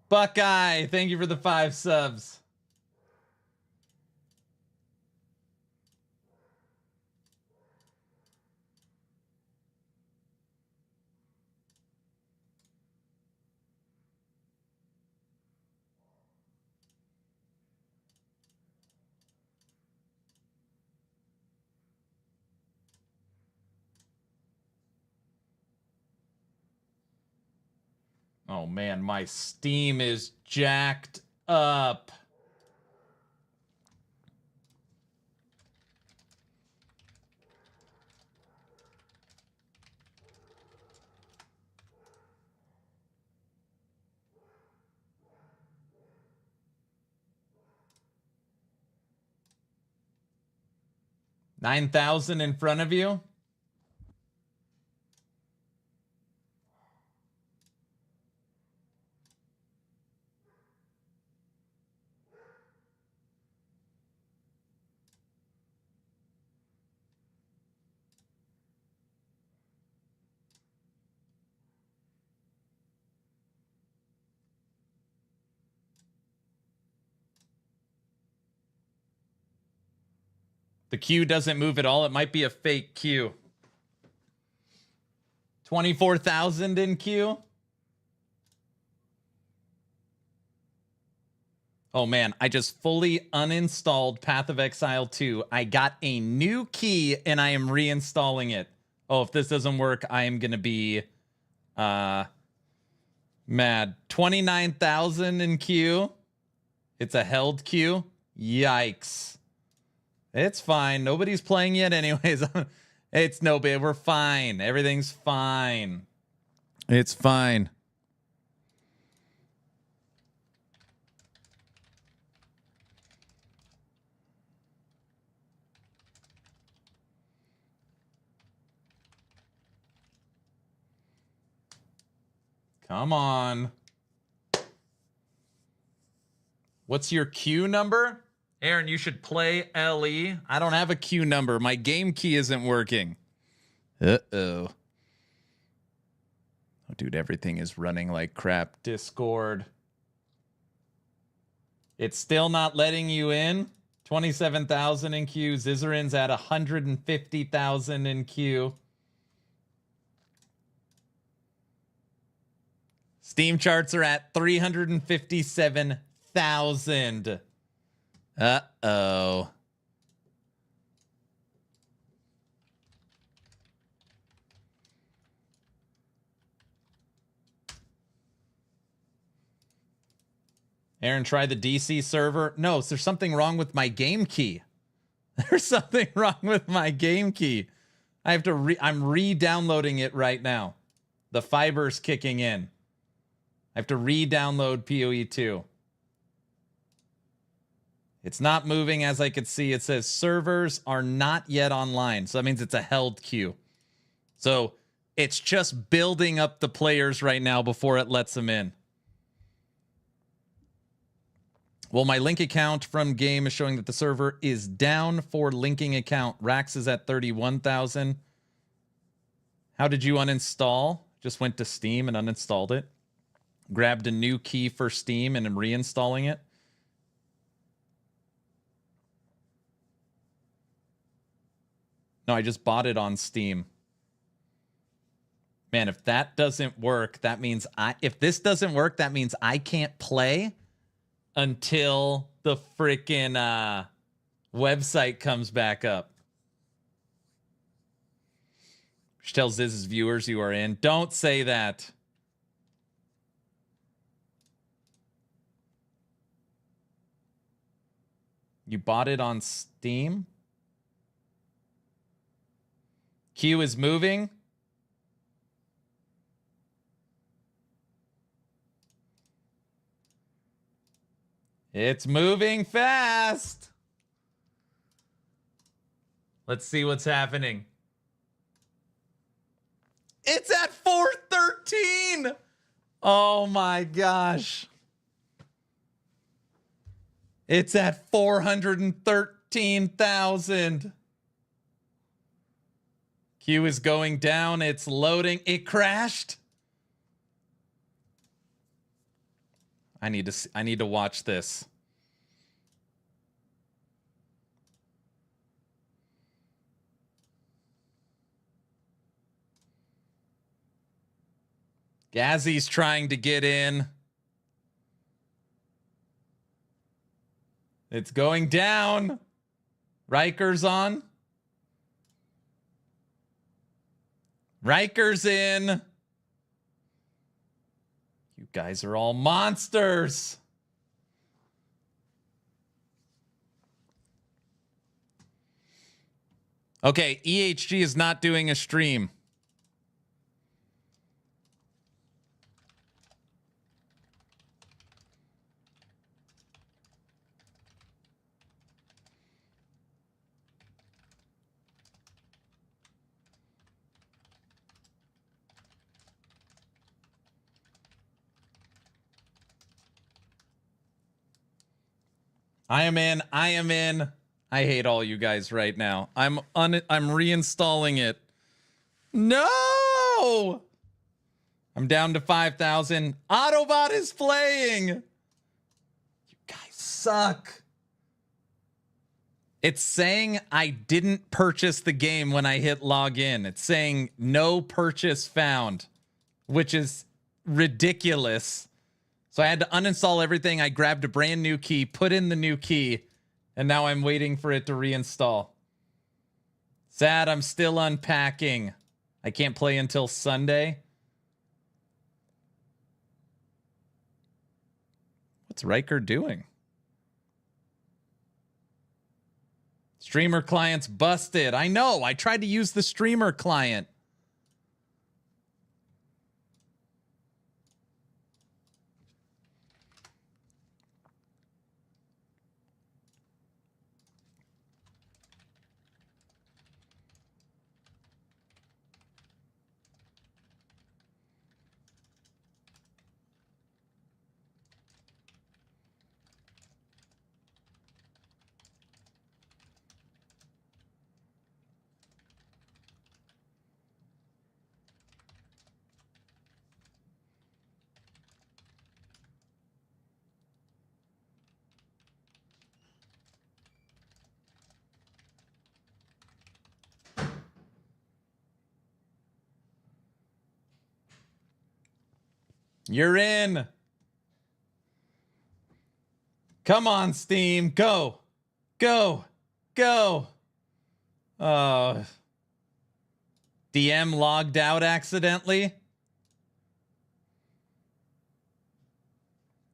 [SPEAKER 11] Buckeye, thank you for the 5 subs. Oh man, my Steam is jacked up. 9,000 in front of you. The queue doesn't move at all. It might be a fake queue. 24,000 in queue. Oh man, I just fully uninstalled Path of Exile 2. I got a new key and I am reinstalling it. Oh, if this doesn't work, I am going to be mad. 29,000 in queue. It's a held queue. Yikes. It's fine. Nobody's playing yet anyways. It's no big. We're fine. Everything's fine. It's fine. Come on. What's your queue number? Aaron, you should play LE. I don't have a queue number. My game key isn't working. Uh-oh. Oh, dude, everything is running like crap. Discord. It's still not letting you in. 27,000 in queue. Zizarin's at 150,000 in queue. Steam charts are at 357,000. Uh-oh. Aaron, try the DC server. No, there's something wrong with my game key. There's something wrong with my game key. I have to I'm re-downloading it right now. The fiber's kicking in. I have to re-download POE 2. It's not moving as I could see. It says servers are not yet online. So that means it's a held queue. So it's just building up the players right now before it lets them in. Well, my link account from game is showing that the server is down for linking account. Rax is at 31,000. How did you uninstall? Just went to Steam and uninstalled it. Grabbed a new key for Steam and am reinstalling it. No, I just bought it on Steam. Man, if that doesn't work, that means if this doesn't work, that means I can't play until the freaking website comes back up. Which tells Ziz's viewers you are in. Don't say that. You bought it on Steam? Q is moving. It's moving fast. Let's see what's happening. It's at 413. Oh my gosh. It's at 413,000. Q is going down. It's loading. It crashed. I need to watch this. Gazzy's trying to get in. It's going down. Riker's on. Riker's in. You guys are all monsters. Okay, EHG is not doing a stream. I am in. I am in. I hate all you guys right now. I'm reinstalling it. No! I'm down to 5,000. Autobot is playing. You guys suck. It's saying I didn't purchase the game when I hit login. It's saying no purchase found, which is ridiculous. So I had to uninstall everything. I grabbed a brand new key, put in the new key, and now I'm waiting for it to reinstall. Sad, I'm still unpacking. I can't play until Sunday. What's Riker doing? Streamer client's busted. I know. I tried to use the streamer client. You're in. Come on, Steam. Go. Go. Go. DM logged out accidentally.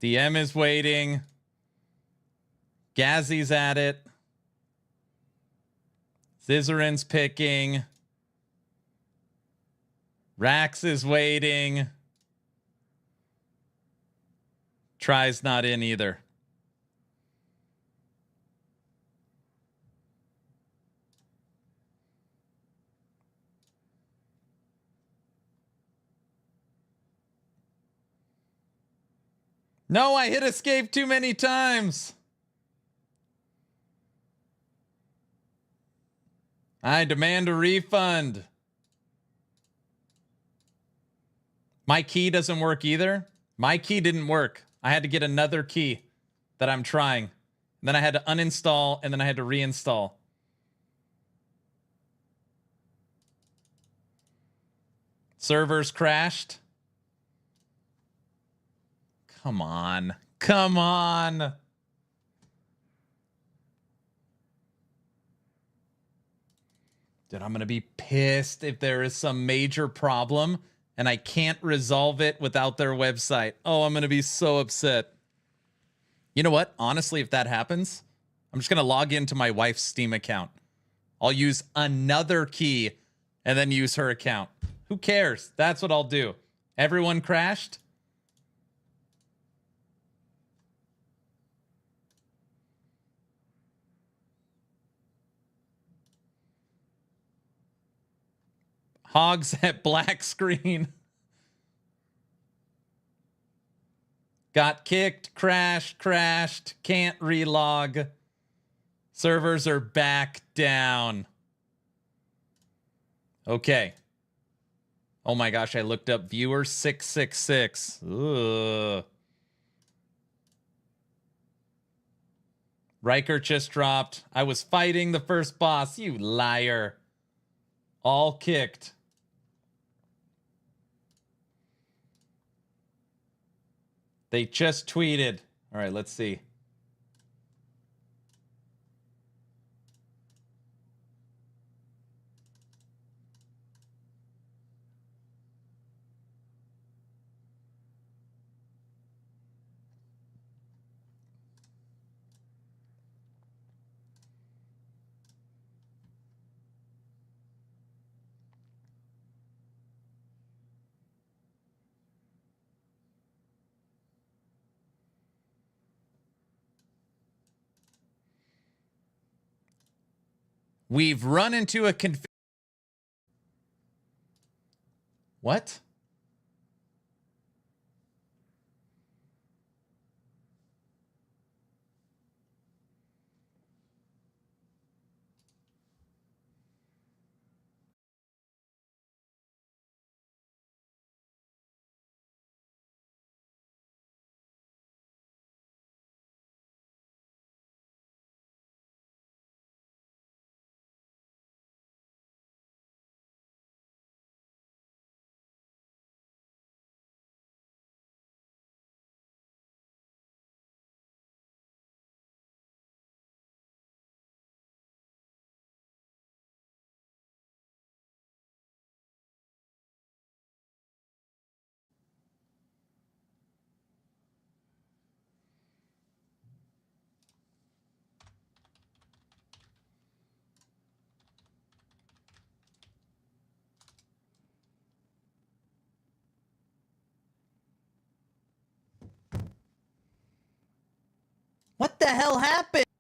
[SPEAKER 11] DM is waiting. Gazzy's at it. Scissorin's picking. Rax is waiting. Try's not in either. No, I hit escape too many times. I demand a refund. My key doesn't work either. My key didn't work. I had to get another key that I'm trying. And then I had to uninstall and then I had to reinstall. Servers crashed. Come on. Come on. Dude, I'm going to be pissed if there is some major problem and I can't resolve it without their website. Oh, I'm going to be so upset. You know what? Honestly, if that happens, I'm just going to log into my wife's Steam account. I'll use another key and then use her account. Who cares? That's what I'll do. Everyone crashed? Hogs at black screen. Got kicked, crashed, can't relog. Servers are back down. Okay. Oh my gosh, I looked up viewer 666. Ugh. Riker just dropped. I was fighting the first boss, you liar. All kicked. They just tweeted. All right, let's see. We've run into a What? the hell happened?